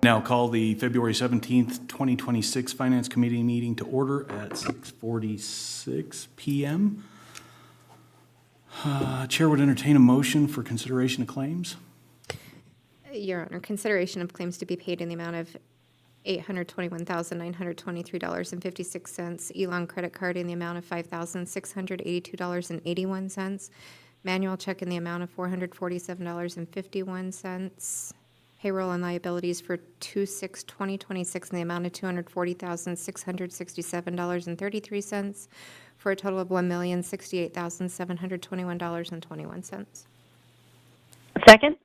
Now call the February 17th, 2026 Finance Committee meeting to order at 6:46 p.m. Chair would entertain a motion for consideration of claims. Your Honor, consideration of claims to be paid in the amount of $821,923.56. Elon credit card in the amount of $5,682.81. Manual check in the amount of $447.51. Payroll and liabilities for 2/6/2026 in the amount of $240,667.33 for a total of $1,068,721.21. Second?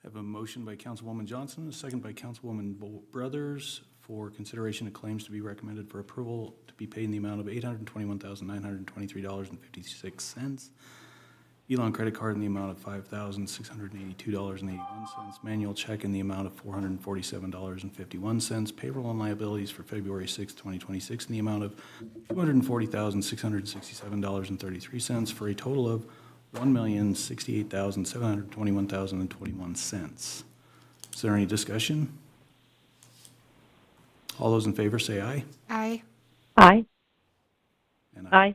I have a motion by Councilwoman Johnson, a second by Councilwoman Brothers for consideration of claims to be recommended for approval to be paid in the amount of $821,923.56. Elon credit card in the amount of $5,682.81. Manual check in the amount of $447.51. Payroll and liabilities for February 6, 2026 in the amount of $240,667.33 for a total of $1,068,721.21. Is there any discussion? All those in favor say aye. Aye. Aye. And Aye. Aye.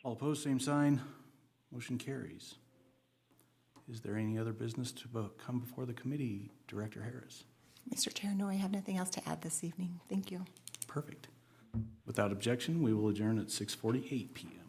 All opposed, same sign. Motion carries. Is there any other business to come before the committee? Director Harris. Mr. Chair, no, I have nothing else to add this evening. Thank you. Perfect. Without objection, we will adjourn at 6:48 p.m.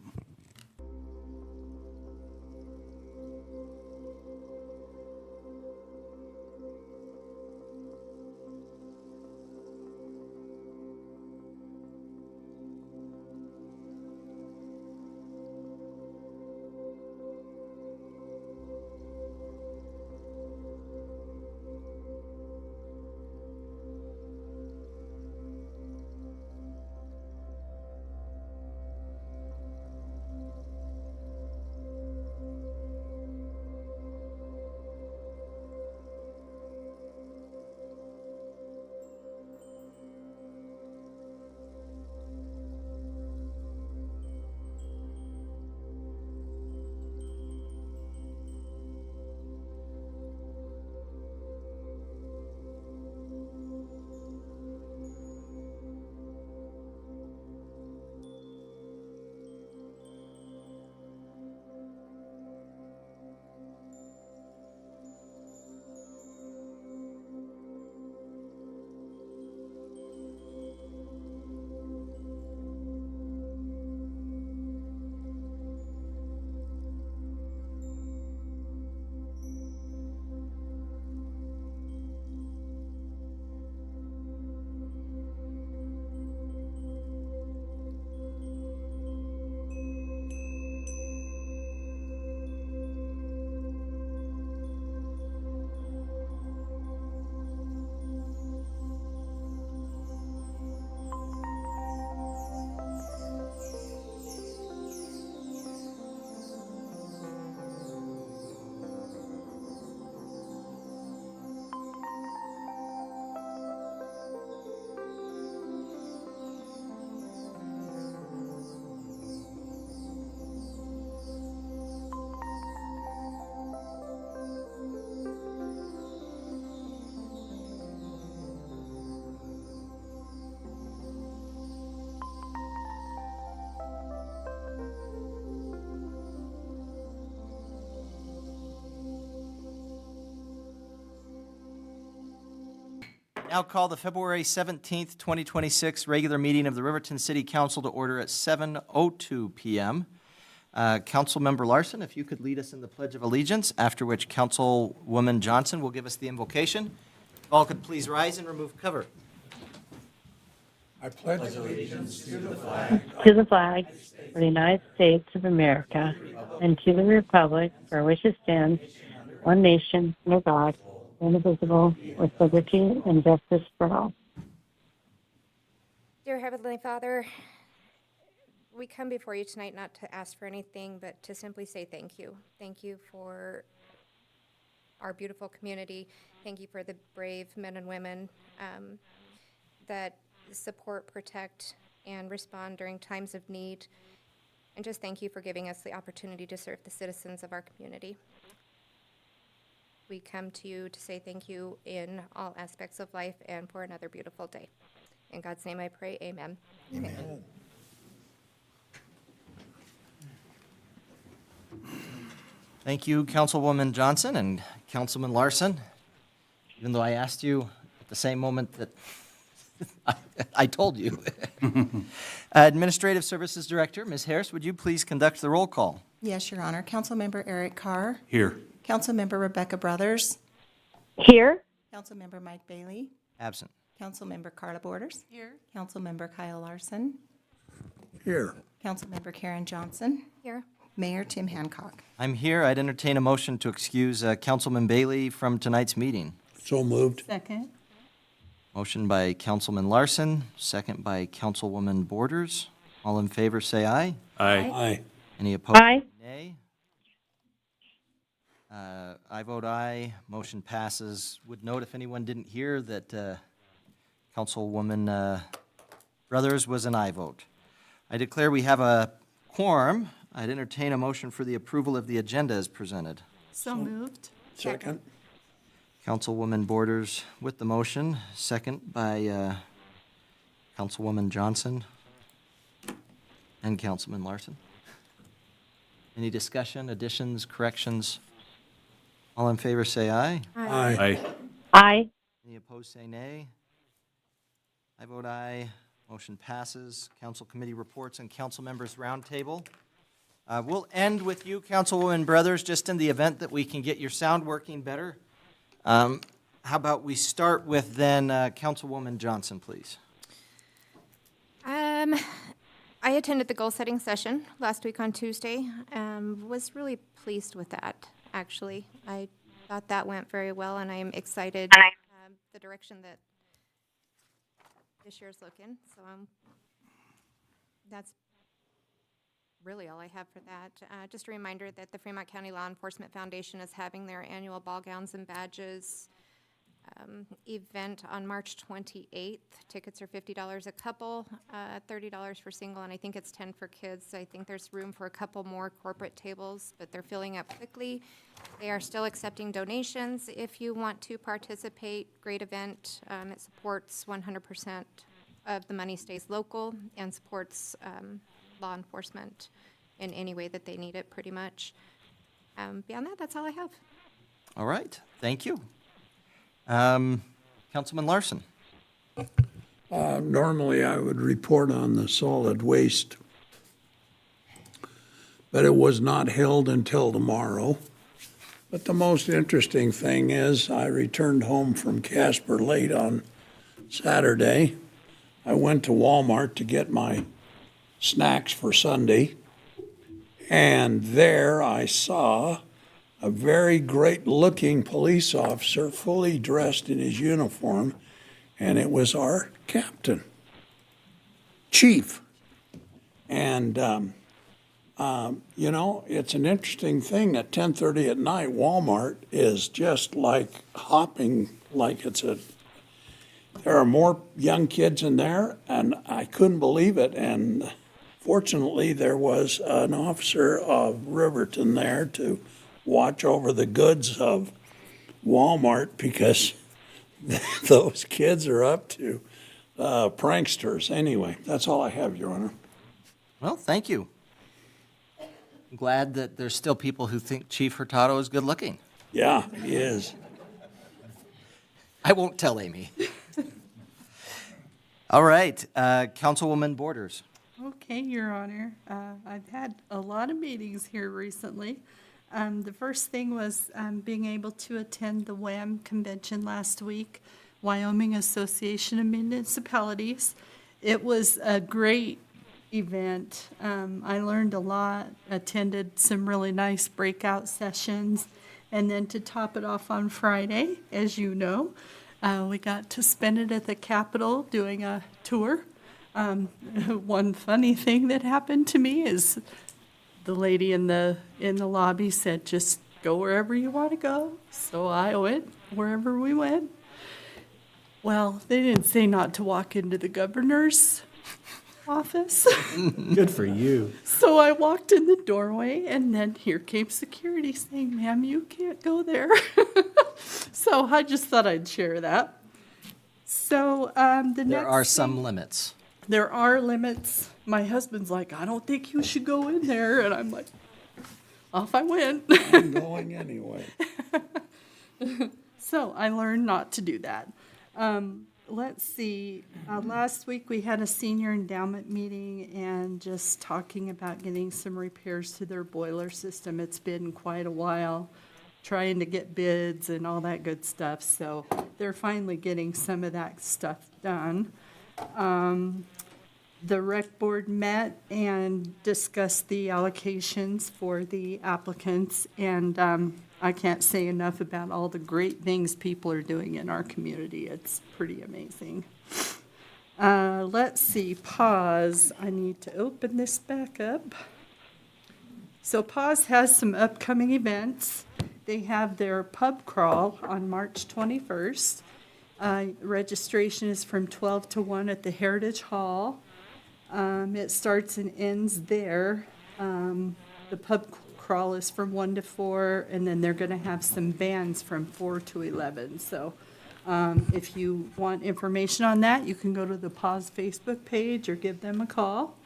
Now call the February 17th, 2026 regular meeting of the Riverton City Council to order at 7:02 p.m. Councilmember Larson, if you could lead us in the Pledge of Allegiance, after which Councilwoman Johnson will give us the invocation. If all could please rise and remove cover. I pledge allegiance to the flag of the United States of America and to the republic for which it stands, one nation, under God, indivisible, with liberty and justice for all. Dear Heavenly Father, we come before you tonight not to ask for anything, but to simply say thank you. Thank you for our beautiful community. Thank you for the brave men and women that support, protect, and respond during times of need. And just thank you for giving us the opportunity to serve the citizens of our community. we come to you to say thank you in all aspects of life and for another beautiful day. In God's name I pray, amen. Thank you, Councilwoman Johnson and Councilman Larson. Even though I asked you at the same moment that I told you. Administrative Services Director, Ms. Harris, would you please conduct the roll call? Yes, Your Honor. Councilmember Eric Carr, Here. Councilmember Rebecca Brothers, Here. Councilmember Mike Bailey, Absent. Councilmember Carla Borders. Here. Councilmember Kyle Larson, Here. Councilmember Karen Johnson, Here. Mayor Tim Hancock. I'm here. I'd entertain a motion to excuse Councilman Bailey from tonight's meeting. So moved. Second. Motion by Councilman Larson, second by Councilwoman Borders. All in favor, say aye. Aye. Any opposed? Aye. Nay. I vote aye. Motion passes. Would note if anyone didn't hear that Councilwoman Brothers was an aye vote. I declare we have a quorum. I'd entertain a motion for the approval of the agenda as presented. So moved. Second. Councilwoman Borders with the motion, second by Councilwoman Johnson and Councilman Larson. Any discussion, additions, corrections? All in favor, say aye. Aye. Aye. Any opposed, say nay. I vote aye. Motion passes. Council committee reports and council members roundtable. We'll end with you, Councilwoman Brothers, just in the event that we can get your sound working better. How about we start with then Councilwoman Johnson, please? I attended the goal-setting session last week on Tuesday. Was really pleased with that, actually. I thought that went very well, and I am excited the direction that this year's looking. So that's really all I have for that. Just a reminder that the Fremont County Law Enforcement Foundation is having their annual ball gowns and badges event on March 28th. Tickets are $50 a couple, $30 for single, and I think it's 10 for kids. I think there's room for a couple more corporate tables, but they're filling up quickly. They are still accepting donations. If you want to participate, great event. It supports 100% of the money stays local and supports law enforcement in any way that they need it, pretty much. Beyond that, that's all I have. All right, thank you. Councilman Larson. Normally, I would report on the solid waste, but it was not held until tomorrow. But the most interesting thing is I returned home from Casper late on Saturday. I went to Walmart to get my snacks for Sunday, and there I saw a very great-looking police officer, fully dressed in his uniform, and it was our captain, chief. And, you know, it's an interesting thing. At 10:30 at night, Walmart is just like hopping like it's a... There are more young kids in there, and I couldn't believe it. And fortunately, there was an officer of Riverton there to watch over the goods of Walmart, because those kids are up to pranksters. Anyway, that's all I have, Your Honor. Well, thank you. I'm glad that there's still people who think Chief Hurtado is good-looking. Yeah, he is. I won't tell Amy. All right, Councilwoman Borders. Okay, Your Honor. I've had a lot of meetings here recently. The first thing was being able to attend the WAM convention last week, Wyoming Association of Municipalities. It was a great event. I learned a lot, attended some really nice breakout sessions, and then to top it off on Friday, as you know, we got to spend it at the Capitol doing a tour. One funny thing that happened to me is the lady in the lobby said, just go wherever you want to go. So I went wherever we went. Well, they didn't say not to walk into the governor's office. Good for you. So I walked in the doorway, and then here came security saying, ma'am, you can't go there. So I just thought I'd share that. So the next There are thing- some limits. There are limits. My husband's like, I don't think you should go in there. And I'm like, off I went. I'm going anyway. So I learned not to do that. Let's see, last week we had a senior endowment meeting and just talking about getting some repairs to their boiler system. It's been quite a while trying to get bids and all that good stuff. So they're finally getting some of that stuff done. The rec board met and discussed the allocations for the applicants, and I can't say enough about all the great things people are doing in our community. It's pretty amazing. Let's see, pause. I need to open this back up. So pause has some upcoming events. They have their pub crawl on March 21st. Registration is from 12 to 1 at the Heritage Hall. It starts and ends there. The pub crawl is from 1 to 4, and then they're going to have some bands from 4 to 11. So if you want information on that, you can go to the Pause Facebook page or give them a call.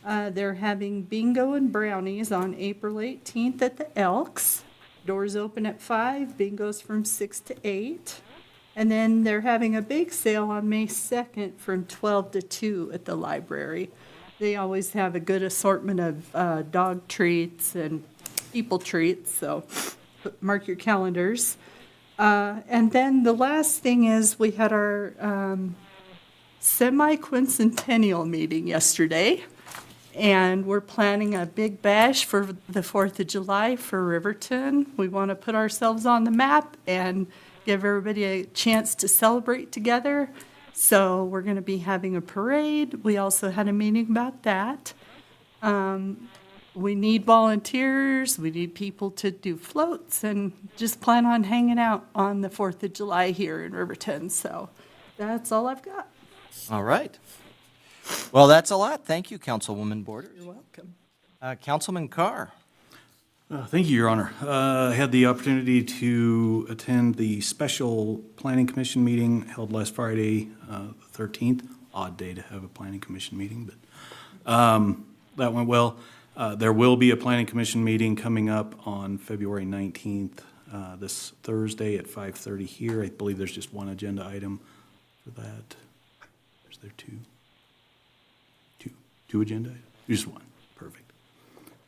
They're having bingo and brownies on April 18th at the Elks. Doors open at 5, bingo's from 6 to 8. And then they're having a bake sale on May 2nd from 12 to 2 at the library. They always have a good assortment of dog treats and people treats, so mark your calendars. And then the last thing is we had our semi-quincentennial meeting yesterday, and we're planning a big bash for the 4th of July for Riverton. We want to put ourselves on the map and give everybody a chance to celebrate together. So we're going to be having a parade. We also had a meeting about that. We need volunteers. We need people to do floats and just plan on hanging out on the 4th of July here in Riverton. So that's all I've got. All right. Well, that's a lot. Thank you, Councilwoman Borders. You're welcome. Councilman Carr. Thank you, Your Honor. I had the opportunity to attend the special Planning Commission meeting held last Friday, the 13th. Odd day to have a Planning Commission meeting, but that went well. There will be a Planning Commission meeting coming up on February 19th, this Thursday at 5:30 here. I believe there's just one agenda item for that. Is there two? Two agenda items? Just one. Perfect.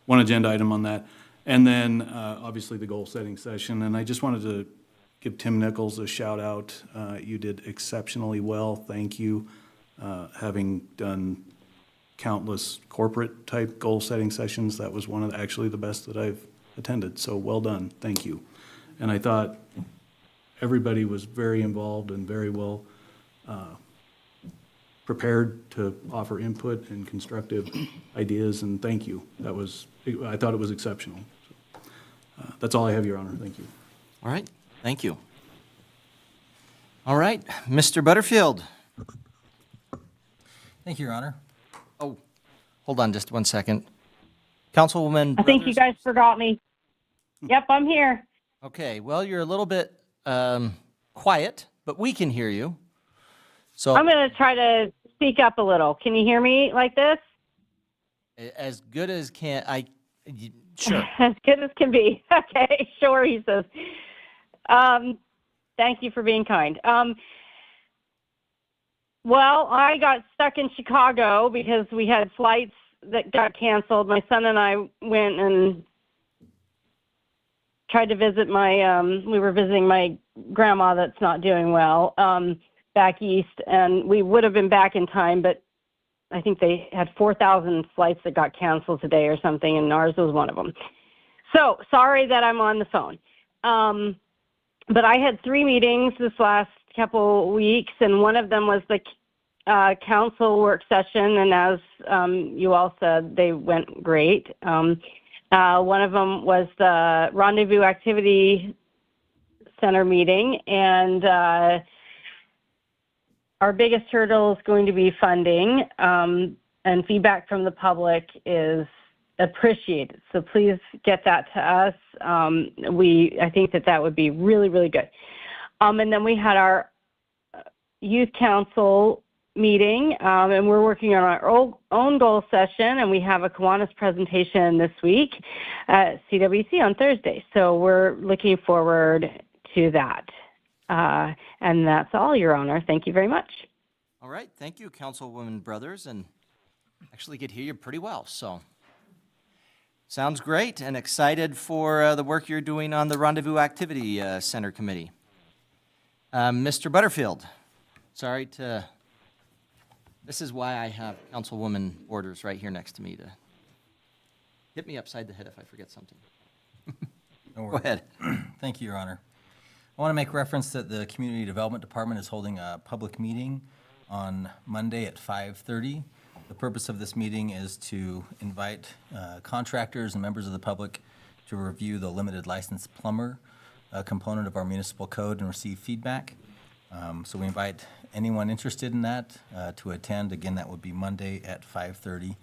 One agenda item on that. And then, obviously, the goal-setting session. And I just wanted to give Tim Nichols a shout-out. You did exceptionally well. Thank you. Having done countless corporate-type goal-setting sessions, that was one of actually the best that I've attended. So well done. Thank you. And I thought everybody was very involved and very well prepared to offer input and constructive ideas, and thank you. I thought it was exceptional. So, that's all I have, Your Honor. Thank you. All right. Thank you. All right. Mr. Butterfield. Thank you, Your Honor. Oh, hold on just one second. Councilwoman I think you Brothers? guys forgot me. Yep, I'm here. Okay, well, you're a little bit quiet, but we can hear you. So I'm going to try to speak up a little. Can you hear me like this? as good as sure. As good as can be. Okay, sure, he says. Thank you for being kind. Well, I got stuck in Chicago because we had flights that got canceled. My son and I went and tried to visit we were visiting my grandma that's not doing well back east, and we would have been back in time, but I think they had 4,000 flights that got canceled today or something, and ours was one of them. So sorry that I'm on the phone. But I had 3 meetings this last couple weeks, and one of them was the council work session, and as you all said, they went great. One of them was the Rendezvous Activity Center meeting, and our biggest hurdle is going to be funding, and feedback from the public is appreciated. So please get that to us. I think that would be really, really good. And then we had our youth council meeting, and we're working on our own goal session, and we have a Kiwanis presentation this week at CWC on Thursday. So we're looking forward to that. And that's all, Your Honor. Thank you very much. All right, thank you, Councilwoman Brothers, and actually could hear you pretty well, so. Sounds great, and excited for the work you're doing on the Rendezvous Activity Center Committee. Mr. Butterfield, sorry to, this is why I have Councilwoman Borders right here next to me to hit me upside the head if I forget something. Go ahead. Thank you, Your Honor. I want to make reference that the Community Development Department is holding a public meeting on Monday at 5:30. The purpose of this meeting is to invite contractors and members of the public to review the limited license plumber component of our municipal code and receive feedback. So we invite anyone interested in that to attend. Again, that would be Monday at 5:30,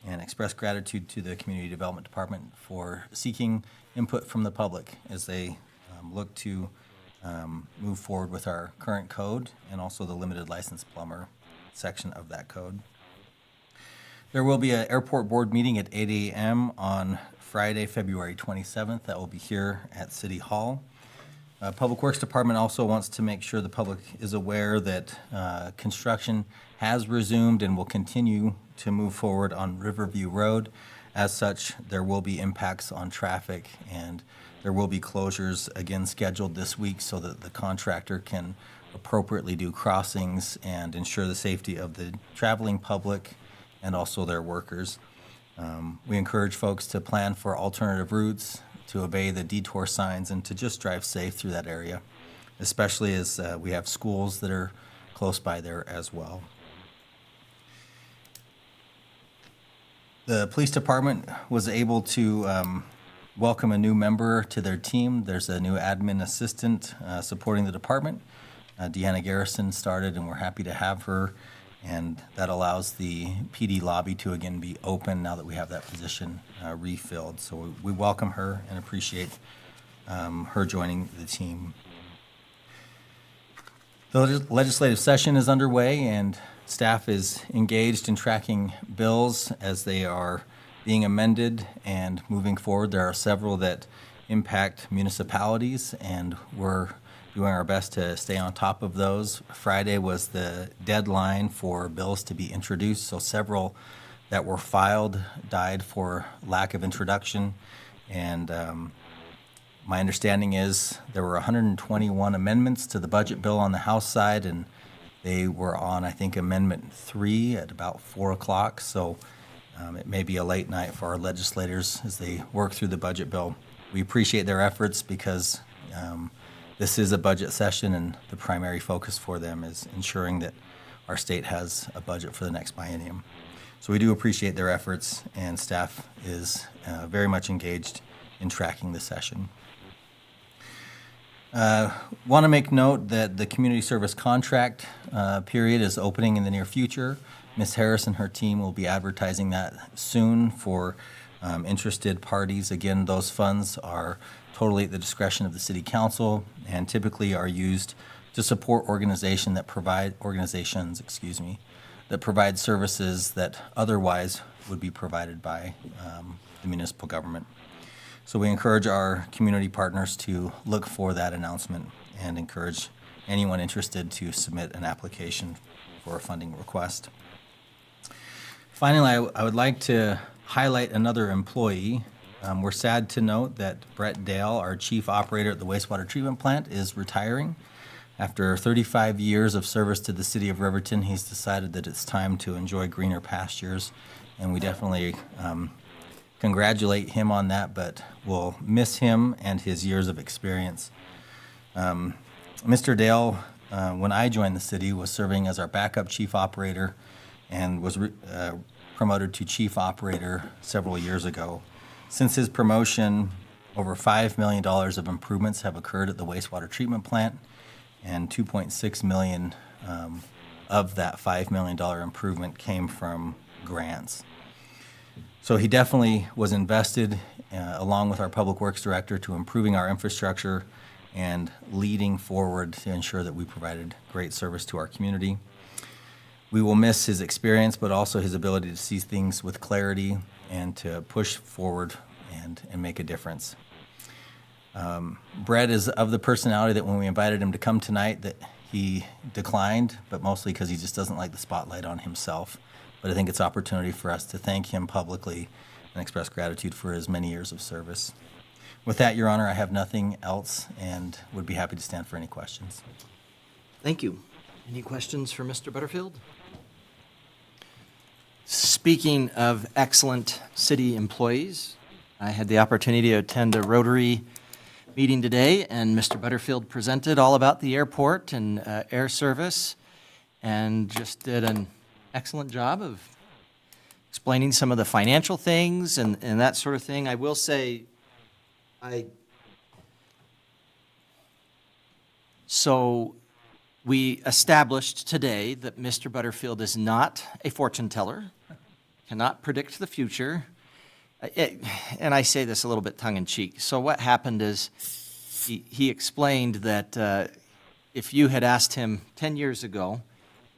and express gratitude to the Community Development Department for seeking input from the public as they look to move forward with our current code and also the limited license plumber section of that code. There will be an airport board meeting at 8 a.m. on Friday, February 27th. That will be here at City Hall. Public Works Department also wants to make sure the public is aware that construction has resumed and will continue to move forward on Riverview Road. As such, there will be impacts on traffic, and there will be closures again scheduled this week so that the contractor can appropriately do crossings and ensure the safety of the traveling public and also their workers. We encourage folks to plan for alternative routes, to obey the detour signs, and to just drive safe through that area, especially as we have schools that are close by there as well. The police department was able to welcome a new member to their team. There's a new admin assistant supporting the department. Deanna Garrison started, and we're happy to have her. And that allows the PD lobby to again be open now that we have that position refilled. So we welcome her and appreciate her joining the team. The legislative session is underway, and staff is engaged in tracking bills as they are being amended and moving forward. There are several that impact municipalities, and we're doing our best to stay on top of those. Friday was the deadline for bills to be introduced, so several that were filed died for lack of introduction. And my understanding is there were 121 amendments to the budget bill on the House side, and they were on, I think, Amendment 3 at about 4 o'clock. So it may be a late night for our legislators as they work through the budget bill. We appreciate their efforts because this is a budget session, and the primary focus for them is ensuring that our state has a budget for the next biennium. So we do appreciate their efforts, and staff is very much engaged in tracking the session. Want to make note that the community service contract period is opening in the near future. Ms. Harris and her team will be advertising that soon for interested parties. Again, those funds are totally at the discretion of the city council and typically are used to support organizations that provide services that otherwise would be provided by the municipal government. So we encourage our community partners to look for that announcement and encourage anyone interested to submit an application for a funding request. Finally, I would like to highlight another employee. We're sad to note that Brett Dale, our chief operator at the wastewater treatment plant, is retiring. After 35 years of service to the city of Riverton, he's decided that it's time to enjoy greener pastures, and we definitely congratulate him on that, but we'll miss him and his years of experience. Mr. Dale, when I joined the city, was serving as our backup chief operator and was promoted to chief operator several years ago. Since his promotion, over $5 million of improvements have occurred at the wastewater treatment plant, and $2.6 million of that $5 million improvement came from grants. So he definitely was invested, along with our public works director, to improving our infrastructure and leading forward to ensure that we provided great service to our community. We will miss his experience, but also his ability to see things with clarity and to push forward and make a difference. Brett is of the personality that when we invited him to come tonight, that he declined, but mostly because he just doesn't like the spotlight on himself. But I think it's opportunity for us to thank him publicly and express gratitude for his many years of service. With that, Your Honor, I have nothing else and would be happy to stand for any questions. Thank you. Any questions for Mr. Butterfield? Speaking of excellent city employees, I had the opportunity to attend a Rotary meeting today, and Mr. Butterfield presented all about the airport and air service, and just did an excellent job of explaining some of the financial things and that sort of thing. I will say, so we established today that Mr. Butterfield is not a fortune teller, cannot predict the future. And I say this a little bit tongue-in-cheek. So what happened is he explained that if you had asked him 10 years ago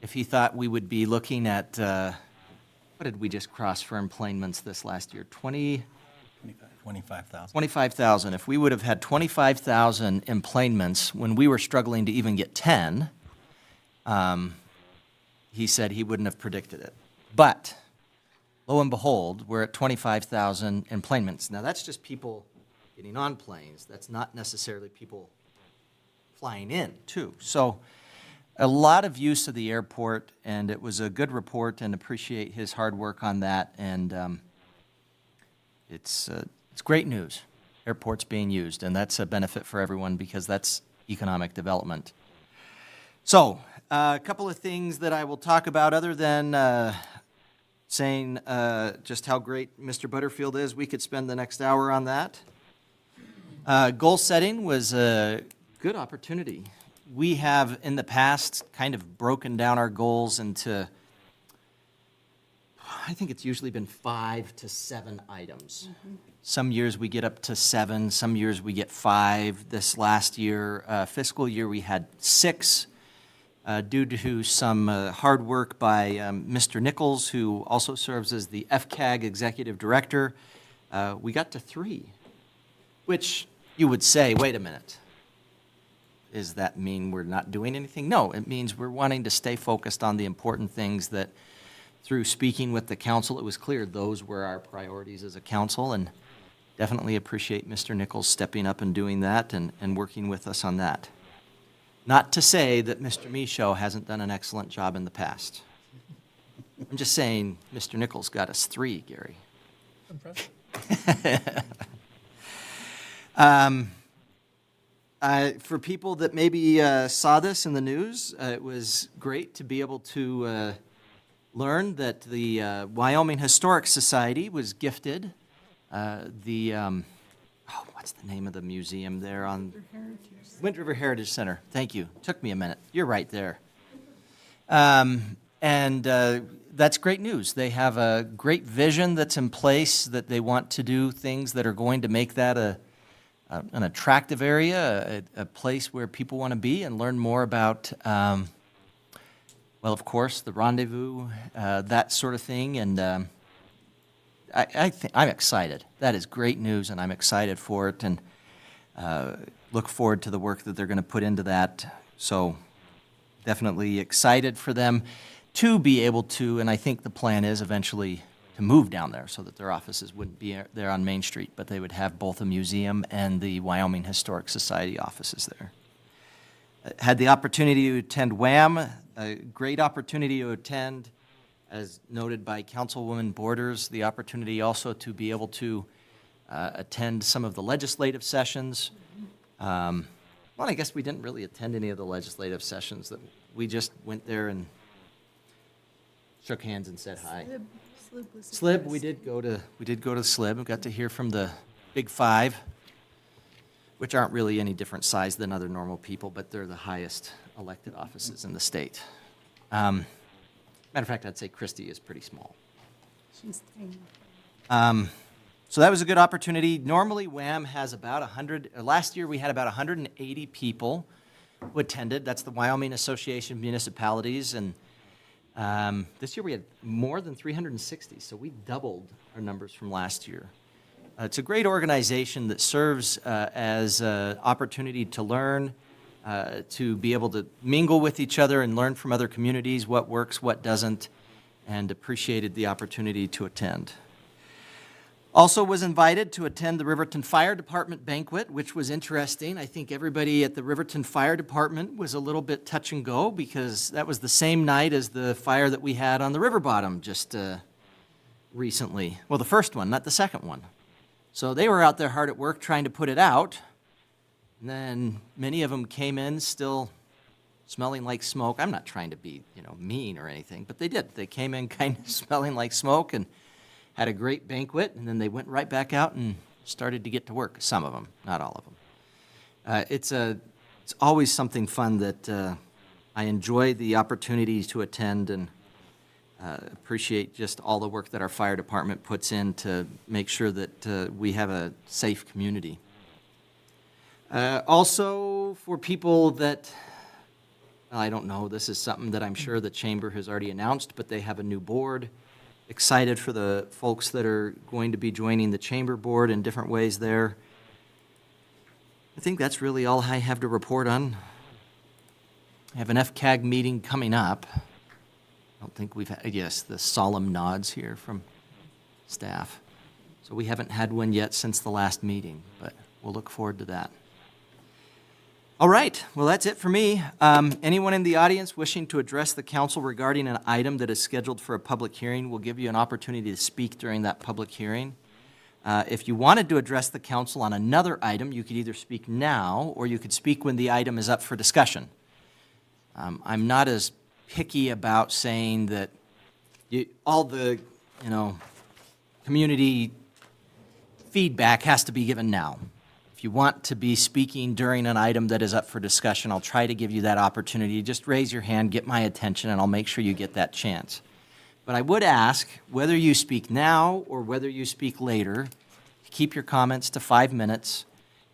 if he thought we would be looking at, what did we just cross for employments this last year? 25,000. 25,000. If we would have had 25,000 employments when we were struggling to even get 10, he said he wouldn't have predicted it. But lo and behold, we're at 25,000 employments. Now, that's just people getting on planes. That's not necessarily people flying in, too. So a lot of use of the airport, and it was a good report, and appreciate his hard work on that. And it's great news. Airport's being used, and that's a benefit for everyone because that's economic development. So a couple of things that I will talk about other than saying just how great Mr. Butterfield is. We could spend the next hour on that. Goal setting was a good opportunity. We have, in the past, kind of broken down our goals into, I think it's usually been 5 to 7 items. Some years we get up to 7, some years we get 5. This last year, fiscal year, we had 6. Due to some hard work by Mr. Nichols, who also serves as the FCAG Executive Director, we got to 3, which you would say, wait a minute, does that mean we're not doing anything? No, it means we're wanting to stay focused on the important things that, through speaking with the council, it was clear those were our priorities as a council, and definitely appreciate Mr. Nichols stepping up and doing that and working with us on that. Not to say that Mr. Michaud hasn't done an excellent job in the past. I'm just saying Mr. Nichols got us 3, Gary. Impressive. For people that maybe saw this in the news, it was great to be able to learn that the Wyoming Historic Society was gifted what's the name of the museum there on Wind River Heritage Center? Thank you. Took me a minute. You're right there. That's great news. They have a great vision that's in place, that they want to do things that are going to make that an attractive area, a place where people want to be and learn more about, well, of course, the rendezvous, that sort of thing. And I'm excited. That is great news, and I'm excited for it, and look forward to the work that they're going to put into that. So definitely excited for them to be able to, and I think the plan is eventually to move down there so that their offices wouldn't be there on Main Street, but they would have both a museum and the Wyoming Historic Society offices there. Had the opportunity to attend WHAM, a great opportunity to attend, as noted by Councilwoman Borders, the opportunity also to be able to attend some of the legislative sessions. Well, I guess we didn't really attend any of the legislative sessions. That we just went there and shook hands and said hi. SLIB, we did go to SLIB and got to hear from the Big Five, which aren't really any different size than other normal people, but they're the highest elected offices in the state. Matter of fact, I'd say Christie is pretty small. She's tiny. So that was a good opportunity. Normally, WAM has about 100, last year we had about 180 people who attended. That's the Wyoming Association of Municipalities. And this year we had more than 360, so we doubled our numbers from last year. It's a great organization that serves as an opportunity to learn, to be able to mingle with each other and learn from other communities what works, what doesn't, and appreciated the opportunity to attend. Also was invited to attend the Riverton Fire Department banquet, which was interesting. I think everybody at the Riverton Fire Department was a little bit touch and go because that was the same night as the fire that we had on the river bottom just recently. Well, the first one, not the second one. So they were out there hard at work trying to put it out. And then many of them came in still smelling like smoke. I'm not trying to be, mean or anything, but they did. They came in kind of smelling like smoke and had a great banquet, and then they went right back out and started to get to work. Some of them, not all of them. It's always something fun that I enjoy the opportunity to attend and appreciate just all the work that our fire department puts in to make sure that we have a safe community. Also, for people that, I don't know, this is something that I'm sure the Chamber has already announced, but they have a new board. Excited for the folks that are going to be joining the Chamber board in different ways there. I think that's really all I have to report on. I have an FCAG meeting coming up. I don't think we've had, yes, the solemn nods here from staff. So we haven't had one yet since the last meeting, but we'll look forward to that. All right, well, that's it for me. Anyone in the audience wishing to address the council regarding an item that is scheduled for a public hearing will give you an opportunity to speak during that public hearing. If you wanted to address the council on another item, you could either speak now or you could speak when the item is up for discussion. I'm not as picky about saying that all the, community feedback has to be given now. If you want to be speaking during an item that is up for discussion, I'll try to give you that opportunity. Just raise your hand, get my attention, and I'll make sure you get that chance. But I would ask, whether you speak now or whether you speak later, keep your comments to 5 minutes.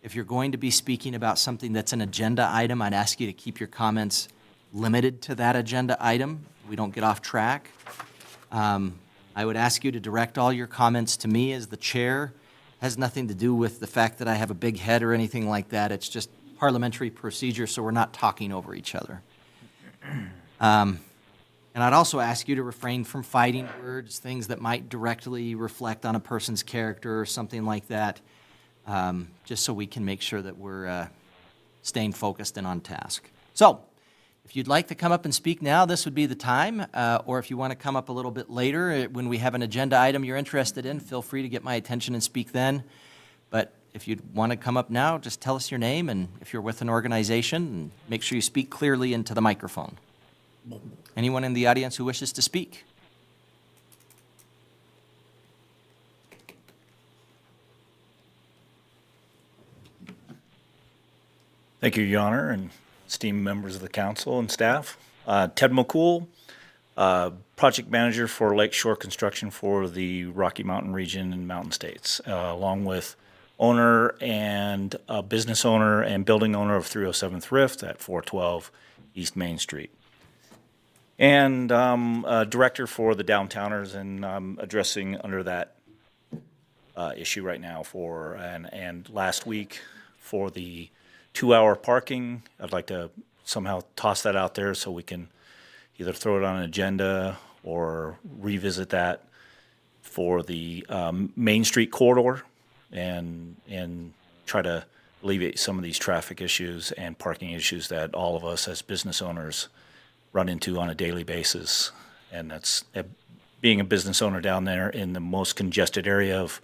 If you're going to be speaking about something that's an agenda item, I'd ask you to keep your comments limited to that agenda item. We don't get off track. I would ask you to direct all your comments to me as the chair. Has nothing to do with the fact that I have a big head or anything like that. It's just parliamentary procedure, so we're not talking over each other. And I'd also ask you to refrain from fighting words, things that might directly reflect on a person's character or something like that, just so we can make sure that we're staying focused and on task. So, if you'd like to come up and speak now, this would be the time, or if you want to come up a little bit later when we have an agenda item you're interested in, feel free to get my attention and speak then. But if you'd want to come up now, just tell us your name and if you're with an organization, and make sure you speak clearly into the microphone. Anyone in the audience who wishes to speak? Thank you, Your Honor, and esteemed members of the council and staff. Ted McCool, project manager for Lakeshore Construction for the Rocky Mountain region and Mountain States, along with owner and business owner and building owner of 307th Rift at 412 East Main Street. And director for the Downtowners, and addressing under that issue right now and last week for the 2-hour parking. I'd like to somehow toss that out there so we can either throw it on an agenda or revisit that for the Main Street corridor and try to alleviate some of these traffic issues and parking issues that all of us as business owners run into on a daily basis. And that's being a business owner down there in the most congested area of,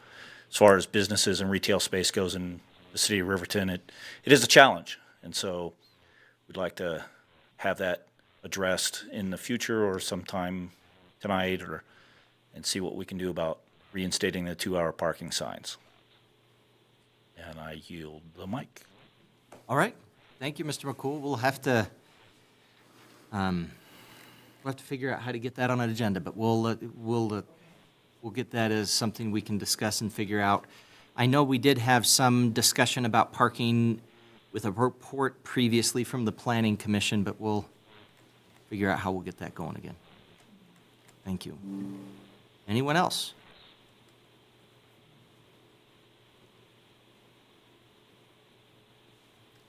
as far as businesses and retail space goes in the city of Riverton, it is a challenge. And so we'd like to have that addressed in the future or sometime tonight, and see what we can do about reinstating the 2-hour parking signs. And I yield the mic. All right. Thank you, Mr. McCool. We'll have to figure out how to get that on an agenda, but we'll we'll get that as something we can discuss and figure out. I know we did have some discussion about parking with a report previously from the Planning Commission, but we'll figure out how we'll get that going again. Thank you. Anyone else?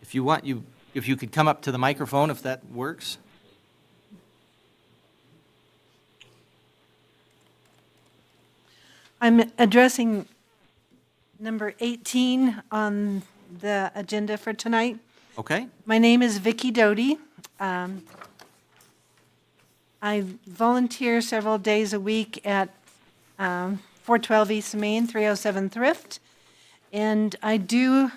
If you want, if you could come up to the microphone, if that works. I'm addressing number 18 on the agenda for tonight. Okay? My name is Vicki Doty. I volunteer several days a week at 412 East Main, 307 Thrift, and I do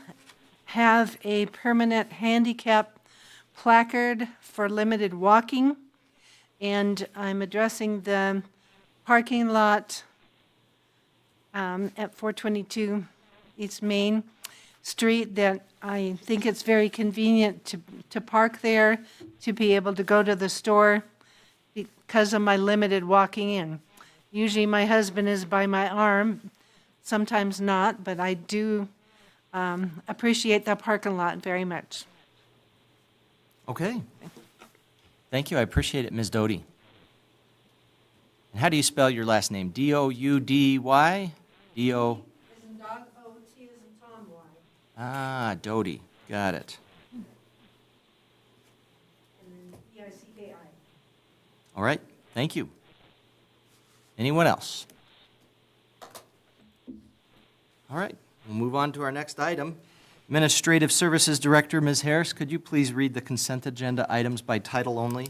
have a permanent handicap placard for limited walking, and I'm addressing the parking lot at 422 East Main Street, that I think it's very convenient to park there, to be able to go to the store because of my limited walking in. Usually my husband is by my arm, sometimes not, but I do appreciate that parking lot very much. Okay. Thank you. I appreciate it, Ms. Doty. And how do you spell your last name? D-O-U-D-Y? D-O? As in dog, O, T as in Tom, Y. Ah, Doty. Got it. And then E-I-C-K-I. All right. Thank you. Anyone else? All right. We'll move on to our next item. Administrative Services Director, Ms. Harris, could you please read the consent agenda items by title only?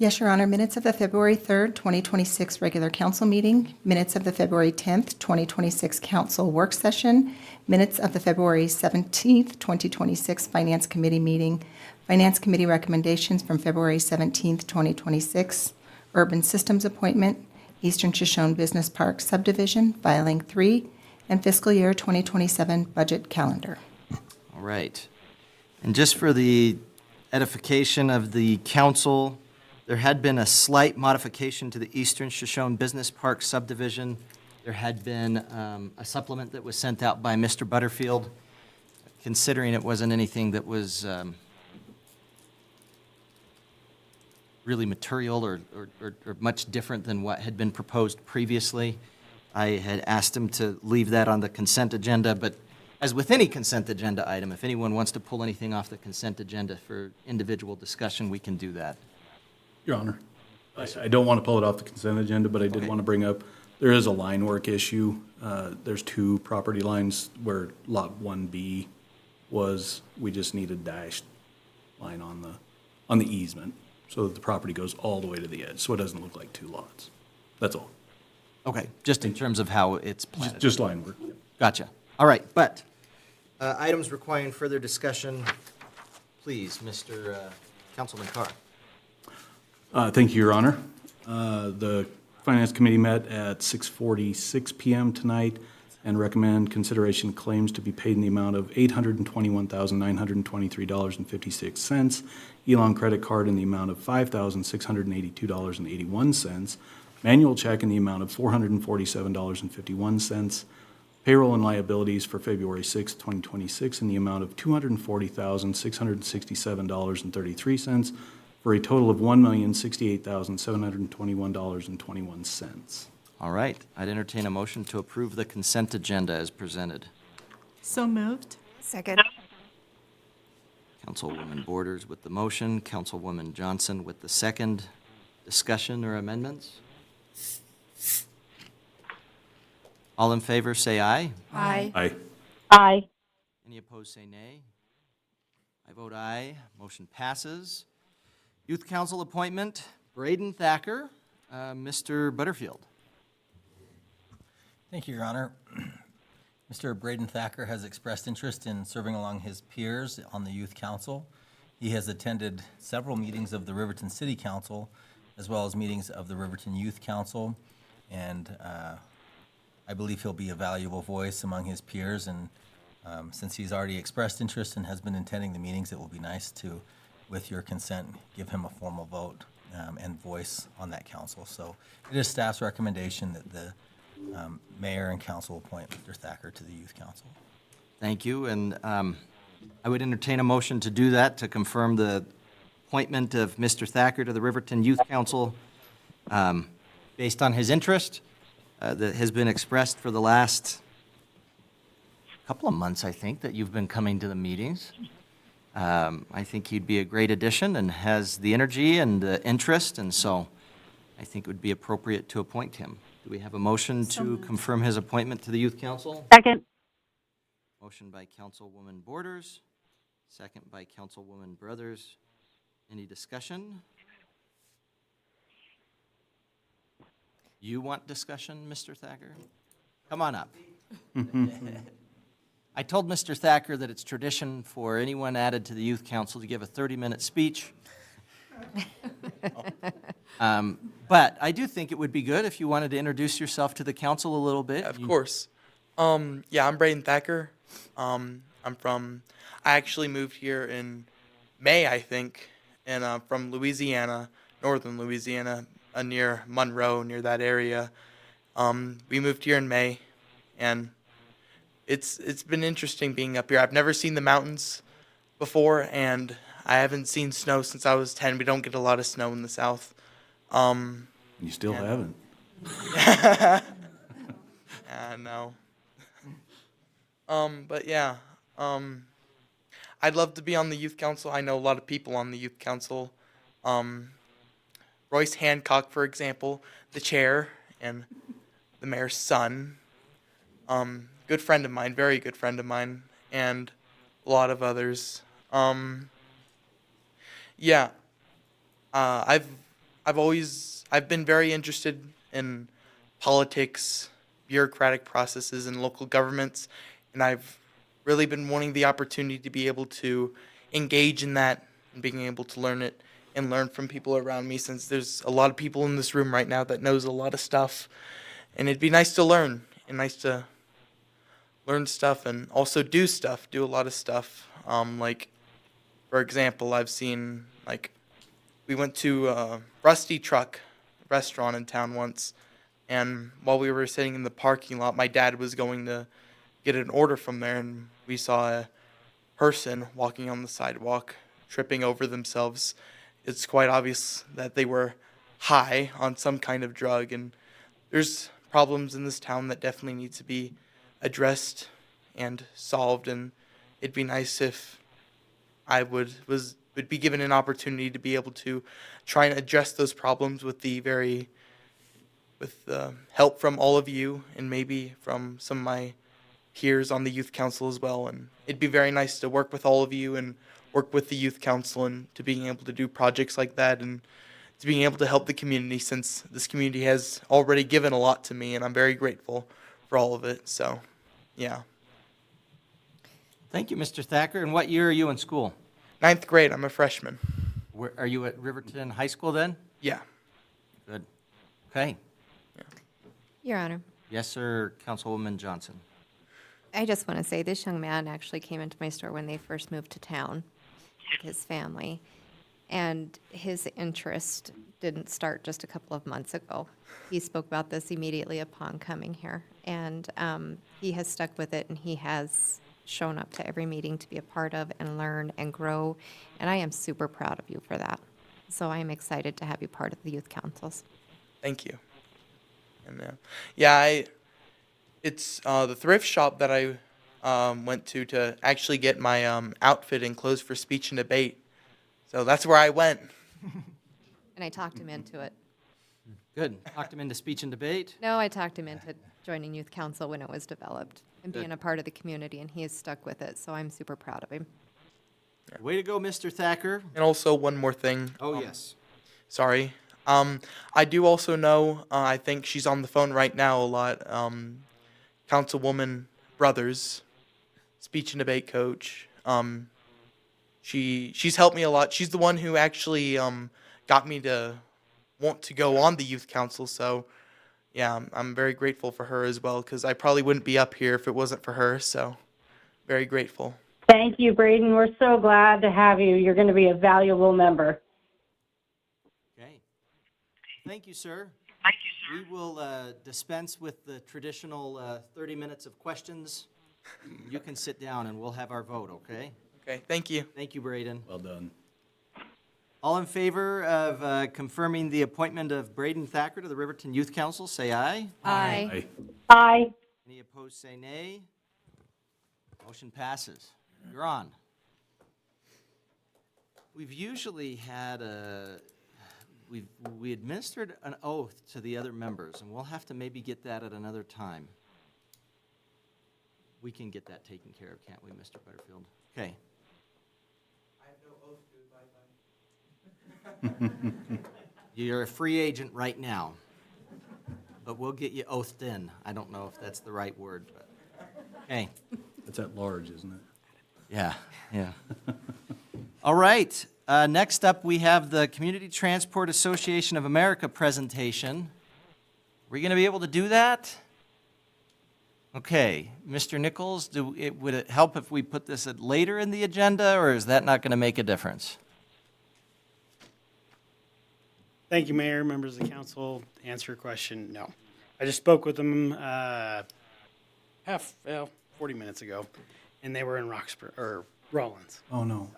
Yes, Your Honor. Minutes of the February 3rd, 2026 regular council meeting, minutes of the February 10th, 2026 council work session, minutes of the February 17th, 2026 Finance Committee meeting, Finance Committee recommendations from February 17th, 2026, Urban Systems appointment, Eastern Shoshone Business Park subdivision, filing 3, and fiscal year 2027 budget calendar. All right. And just for the edification of the council, there had been a slight modification to the Eastern Shoshone Business Park subdivision. There had been a supplement that was sent out by Mr. Butterfield, considering it wasn't anything that was really material or much different than what had been proposed previously. I had asked him to leave that on the consent agenda, but as with any consent agenda item, if anyone wants to pull anything off the consent agenda for individual discussion, we can do that. Your Honor, I don't want to pull it off the consent agenda, but I did Okay. want to bring up, there is a line work issue. There's 2 property lines where Lot 1B was, we just need a dashed line on the easement so that the property goes all the way to the edge, so it doesn't look like 2 lots. That's all. Okay, just in terms of how it's planted. Just line work. Gotcha. All right, but items requiring further discussion, please, Mr. Councilman Carr. Thank you, Your Honor. The Finance Committee met at 6:46 PM tonight and recommend consideration of claims to be paid in the amount of $821,923.56, Elon credit card in the amount of $5,682.81, manual check in the amount of $447.51, payroll and liabilities for February 6, 2026 in the amount of $240,667.33, for a total of $1,068,721.21. All right, I'd entertain a motion to approve the consent agenda as presented. So moved. Second. Councilwoman Borders with the motion, Councilwoman Johnson with the second. Discussion or amendments? All in favor, say aye. Aye. Aye. Aye. Any opposed, say nay. I vote aye. Motion passes. Youth Council appointment, Brayden Thacker. Mr. Butterfield. Thank you, Your Honor. Mr. Brayden Thacker has expressed interest in serving along his peers on the Youth Council. He has attended several meetings of the Riverton City Council, as well as meetings of the Riverton Youth Council, and I believe he'll be a valuable voice among his peers, and since he's already expressed interest and has been attending the meetings, it will be nice to, with your consent, give him a formal vote and voice on that council. So it is staff's recommendation that the mayor and council appoint Mr. Thacker to the youth council. Thank you, and I would entertain a motion to do that, to confirm the appointment of Mr. Thacker to the Riverton Youth Council based on his interest that has been expressed for the last couple of months, I think, that you've been coming to the meetings. I think he'd be a great addition and has the energy and the interest, and so I think it would be appropriate to appoint him. Do we have a motion to confirm his appointment to the Youth Council? Second. Motion by Councilwoman Borders, second by Councilwoman Brothers. Any discussion? You want discussion, Mr. Thacker? Come on up. I told Mr. Thacker that it's tradition for anyone added to the Youth Council to give a 30-minute speech. But I do think it would be good if you wanted to introduce yourself to the council a little bit. Of course. Yeah, I'm Brayden Thacker. I actually moved here in May, I think, and I'm from Louisiana, northern Louisiana, near Monroe, near that area. We moved here in May, and it's been interesting being up here. I've never seen the mountains before, and I haven't seen snow since I was 10. We don't get a lot of snow in the South. You still haven't. No. But yeah, I'd love to be on the youth council. I know a lot of people on the youth council. Royce Hancock, for example, the chair, and the mayor's son. Good friend of mine, very good friend of mine, and a lot of others. Yeah, I've been very interested in politics, bureaucratic processes, and local governments, and I've really been wanting the opportunity to be able to engage in that and being able to learn it and learn from people around me, since there's a lot of people in this room right now that knows a lot of stuff, and it'd be nice to learn and nice to learn stuff and also do a lot of stuff. Like, for example, I've seen, like, we went to a Rusty Truck restaurant in town once, and while we were sitting in the parking lot, my dad was going to get an order from there, and we saw a person walking on the sidewalk, tripping over themselves. It's quite obvious that they were high on some kind of drug, and there's problems in this town that definitely need to be addressed and solved, and it'd be nice if I would be given an opportunity to be able to try and address those problems with the help from all of you and maybe from some of my peers on the youth council as well. And it'd be very nice to work with all of you and work with the youth council and to being able to do projects like that and to being able to help the community, since this community has already given a lot to me, and I'm very grateful for all of it. So, yeah. Thank you, Mr. Thacker. And what year are you in school? 9th grade, I'm a freshman. Where, are you at Riverton High School then? Yeah. Good. Okay. Your Honor, Yes, sir, Councilwoman Johnson. I just want to say this young man actually came into my store when they first moved to town with his family, and his interest didn't start just a couple of months ago. He spoke about this immediately upon coming here, and he has stuck with it, and he has shown up to every meeting to be a part of and learn and grow, and I am super proud of you for that. So I am excited to have you part of the youth councils. Thank you. And yeah, it's the thrift shop that I went to actually get my outfit and clothes for speech and debate. So that's where I went. And I talked him into it. Good. Talked him into speech and debate. No, I talked him into joining youth council when it was developed and being Good. a part of the community, and he has stuck with it, so I'm super proud of him. Way to go, Mr. Thacker. And also one more thing. Oh, yes. Sorry. I do also know, I think she's on the phone right now a lot, Councilwoman Brothers, speech and debate coach. She's helped me a lot. She's the one who actually got me to want to go on the youth council. So, yeah, I'm very grateful for her as well, because I probably wouldn't be up here if it wasn't for her. So, very grateful. Thank you, Brayden. We're so glad to have you. You're going to be a valuable member. Okay. Thank you, sir. We will dispense with the traditional 30 minutes of questions. You can sit down and we'll have our vote, okay? Okay, thank you. Thank you, Brayden. Well done. All in favor of confirming the appointment of Brayden Thacker to the Riverton Youth Council, say aye. Aye. Aye. Aye. Any opposed, say nay. Motion passes. You're on. We've usually had we administered an oath to the other members, and we'll have to maybe get that at another time. We can get that taken care of, can't we, Mr. Butterfield? Okay. You're a free agent right now, but we'll get you oathed in. I don't know if that's the right word, but, okay. That's at large, isn't it? Yeah, yeah. All right, next up, we have the Community Transport Association of America presentation. Are we going to be able to do that? Okay, Mr. Nichols, would it help if we put this at later in the agenda, or is that not going to make a difference? Thank you, Mayor, members of the council. To answer your question, no. I just spoke with them 40 minutes ago, and they were in Rollins. Oh, no.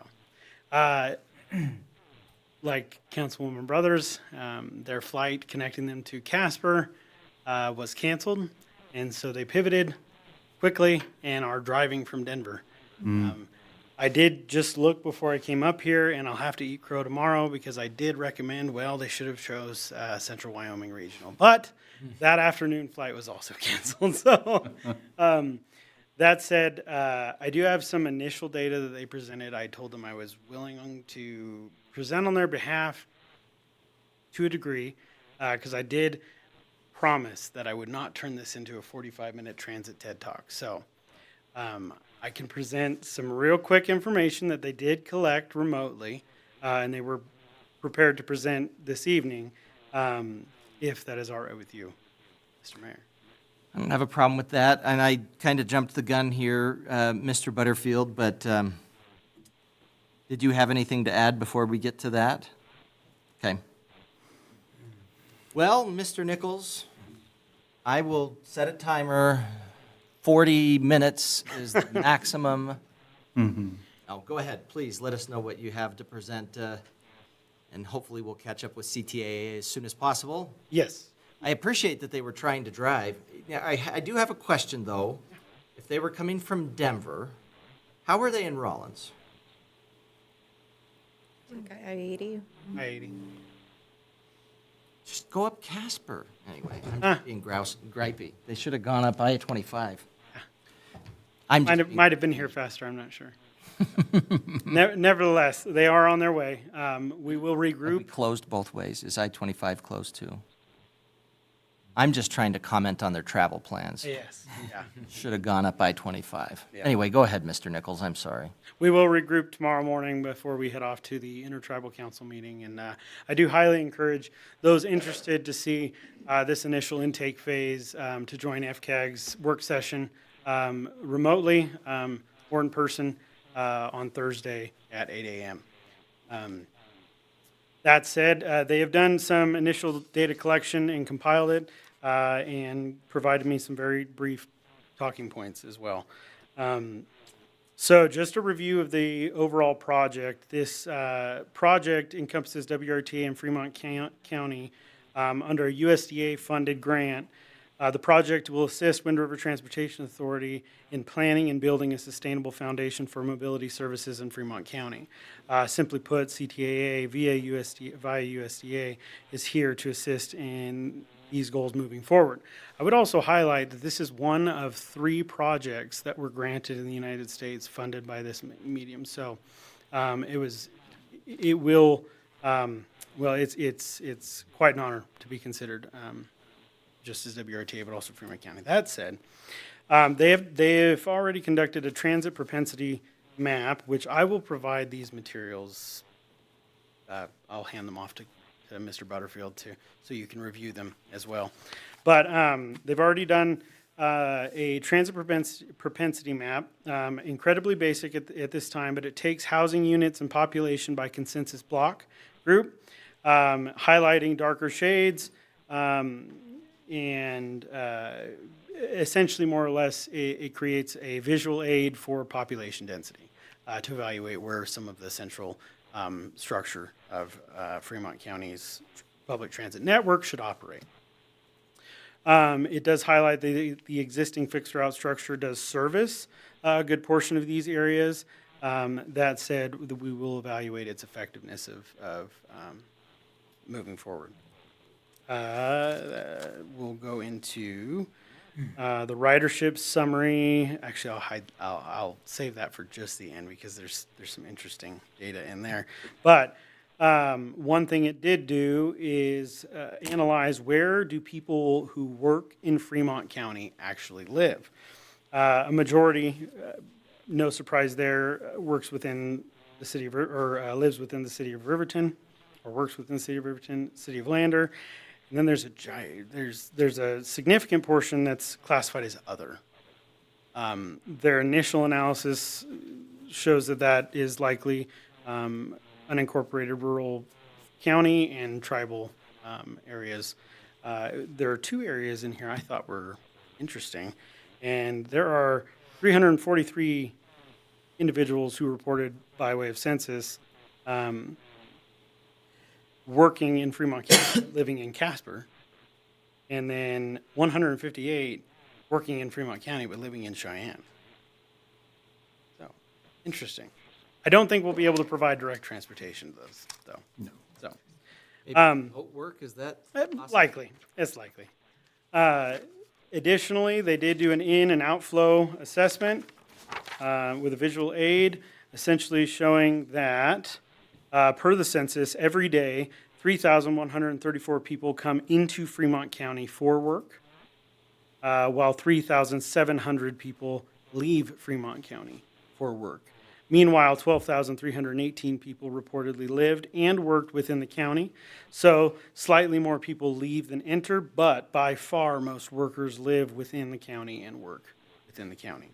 Like Councilwoman Brothers, their flight connecting them to Casper was canceled, and so they pivoted quickly and are driving from Denver. I did just look before I came up here, and I'll have to eat crow tomorrow because I did recommend, well, they should have chose Central Wyoming Regional. But that afternoon flight was also canceled. So that said, I do have some initial data that they presented. I told them I was willing to present on their behalf to a degree because I did promise that I would not turn this into a 45-minute transit TED Talk. So I can present some real quick information that they did collect remotely, and they were prepared to present this evening, if that is all right with you, Mr. Mayor. I don't have a problem with that, and I kind of jumped the gun here, Mr. Butterfield, but did you have anything to add before we get to that? Okay. Well, Mr. Nichols, I will set a timer. 40 minutes is the maximum. Now, go ahead, please, let us know what you have to present, and hopefully we'll catch up with CTAA as soon as possible. Yes. I appreciate that they were trying to drive. Now, I do have a question, though. If they were coming from Denver, how were they in Rollins? I-80. I-80. Just go up Casper. Anyway, I'm just being gripey. They should have gone up I-25. Might have been here faster, I'm not sure. Nevertheless, they are on their way. We will regroup. Closed both ways. Is I-25 closed too? I'm just trying to comment on their travel plans. Yes, yeah. Should have gone up I-25. Anyway, go ahead, Mr. Nichols, I'm sorry. We will regroup tomorrow morning before we head off to the Intertribal Council meeting. And I do highly encourage those interested to see this initial intake phase to join FCAG's work session remotely or in person on Thursday at 8 a.m. That said, they have done some initial data collection and compiled it and provided me some very brief talking points as well. So just a review of the overall project. This project encompasses WRTA and Fremont County under a USDA-funded grant. The project will assist Wind River Transportation Authority in planning and building a sustainable foundation for mobility services in Fremont County. Simply put, CTAA via USDA is here to assist in these goals moving forward. I would also highlight that this is one of 3 projects that were granted in the United States funded by this medium. So it's quite an honor to be considered. Just as WRTA, but also Fremont County. That said, they have already conducted a transit propensity map, which I will provide these materials. I'll hand them off to Mr. Butterfield so you can review them as well. But they've already done a transit propensity map, incredibly basic at this time, but it takes housing units and population by consensus block group, highlighting darker shades, and essentially, more or less, it creates a visual aid for population density to evaluate where some of the central structure of Fremont County's public transit network should operate. It does highlight the existing fixed route structure does service a good portion of these areas. That said, we will evaluate its effectiveness of moving forward. We'll go into the ridership summary. Actually, I'll save that for just the end because there's some interesting data in there. But one thing it did do is analyze where do people who work in Fremont County actually live. A majority, no surprise there, works within the city of, or lives within the city of Riverton, or works within the city of Riverton, city of Lander. And then there's a significant portion that's classified as other. Their initial analysis shows that is likely unincorporated rural county and tribal areas. There are two areas in here I thought were interesting, and there are 343 individuals who reported by way of census working in Fremont County, living in Casper, and then 158 working in Fremont County but living in Cheyenne. So, interesting. I don't think we'll be able to provide direct transportation to those, though. No. So, Maybe remote work, is that possible? likely. It's likely. Additionally, they did do an in and outflow assessment with a visual aid, essentially showing that per the census, every day, 3,134 people come into Fremont County for work, while 3,700 people leave Fremont County for work. Meanwhile, 12,318 people reportedly lived and worked within the county. So slightly more people leave than enter, but by far most workers live within the county and work within the county.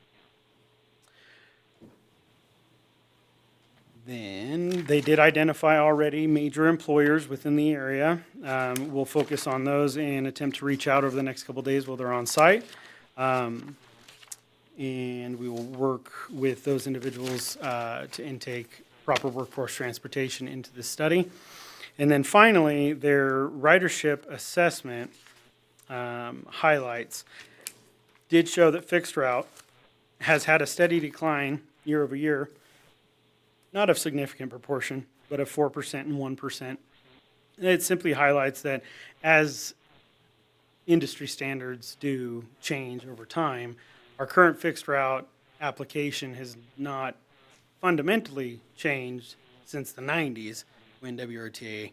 Then they did identify already major employers within the area. We'll focus on those and attempt to reach out over the next couple of days while they're on site. And we will work with those individuals to intake proper workforce transportation into the study. And then finally, their ridership assessment highlights did show that fixed route has had a steady decline year over year, not of significant proportion, but of 4% and 1%. It simply highlights that as industry standards do change over time, our current fixed route application has not fundamentally changed since the 90s when WRTA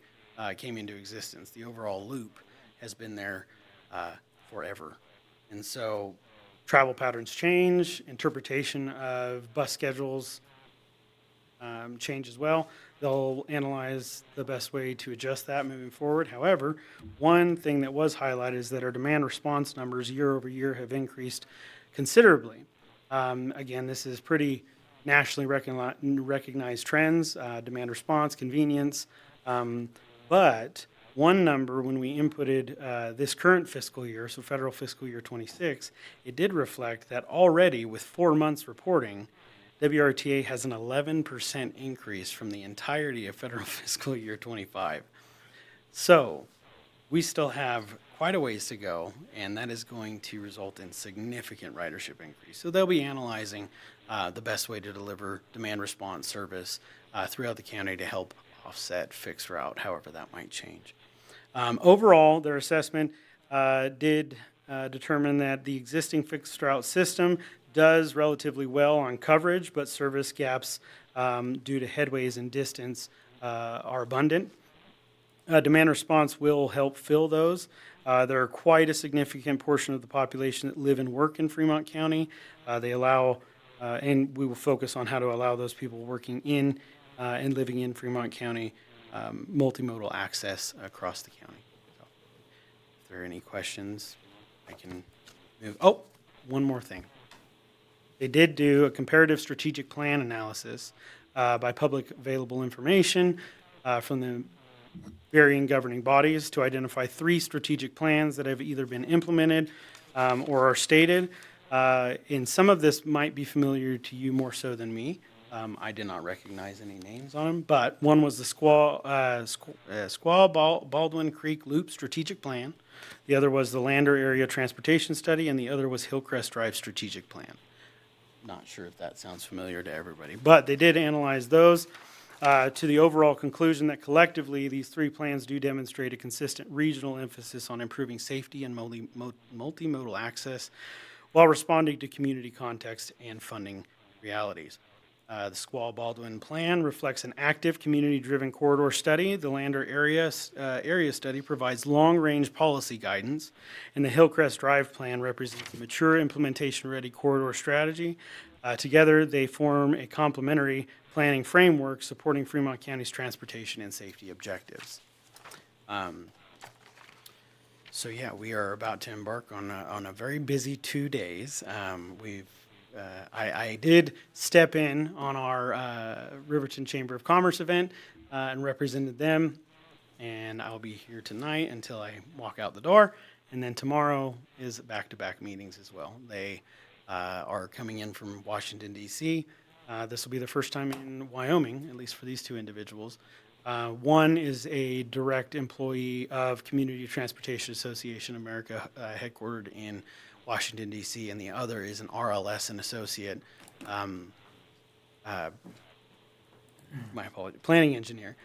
came into existence. The overall loop has been there forever. And so travel patterns change, interpretation of bus schedules change as well. They'll analyze the best way to adjust that moving forward. However, one thing that was highlighted is that our demand response numbers year over year have increased considerably. Again, this is pretty nationally recognized trends, demand response, convenience. But one number, when we inputted this current fiscal year, so federal fiscal year 26, it did reflect that already with 4 months reporting, WRTA has an 11% increase from the entirety of federal fiscal year 25. So we still have quite a ways to go, and that is going to result in significant ridership increase. So they'll be analyzing the best way to deliver demand response service throughout the county to help offset fixed route, however that might change. Overall, their assessment did determine that the existing fixed route system does relatively well on coverage, but service gaps due to headways and distance are abundant. Demand response will help fill those. There are quite a significant portion of the population that live and work in Fremont County. They allow, and we will focus on how to allow those people working in and living in Fremont County multimodal access across the county. So, if there are any questions, I can move. Oh, one more thing. They did do a comparative strategic plan analysis by public available information from the varying governing bodies to identify 3 strategic plans that have either been implemented or are stated. And some of this might be familiar to you more so than me. I did not recognize any names on them, but one was the Baldwin Creek Loop Strategic Plan. The other was the Lander Area Transportation Study, and the other was Hillcrest Drive Strategic Plan. Not sure if that sounds familiar to everybody, but they did analyze those to the overall conclusion that collectively these 3 plans do demonstrate a consistent regional emphasis on improving safety and multimodal access while responding to community context and funding realities. The Squaw-Baldwin Plan reflects an active, community-driven corridor study. The Lander area study provides long-range policy guidance, and the Hillcrest Drive Plan represents a mature, implementation-ready corridor strategy. Together, they form a complementary planning framework supporting Fremont County's transportation and safety objectives. So yeah, we are about to embark on a very busy 2 days. I did step in on our Riverton Chamber of Commerce event and represented them, and I'll be here tonight until I walk out the door, and then tomorrow is back-to-back meetings as well. They are coming in from Washington, D.C. This will be the first time in Wyoming, at least for these 2 individuals. One is a direct employee of Community Transportation Association America, headquartered in Washington, D.C., and the other is an RLS and associate, my apologies, planning engineer,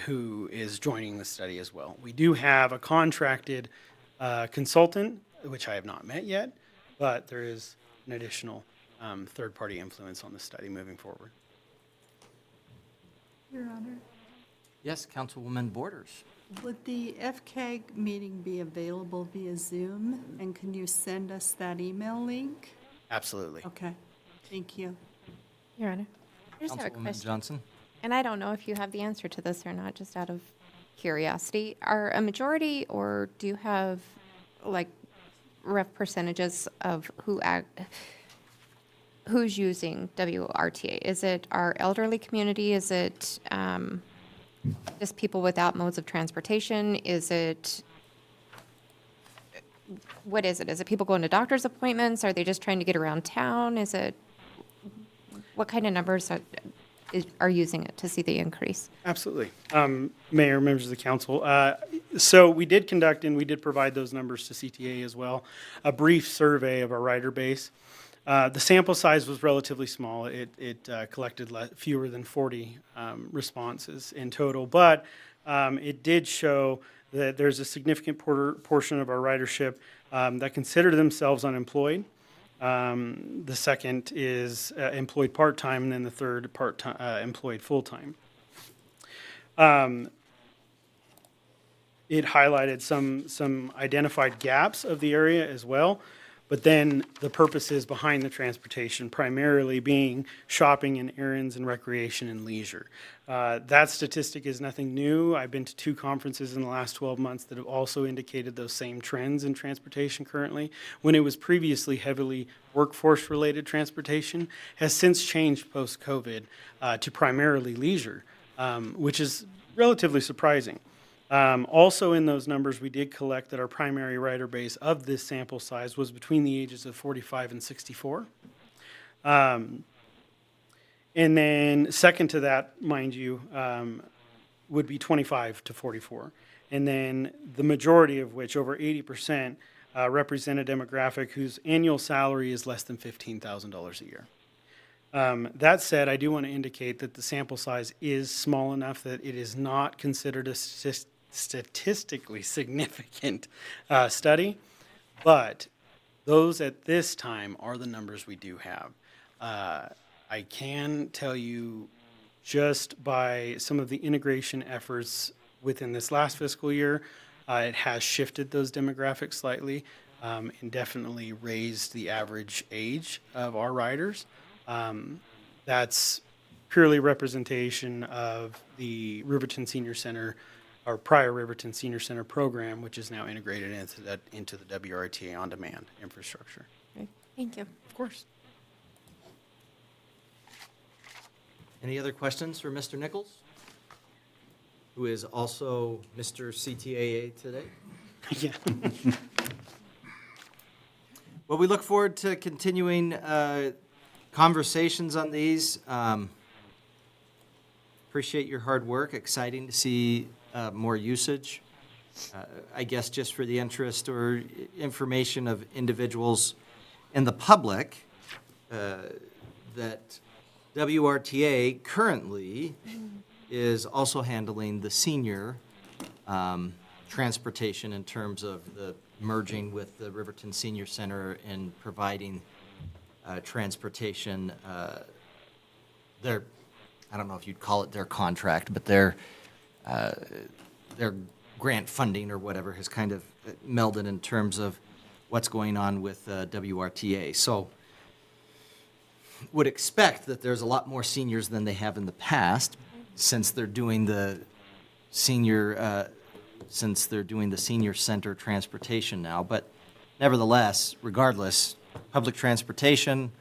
who is joining the study as well. We do have a contracted consultant, which I have not met yet, but there is an additional third-party influence on the study moving forward. Your Honor, Yes, Councilwoman Borders. would the FCAG meeting be available via Zoom? And can you send us that email link? Absolutely. Okay, thank you. Your Honor. I just have a Councilwoman question. Johnson. And I don't know if you have the answer to this or not, just out of curiosity. Are a majority, or do you have, like, rough percentages of who's using WRTA? Is it our elderly community? Is it just people without modes of transportation? Is it, what is it? Is it people going to doctor's appointments? Are they just trying to get around town? Is it, what kind of numbers are using it to see the increase? Absolutely. Mayor, members of the council. So we did conduct, and we did provide those numbers to CTA as well, a brief survey of our rider base. The sample size was relatively small. It collected fewer than 40 responses in total, but it did show that there's a significant portion of our ridership that consider themselves unemployed. The second is employed part-time, and then the third employed full-time. It highlighted some identified gaps of the area as well, but then the purposes behind the transportation primarily being shopping and errands and recreation and leisure. That statistic is nothing new. I've been to 2 conferences in the last 12 months that have also indicated those same trends in transportation currently, when it was previously heavily workforce-related transportation, has since changed post-COVID to primarily leisure, which is relatively surprising. Also in those numbers, we did collect that our primary rider base of this sample size was between the ages of 45 and 64. And then second to that, mind you, would be 25 to 44. And then the majority of which, over 80%, represent a demographic whose annual salary is less than $15,000 a year. That said, I do want to indicate that the sample size is small enough that it is not considered a statistically significant study, but those at this time are the numbers we do have. I can tell you, just by some of the integration efforts within this last fiscal year, it has shifted those demographics slightly and definitely raised the average age of our riders. That's purely representation of the Riverton Senior Center, our prior Riverton Senior Center program, which is now integrated into the WRTA on-demand infrastructure. Okay, thank you. Of course. Any other questions for Mr. Nichols? who is also Mr. CTAA today. Yeah. Well, we look forward to continuing conversations on these. Appreciate your hard work. Exciting to see more usage. I guess just for the interest or information of individuals in the public, that WRTA currently is also handling the senior transportation in terms of the merging with the Riverton Senior Center and providing transportation. Their, I don't know if you'd call it their contract, but their grant funding or whatever has kind of melded in terms of what's going on with WRTA. So would expect that there's a lot more seniors than they have in the past since they're doing the senior center transportation now. But nevertheless, regardless, public transportation,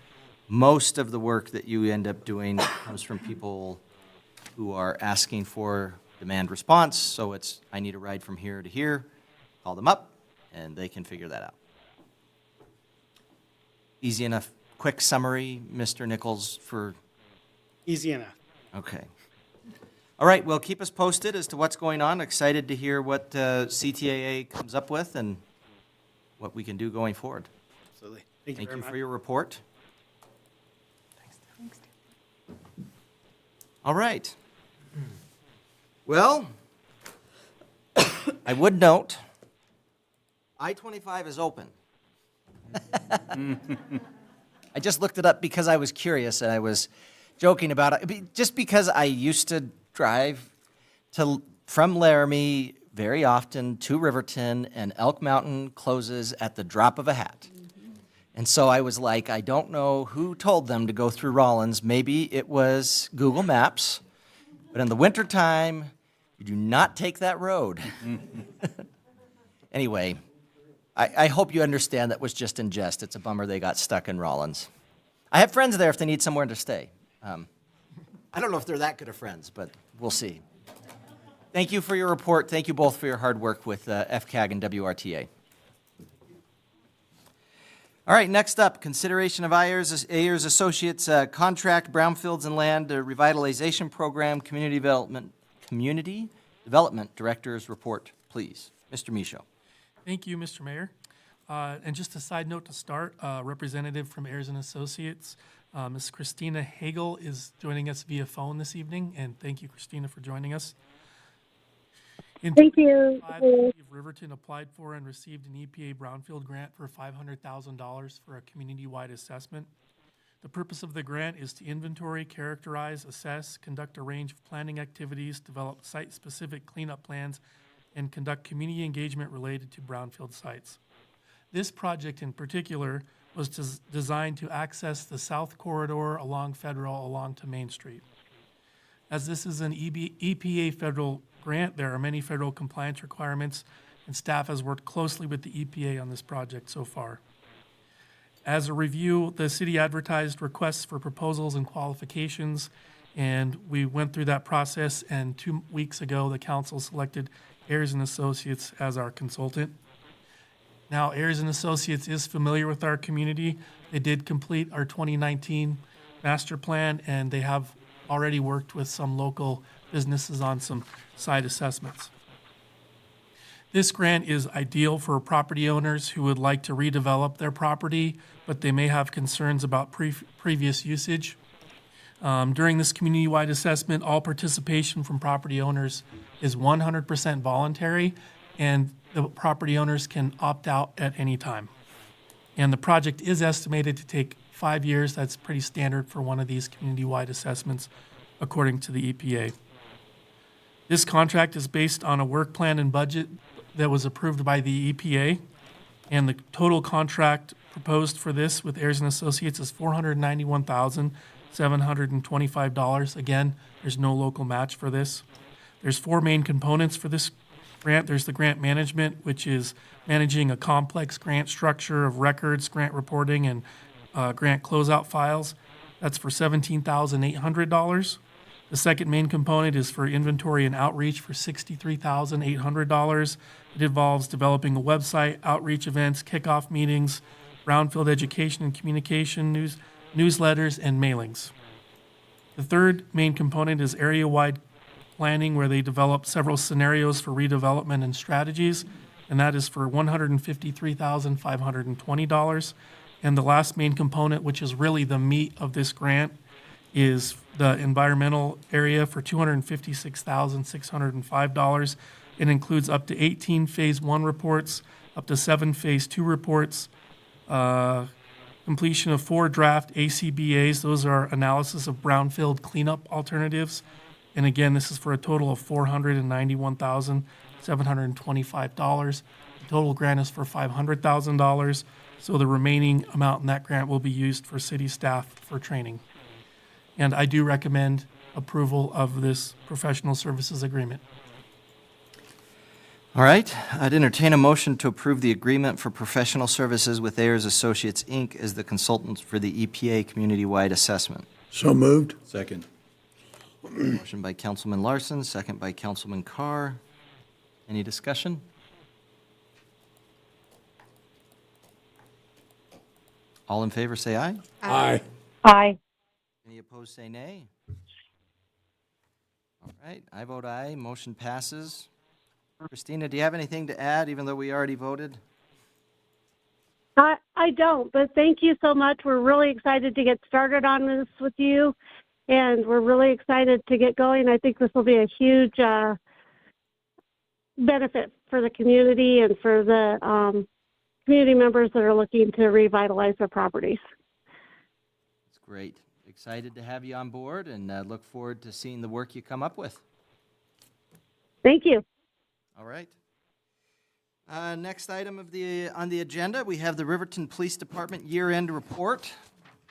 most of the work that you end up doing comes from people who are asking for demand response. So it's, I need a ride from here to here, call them up, and they can figure that out. Easy enough, quick summary, Mr. Nichols, for, Easy enough. okay. All right, well, keep us posted as to what's going on. Excited to hear what CTAA comes up with and what we can do going forward. Absolutely. Thank you very much. for your report. All right. Well, I would note, I-25 is open. I just looked it up because I was curious and I was joking about it. Just because I used to drive from Laramie very often to Riverton, and Elk Mountain closes at the drop of a hat. And so I was like, I don't know who told them to go through Rollins. Maybe it was Google Maps. But in the wintertime, you do not take that road. Anyway, I hope you understand that was just in jest. It's a bummer they got stuck in Rollins. I have friends there if they need somewhere to stay. I don't know if they're that good of friends, but we'll see. Thank you for your report. Thank you both for your hard work with FCAG and WRTA. All right, next up, consideration of AYERS Associates contract, Brownfields and Land Revitalization Program, Community Development Director's report, please. Mr. Michaud. Thank you, Mr. Mayor. And just a side note to start, representative from AYERS and Associates, Ms. Christina Hagel is joining us via phone this evening, and thank you, Christina, for joining us. Thank you. The City of Riverton applied for and received an EPA Brownfield grant for $500,000 for a community-wide assessment. The purpose of the grant is to inventory, characterize, assess, conduct a range of planning activities, develop site-specific cleanup plans, and conduct community engagement related to brownfield sites. This project in particular was designed to access the south corridor along Federal along to Main Street. As this is an EPA federal grant, there are many federal compliance requirements, and staff has worked closely with the EPA on this project so far. As a review, the city advertised requests for proposals and qualifications, and we went through that process, and 2 weeks ago, the council selected AYERS and Associates as our consultant. Now, AYERS and Associates is familiar with our community. They did complete our 2019 master plan, and they have already worked with some local businesses on some site assessments. This grant is ideal for property owners who would like to redevelop their property, but they may have concerns about previous usage. During this community-wide assessment, all participation from property owners is 100% voluntary, and the property owners can opt out at any time. And the project is estimated to take 5 years. That's pretty standard for one of these community-wide assessments, according to the EPA. This contract is based on a work plan and budget that was approved by the EPA, and the total contract proposed for this with AYERS and Associates is $491,725. Again, there's no local match for this. There's 4 main components for this grant. There's the grant management, which is managing a complex grant structure of records, grant reporting, and grant closeout files. That's for $17,800. The second main component is for inventory and outreach for $63,800. It involves developing a website, outreach events, kickoff meetings, brownfield education and communication, newsletters, and mailings. The third main component is area-wide planning, where they develop several scenarios for redevelopment and strategies, and that is for $153,520. And the last main component, which is really the meat of this grant, is the environmental area for $256,605. It includes up to 18 Phase 1 reports, up to 7 Phase 2 reports, completion of 4 draft ACBAs. Those are analysis of brownfield cleanup alternatives. And again, this is for a total of $491,725. The total grant is for $500,000. So the remaining amount in that grant will be used for city staff for training. And I do recommend approval of this professional services agreement. All right, I'd entertain a motion to approve the agreement for professional services with Ayers Associates, Inc. as the consultants for the EPA community-wide assessment. So moved. Second. Motion by Councilman Larson, second by Councilman Carr. Any discussion? All in favor, say aye. Aye. Aye. Any opposed, say nay. All right, I vote aye. Motion passes. Christina, do you have anything to add, even though we already voted? I don't, but thank you so much. We're really excited to get started on this with you, and we're really excited to get going. I think this will be a huge benefit for the community and for the community members that are looking to revitalize their properties. That's great. Excited to have you on board, and look forward to seeing the work you come up with. Thank you. All right. Next item on the agenda, we have the Riverton Police Department year-end report.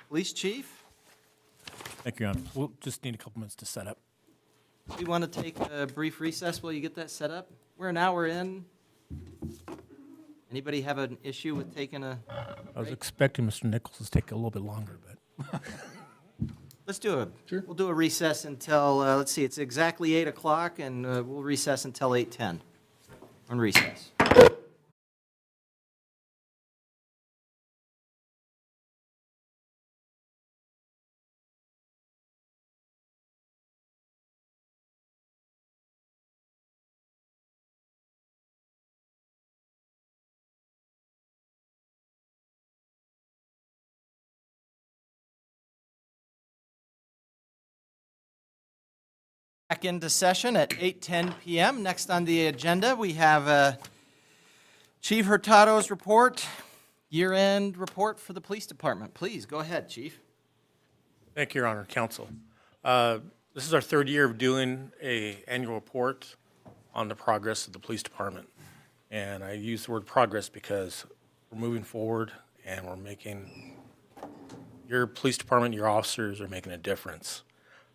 Police Chief, Thank you, Your Honor. We'll just need a couple minutes to set up. we want to take a brief recess while you get that set up. We're an hour in. Anybody have an issue with taking a I was expecting Mr. Nichols to take a little bit longer, but Let's do we'll do a recess until, let's see, it's exactly 8 o'clock, and we'll recess until 8:10. On recess. Back into session at 8:10 p.m. Next on the agenda, we have Chief Hurtado's report, year-end report for the police department. Please, go ahead, Chief. thank you, Your Honor, Counsel. This is our third year of doing an annual report on the progress of the police department. And I use the word progress because we're moving forward and we're making, your police department, your officers are making a difference.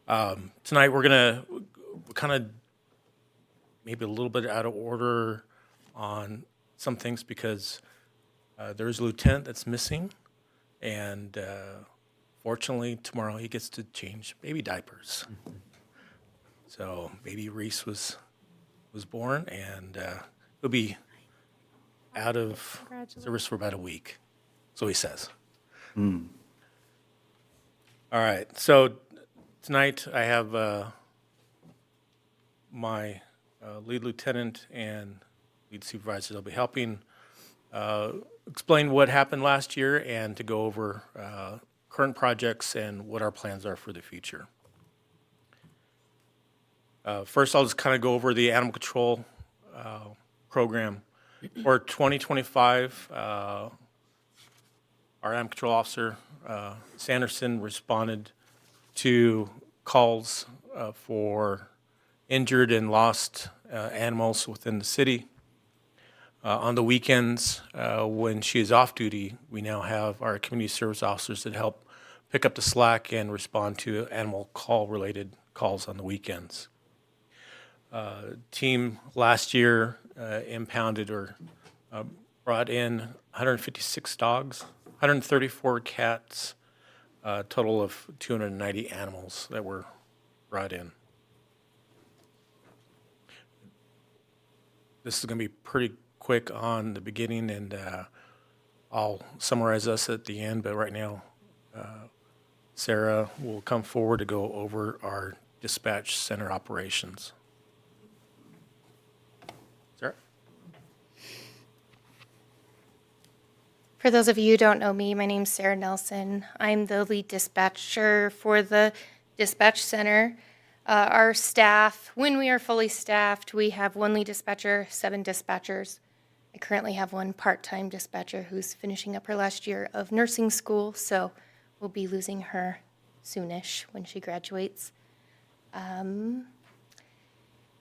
Tonight, we're going to kind of maybe a little bit out of order on some things because there is a lieutenant that's missing, and fortunately, tomorrow he gets to change baby diapers. So baby Reese was born, and he'll be out of service for about a week, so he says. All right, so tonight, I have my lead lieutenant and lead supervisor that'll be helping explain what happened last year and to go over current projects and what our plans are for the future. First, I'll just kind of go over the animal control program. For 2025, our animal control officer, Sanderson, responded to calls for injured and lost animals within the city. On the weekends, when she is off duty, we now have our community service officers that help pick up the slack and respond to animal call-related calls on the weekends. Team last year impounded or brought in 156 dogs, 134 cats, a total of 290 animals that were brought in. This is going to be pretty quick on the beginning, and I'll summarize us at the end, but right now, Sarah will come forward to go over our dispatch center operations. Sarah? For those of you who don't know me, my name's Sarah Nelson. I'm the lead dispatcher for the dispatch center. Our staff, when we are fully staffed, we have 1 lead dispatcher, 7 dispatchers. I currently have 1 part-time dispatcher who's finishing up her last year of nursing school, so we'll be losing her soonish when she graduates.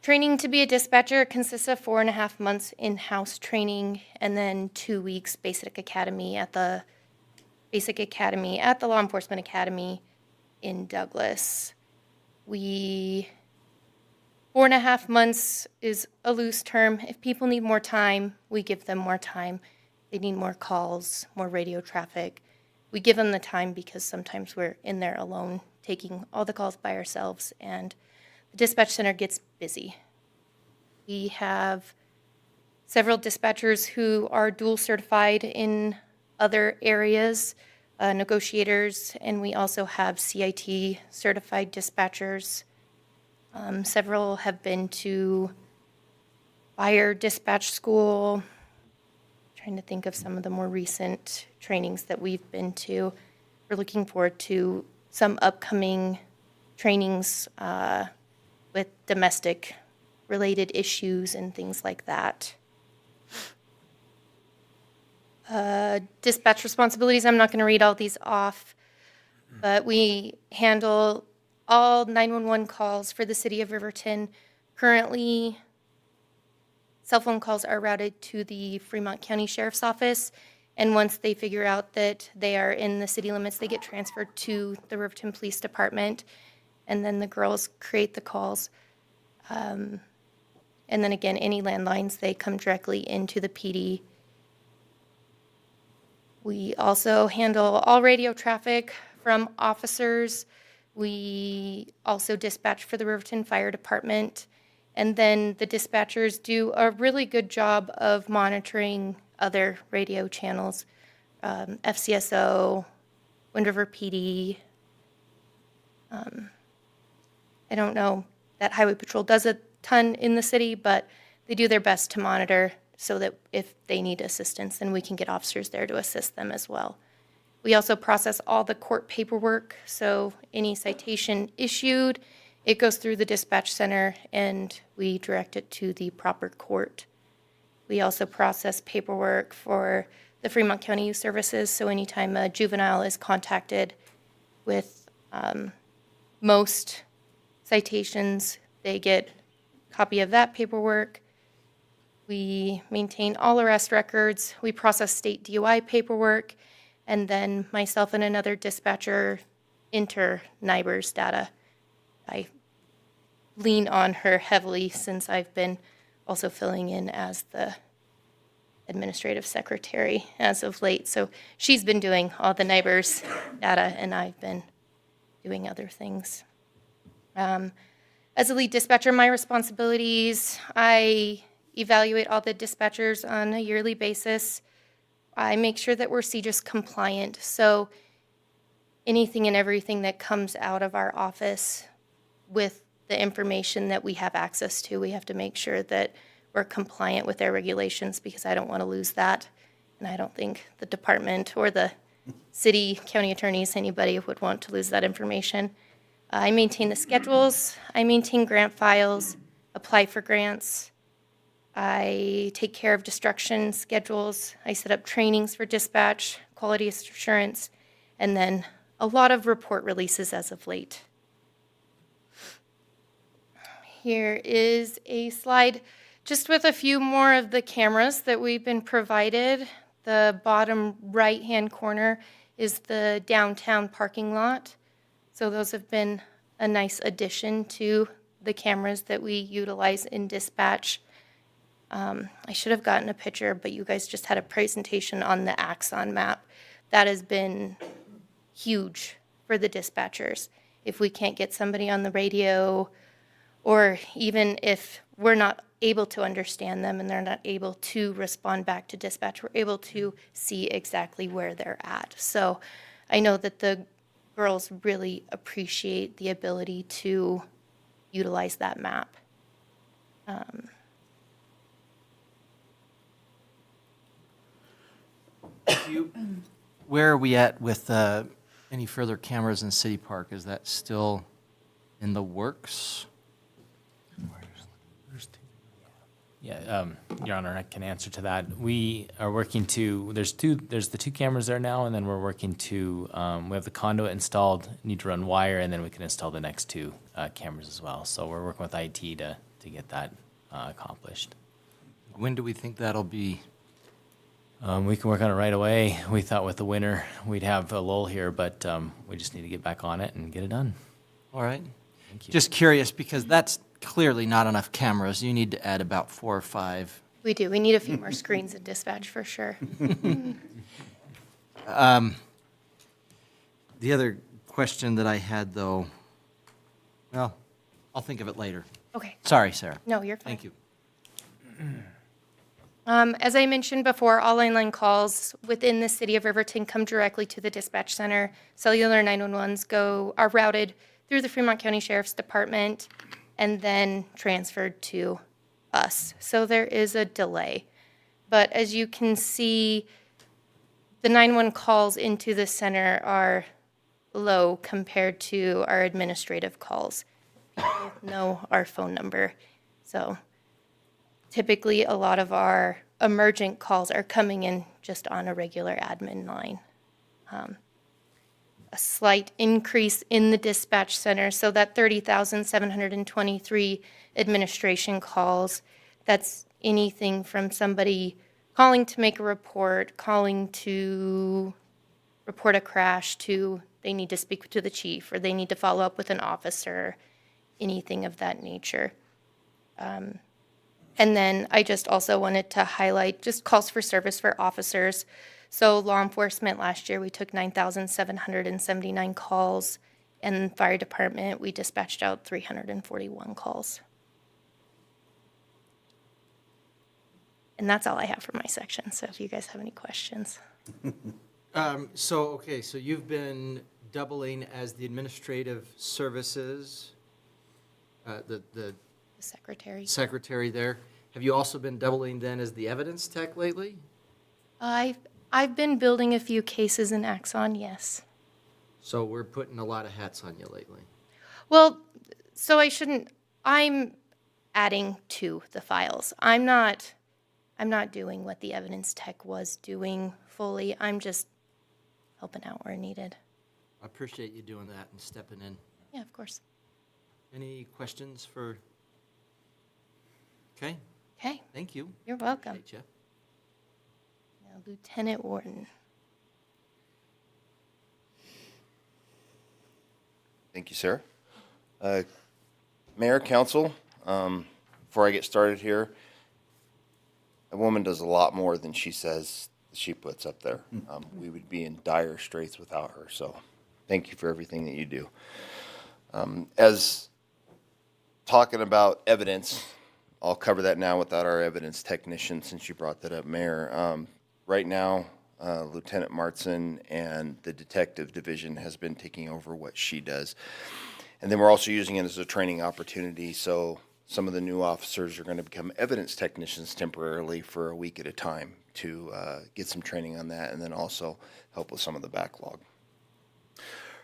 Training to be a dispatcher consists of 4.5 months in-house training and then 2 weeks basic academy at the Law Enforcement Academy in Douglas. 4.5 months is a loose term. If people need more time, we give them more time. They need more calls, more radio traffic. We give them the time because sometimes we're in there alone, taking all the calls by ourselves, and the dispatch center gets busy. We have several dispatchers who are dual certified in other areas, negotiators, and we also have CIT certified dispatchers. Several have been to fire dispatch school. Trying to think of some of the more recent trainings that we've been to. We're looking forward to some upcoming trainings with domestic related issues and things like that. Dispatch responsibilities, I'm not going to read all these off, but we handle all 911 calls for the city of Riverton. Currently, cell phone calls are routed to the Fremont County Sheriff's Office, and once they figure out that they are in the city limits, they get transferred to the Riverton Police Department, and then the girls create the calls. And then again, any landlines, they come directly into the PD. We also handle all radio traffic from officers. We also dispatch for the Riverton Fire Department. And then the dispatchers do a really good job of monitoring other radio channels, FCSO, Wind River PD. I don't know that Highway Patrol does a ton in the city, but they do their best to monitor so that if they need assistance, then we can get officers there to assist them as well. We also process all the court paperwork, so any citation issued, it goes through the dispatch center and we direct it to the proper court. We also process paperwork for the Fremont County Youth Services, so anytime a juvenile is contacted with most citations, they get a copy of that paperwork. We maintain all arrest records. We process state DUI paperwork, and then myself and another dispatcher enter NIBRS data. I lean on her heavily since I've been also filling in as the administrative secretary as of late. So she's been doing all the NIBRS data, and I've been doing other things. As a lead dispatcher, my responsibilities, I evaluate all the dispatchers on a yearly basis. I make sure that we're CJIS compliant, so anything and everything that comes out of our office with the information that we have access to, we have to make sure that we're compliant with their regulations, because I don't want to lose that, and I don't think the department or the city, county attorneys, anybody would want to lose that information. I maintain the schedules, I maintain grant files, apply for grants, I take care of destruction schedules, I set up trainings for dispatch, quality assurance, and then a lot of report releases as of late. Here is a slide just with a few more of the cameras that we've been provided. The bottom right-hand corner is the downtown parking lot. So those have been a nice addition to the cameras that we utilize in dispatch. I should have gotten a picture, but you guys just had a presentation on the Axon map. That has been huge for the dispatchers. if we can't get somebody on the radio, or even if we're not able to understand them and they're not able to respond back to dispatch, we're able to see exactly where they're at. So I know that the girls really appreciate the ability to utilize that map. Where are we at with any further cameras in City Park? Is that still in the works? Yeah, Your Honor, I can answer to that. We are working to, there's the two cameras there now, and then we're working to, we have the conduit installed, need to run wire, and then we can install the next two cameras as well. So we're working with IT to get that accomplished. When do we think that'll be? We can work on it right away. We thought with the winter we'd have a lull here, but we just need to get back on it and get it done. All right. Thank you. Just curious, because that's clearly not enough cameras. You need to add about 4 or 5. We do. We need a few more screens in dispatch for sure. The other question that I had, though, well, I'll think of it later. Okay. Sorry, Sarah. No, you're fine. Thank you. As I mentioned before, all inline calls within the city of Riverton come directly to the dispatch center. Cellular 911s are routed through the Fremont County Sheriff's Department and then transferred to us. So there is a delay. But as you can see, the 911 calls into the center are low compared to our administrative calls. People know our phone number. So typically, a lot of our emergent calls are coming in just on a regular admin line. A slight increase in the dispatch center, so that 30,723 administration calls, that's anything from somebody calling to make a report, calling to report a crash, to they need to speak to the chief, or they need to follow up with an officer, anything of that nature. And then I just also wanted to highlight just calls for service for officers. So law enforcement last year, we took 9,779 calls, and fire department, we dispatched out 341 calls. And that's all I have for my section, so if you guys have any questions. So you've been doubling as the administrative services, the Secretary. secretary there. Have you also been doubling then as the evidence tech lately? I've been building a few cases in Axon, yes. So we're putting a lot of hats on you lately. Well, so I'm adding to the files. I'm not doing what the evidence tech was doing fully. I'm just helping out where needed. I appreciate you doing that and stepping in. Yeah, of course. Any questions for? Okay. Okay. Thank you. You're welcome. Appreciate you. Now, Lieutenant Wharton. Thank you, Sarah. Mayor, Council, before I get started here, a woman does a lot more than she says she puts up there. We would be in dire straits without her, so thank you for everything that you do. As talking about evidence, I'll cover that now without our evidence technician, since you brought that up, Mayor. Right now, Lieutenant Martson and the detective division has been taking over what she does. And then we're also using it as a training opportunity, so some of the new officers are going to become evidence technicians temporarily for a week at a time to get some training on that, and then also help with some of the backlog.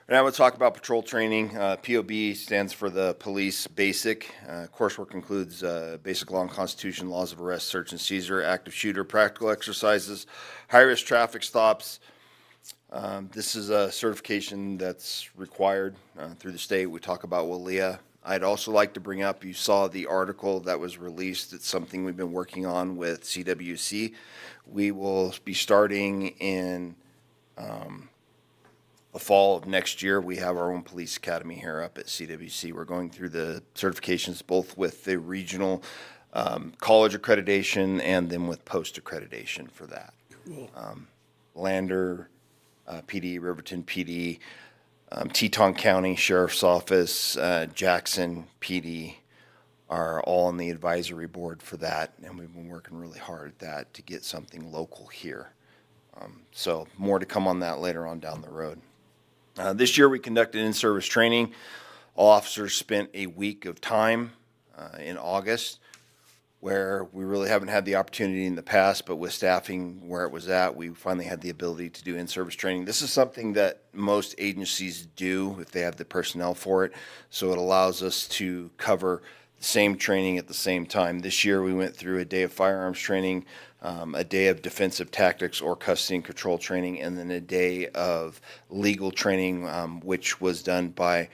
Now we'll talk about patrol training. POB stands for the Police Basic. Coursework includes basic law and constitution, laws of arrest, search and seizure, active shooter, practical exercises, high-risk traffic stops. This is a certification that's required through the state. We talk about WALEA. I'd also like to bring up, you saw the article that was released. It's something we've been working on with CWC. We will be starting in the fall of next year. We have our own police academy here up at CWC. We're going through the certifications both with the regional college accreditation and then with post accreditation for that. Cool. Lander, PD, Riverton PD, Teton County Sheriff's Office, Jackson PD are all on the advisory board for that, and we've been working really hard at that to get something local here. So more to come on that later on down the road. This year we conducted in-service training. All officers spent a week of time in August, where we really haven't had the opportunity in the past, but with staffing where it was at, we finally had the ability to do in-service training. This is something that most agencies do if they have the personnel for it, so it allows us to cover the same training at the same time. This year we went through a day of firearms training, a day of defensive tactics or custody and control training, and then a day of legal training, which was done by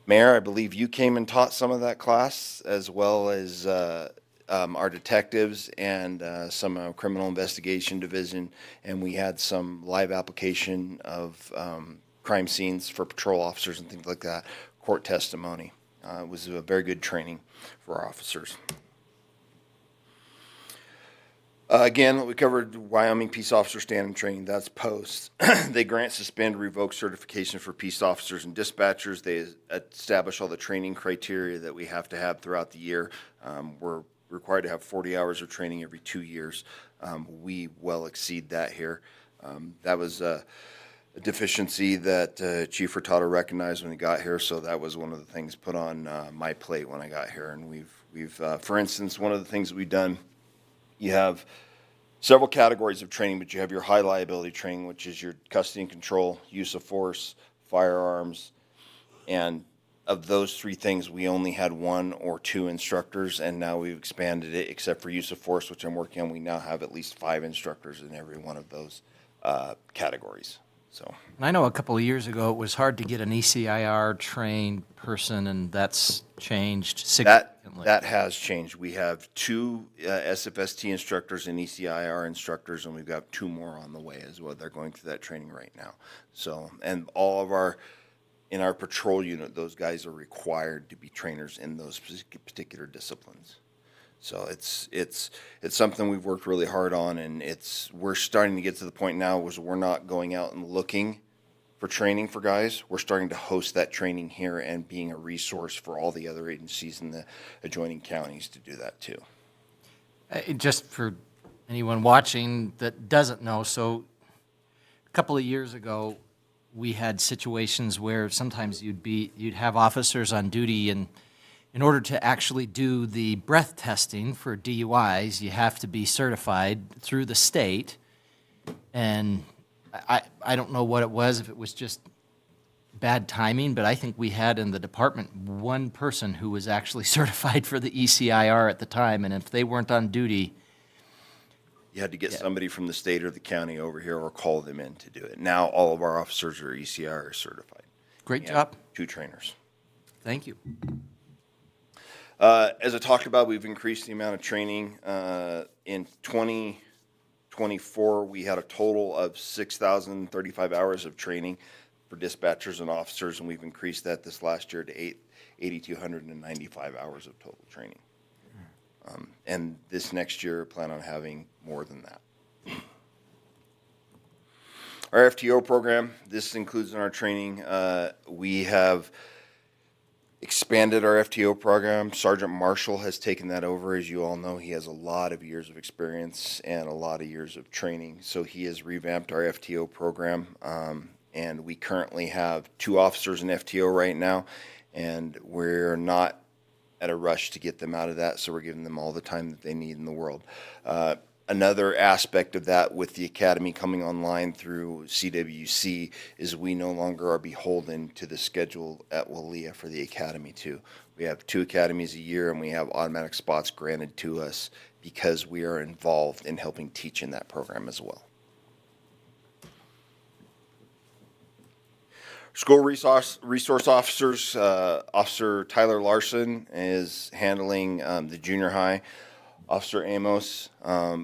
Mayor, I believe you came and taught some of that class, as well as our detectives and some criminal investigation division, and we had some live application of crime scenes for patrol officers and things like that, court testimony. It was a very good training for our officers. Again, we covered Wyoming Peace Officer Stand-in Training. That's post. They grant, suspend, revoke certification for peace officers and dispatchers. They establish all the training criteria that we have to have throughout the year. We're required to have 40 hours of training every 2 years. We well exceed that here. That was a deficiency that Chief Furtado recognized when he got here, so that was one of the things put on my plate when I got here. And we've for instance, one of the things that we've done, you have several categories of training, but you have your high liability training, which is your custody and control, use of force, firearms, and of those three things, we only had 1 or 2 instructors, and now we've expanded it, except for use of force, which I'm working on. We now have at least 5 instructors in every one of those categories. So, And I know a couple of years ago, it was hard to get an ECIR trained person, and that's changed significantly. That has changed. We have 2 SFST instructors and ECIR instructors, and we've got 2 more on the way as well. They're going through that training right now. So, and all of in our patrol unit, those guys are required to be trainers in those particular disciplines. So it's something we've worked really hard on, and we're starting to get to the point now where we're not going out and looking for training for guys. We're starting to host that training here and being a resource for all the other agencies in the adjoining counties to do that too. Just for anyone watching that doesn't know, so a couple of years ago, we had situations where sometimes you'd have officers on duty, and in order to actually do the breath testing for DUIs, you have to be certified through the state. And I don't know what it was, if it was just bad timing, but I think we had in the department 1 person who was actually certified for the ECIR at the time, and if they weren't on duty, you had to get somebody from the state or the county over here or call them in to do it. Now all of our officers are ECIR certified. Great job. 2 trainers. Thank you. As I talked about, we've increased the amount of training. In 2024, we had a total of 6,035 hours of training for dispatchers and officers, and we've increased that this last year to 8,295 hours of total training. And this next year, plan on having more than that. Our FTO program, this includes in our training. We have expanded our FTO program. Sergeant Marshall has taken that over. As you all know, he has a lot of years of experience and a lot of years of training. So he has revamped our FTO program. And we currently have 2 officers in FTO right now, and we're not at a rush to get them out of that, so we're giving them all the time that they need in the world. Another aspect of that with the academy coming online through CWC is we no longer are beholden to the schedule at Walia for the academy too. We have 2 academies a year, and we have automatic spots granted to us because we are involved in helping teach in that program as well. School resource officers, Officer Tyler Larson is handling the junior high. Officer Amos,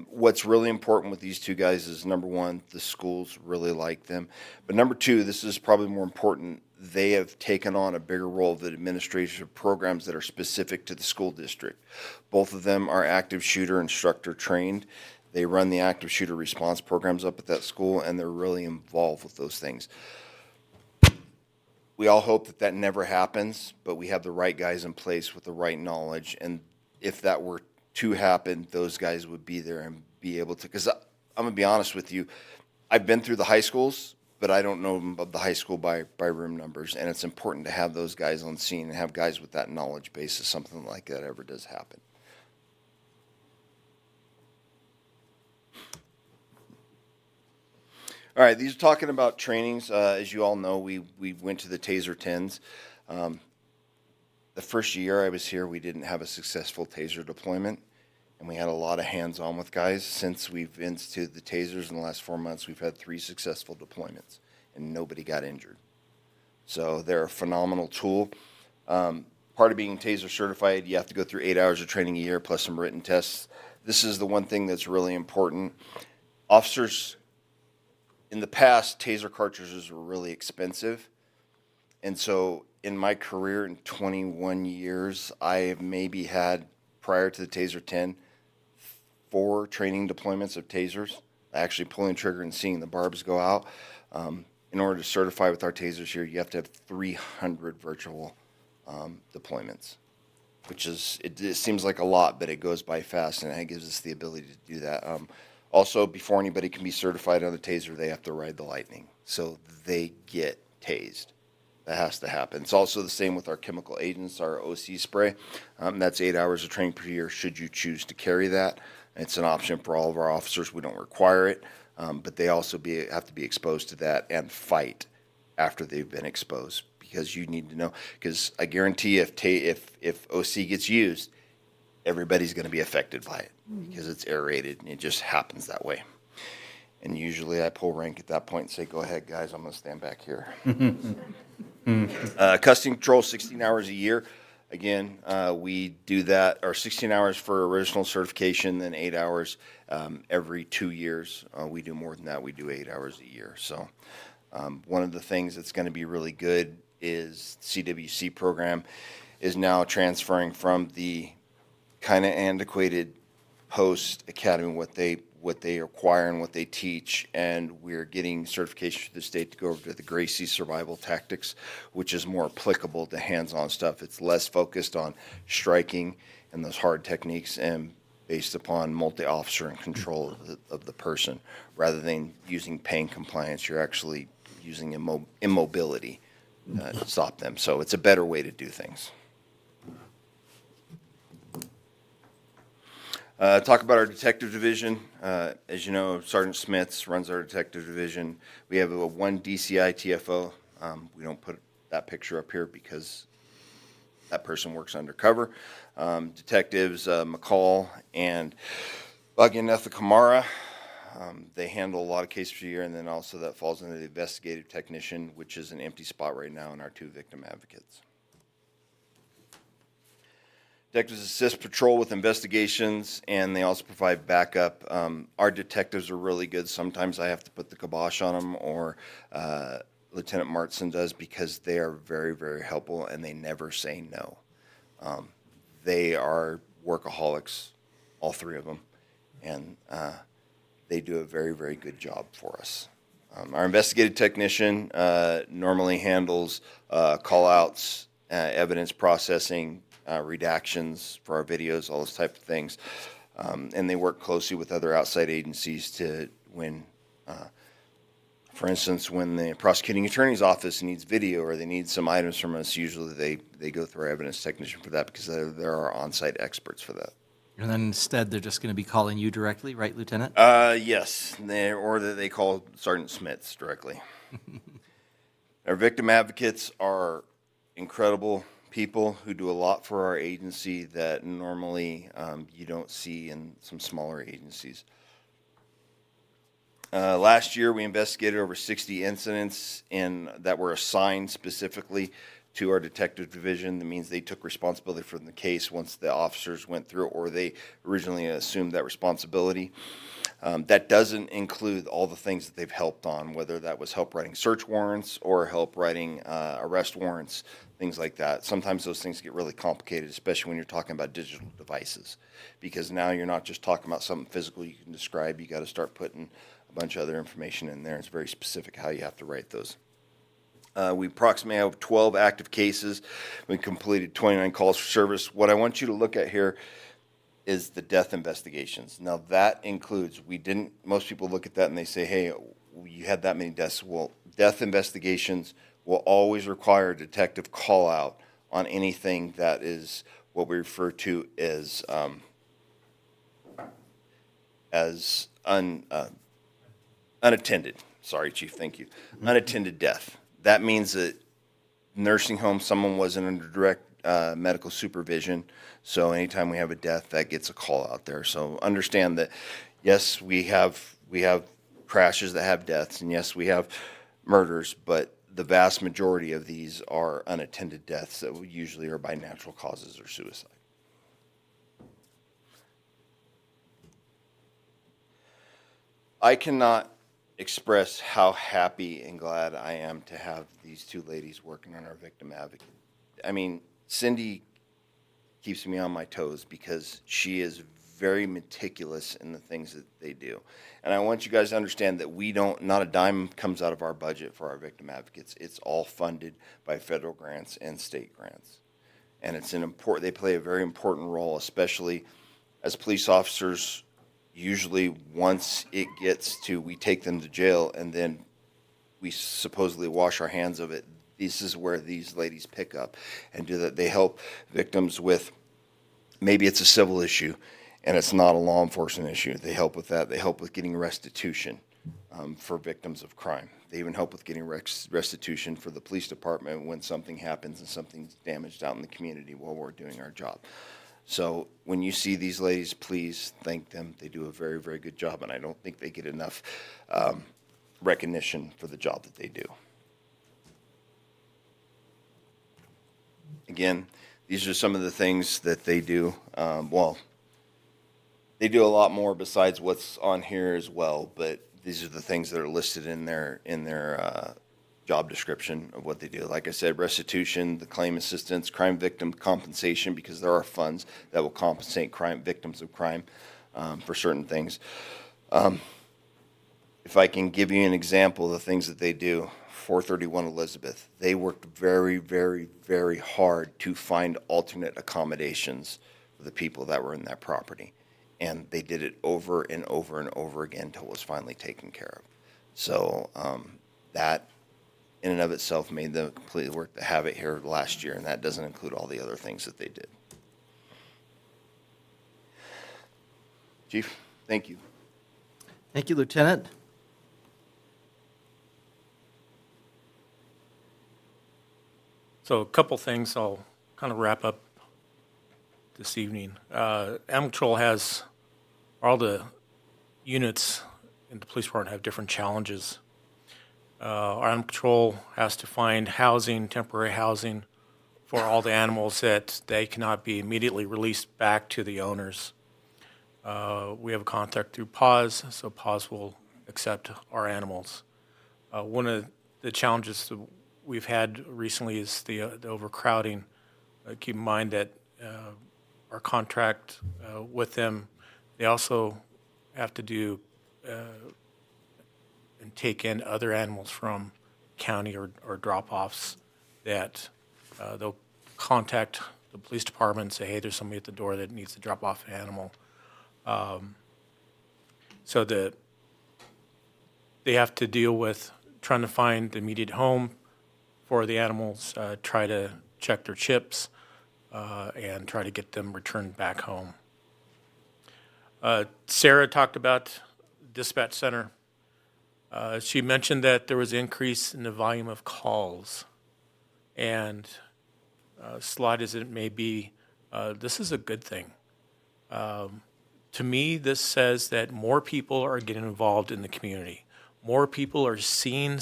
what's really important with these 2 guys is, number 1, the schools really like them. But number 2, this is probably more important, they have taken on a bigger role of the administration of programs that are specific to the school district. Both of them are active shooter instructor trained. They run the active shooter response programs up at that school, and they're really involved with those things. we all hope that that never happens, but we have the right guys in place with the right knowledge. And if that were to happen, those guys would be there and be able to, because I'm going to be honest with you, I've been through the high schools, but I don't know about the high school by room numbers. And it's important to have those guys on scene and have guys with that knowledge base if something like that ever does happen. All right, these are talking about trainings. As you all know, we went to the TASER 10s. The first year I was here, we didn't have a successful TASER deployment, and we had a lot of hands-on with guys. Since we've instituted the TASERs in the last 4 months, we've had 3 successful deployments, and nobody got injured. So they're a phenomenal tool. Part of being TASER certified, you have to go through 8 hours of training a year plus some written tests. This is the one thing that's really important. Officers, in the past, TASER cartridges were really expensive. And so in my career in 21 years, I have maybe had, prior to the TASER 10, 4 training deployments of TASERs, actually pulling the trigger and seeing the barbs go out. In order to certify with our TASERs here, you have to have 300 virtual deployments, which is, it seems like a lot, but it goes by fast, and it gives us the ability to do that. Also, before anybody can be certified on the TASER, they have to ride the lightning. So they get tased. That has to happen. It's also the same with our chemical agents, our OC spray. That's 8 hours of training per year should you choose to carry that. It's an option for all of our officers. We don't require it, but they also have to be exposed to that and fight after they've been exposed, because you need to know. Because I guarantee if OC gets used, everybody's going to be affected by it because it's aerated and it just happens that way. And usually I pull rank at that point and say, go ahead, guys, I'm going to stand back here. Custody control, 16 hours a year. Again, we do that, or 16 hours for original certification, then 8 hours every 2 years. We do more than that. We do 8 hours a year. So one of the things that's going to be really good is CWC program is now transferring from the kind of antiquated post academy, what they acquire and what they teach, and we're getting certification through the state to go over to the Gracie survival tactics, which is more applicable to hands-on stuff. It's less focused on striking and those hard techniques and based upon multi-officer and control of the person. Rather than using pain compliance, you're actually using immobility to stop them. So it's a better way to do things. Talk about our detective division. As you know, Sergeant Smiths runs our detective division. We have a 1 DCI TFO. We don't put that picture up here because that person works undercover. Detectives McCall and Baginetha Kamara. They handle a lot of cases per year, and then also that falls into the investigative technician, which is an empty spot right now in our 2 victim advocates. Detectives assist patrol with investigations, and they also provide backup. Our detectives are really good. Sometimes I have to put the kibosh on them, or Lieutenant Martson does, because they are very, very helpful, and they never say no. They are workaholics, all 3 of them, and they do a very, very good job for us. Our investigative technician normally handles call-outs, evidence processing, redactions for our videos, all those type of things. And they work closely with other outside agencies to for instance, when the prosecuting attorney's office needs video or they need some items from us, usually they go through our evidence technician for that, because they're our on-site experts for that. And then instead, they're just going to be calling you directly, right, Lieutenant? Yes, or they call Sergeant Smiths directly. Our victim advocates are incredible people who do a lot for our agency that normally you don't see in some smaller agencies. Last year, we investigated over 60 incidents that were assigned specifically to our detective division. That means they took responsibility for the case once the officers went through it, or they originally assumed that responsibility. That doesn't include all the things that they've helped on, whether that was help writing search warrants or help writing arrest warrants, things like that. Sometimes those things get really complicated, especially when you're talking about digital devices, because now you're not just talking about something physical you can describe. You got to start putting a bunch of other information in there. It's very specific how you have to write those. We approximately have 12 active cases. We completed 29 calls for service. What I want you to look at here is the death investigations. Now that includes, most people look at that and they say, hey, you had that many deaths. Well, death investigations will always require a detective call out on anything that is what we refer to as unattended. Sorry, Chief, thank you. Unattended death. That means that nursing home, someone wasn't under direct medical supervision. So anytime we have a death, that gets a call out there. So understand that, yes, we have crashes that have deaths, and yes, we have murders, but the vast majority of these are unattended deaths that usually are by natural causes or suicide. I cannot express how happy and glad I am to have these two ladies working on our victim advocate. I mean, Cindy keeps me on my toes because she is very meticulous in the things that they do. And I want you guys to understand that not a dime comes out of our budget for our victim advocates. It's all funded by federal grants and state grants. And they play a very important role, especially as police officers. Usually once it gets to, we take them to jail and then we supposedly wash our hands of it. This is where these ladies pick up and do that. They help victims with, maybe it's a civil issue and it's not a law enforcement issue. They help with that. They help with getting restitution for victims of crime. They even help with getting restitution for the police department when something happens and something's damaged out in the community while we're doing our job. So when you see these ladies, please thank them. They do a very, very good job, and I don't think they get enough recognition for the job that they do. Again, these are some of the things that they do. They do a lot more besides what's on here as well, but these are the things that are listed in their job description of what they do. Like I said, restitution, the claim assistance, crime victim compensation, because there are funds that will compensate victims of crime for certain things. If I can give you an example of the things that they do, 431 Elizabeth, they worked very, very, very hard to find alternate accommodations for the people that were in that property. And they did it over and over and over again until it was finally taken care of. So that in and of itself made them completely work to have it here last year, and that doesn't include all the other things that they did. Chief, thank you. Thank you, Lieutenant. So a couple things I'll kind of wrap up this evening. Animal Control has, all the units in the police department have different challenges. Our Animal Control has to find housing, temporary housing, for all the animals that they cannot be immediately released back to the owners. We have a contact through PAWS, so PAWS will accept our animals. One of the challenges that we've had recently is the overcrowding. Keep in mind that our contract with them, they also have to do and take in other animals from county or drop-offs that they'll contact the police department and say, hey, there's somebody at the door that needs to drop off an animal. So that they have to deal with trying to find the immediate home for the animals, try to check their chips, and try to get them returned back home. Sarah talked about dispatch center. She mentioned that there was an increase in the volume of calls. And slight as it may be, this is a good thing. To me, this says that more people are getting involved in the community. More people are seeing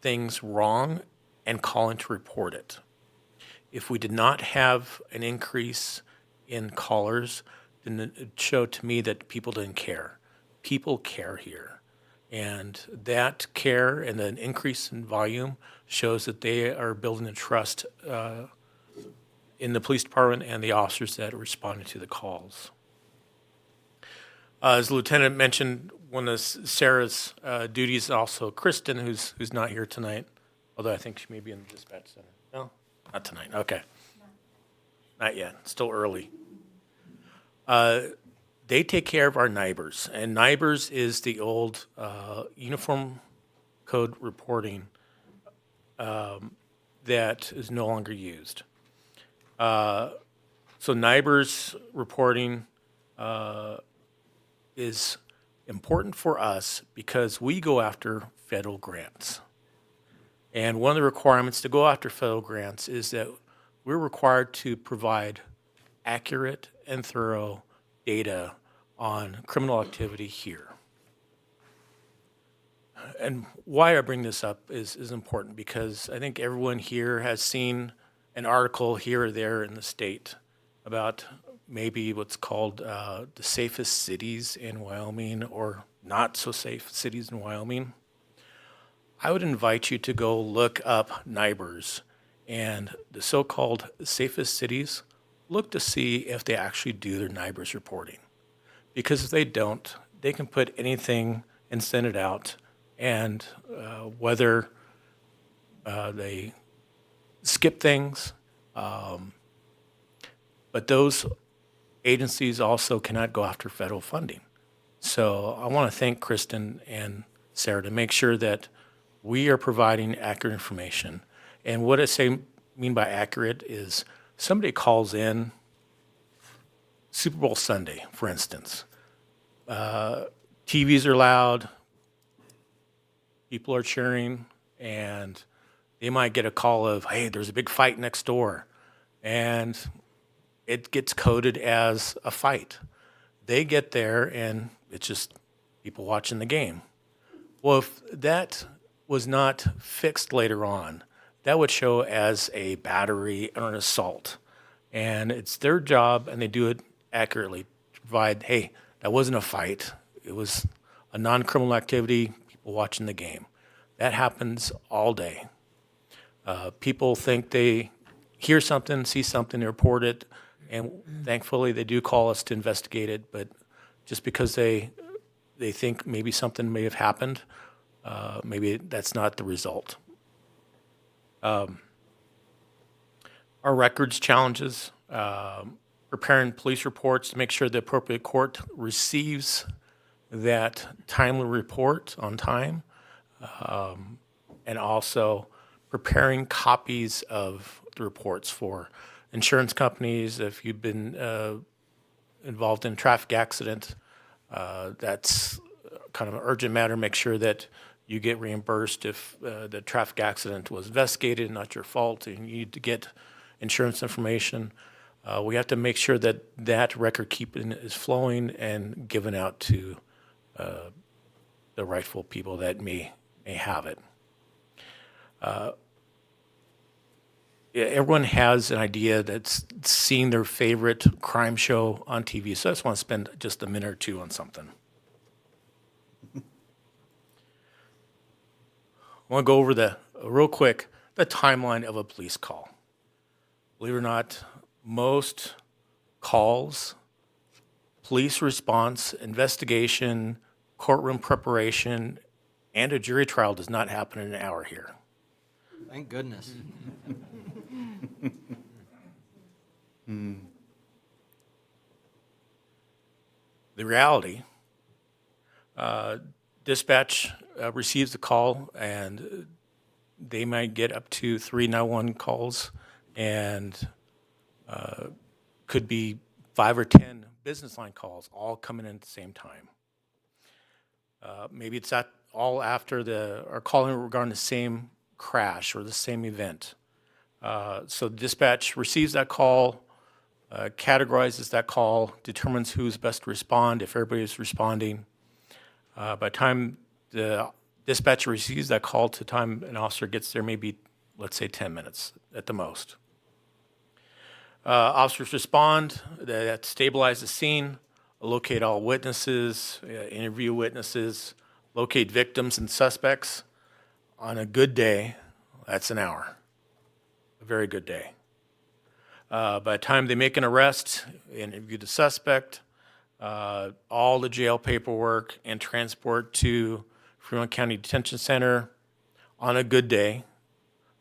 things wrong and calling to report it. If we did not have an increase in callers, then it showed to me that people didn't care. People care here. And that care and an increase in volume shows that they are building a trust in the police department and the officers that are responding to the calls. As the lieutenant mentioned, one of Sarah's duties, also Kristen, who's not here tonight, Although I think she may be in the dispatch center. No, not tonight. Okay. Not yet. Still early. They take care of our NIBRs, and NIBRs is the old Uniform Code reporting that is no longer used. So NIBRs reporting is important for us because we go after federal grants. And one of the requirements to go after federal grants is that we're required to provide accurate and thorough data on criminal activity here. And why I bring this up is important because I think everyone here has seen an article here or there in the state about maybe what's called the safest cities in Wyoming or not so safe cities in Wyoming. I would invite you to go look up NIBRs and the so-called safest cities. Look to see if they actually do their NIBRs reporting. Because if they don't, they can put anything and send it out. And whether they skip things, but those agencies also cannot go after federal funding. So I want to thank Kristen and Sarah to make sure that we are providing accurate information. And what I mean by accurate is somebody calls in Super Bowl Sunday, for instance. TVs are loud, people are cheering, and they might get a call of, hey, there's a big fight next door. And it gets coded as a fight. They get there, and it's just people watching the game. Well, if that was not fixed later on, that would show as a battery or an assault. And it's their job, and they do it accurately, to provide, hey, that wasn't a fight. It was a non-criminal activity, people watching the game. That happens all day. People think they hear something, see something, they report it, and thankfully they do call us to investigate it, but just because they think maybe something may have happened, maybe that's not the result. Our records challenges, preparing police reports to make sure the appropriate court receives that timely report on time, and also preparing copies of the reports for insurance companies. If you've been involved in a traffic accident, that's kind of an urgent matter. Make sure that you get reimbursed if the traffic accident was investigated, not your fault, and you need to get insurance information. We have to make sure that that record keeping is flowing and given out to the rightful people that may have it. Everyone has an idea that's seeing their favorite crime show on TV, so I just want to spend just a minute or two on something. I want to go over real quick, the timeline of a police call. Believe it or not, most calls, police response, investigation, courtroom preparation, and a jury trial does not happen in an hour here. Thank goodness. The reality, dispatch receives the call, and they might get up to 3 911 calls, and could be 5 or 10 business line calls all coming in at the same time. Maybe it's all after or calling regarding the same crash or the same event. So dispatch receives that call, categorizes that call, determines who's best to respond, if everybody is responding. By the time the dispatcher receives that call to time an officer gets there, maybe, let's say, 10 minutes at the most. Officers respond, that stabilize the scene, locate all witnesses, interview witnesses, locate victims and suspects. On a good day, that's an hour. A very good day. By the time they make an arrest, interview the suspect, all the jail paperwork, and transport to Fremont County Detention Center, on a good day,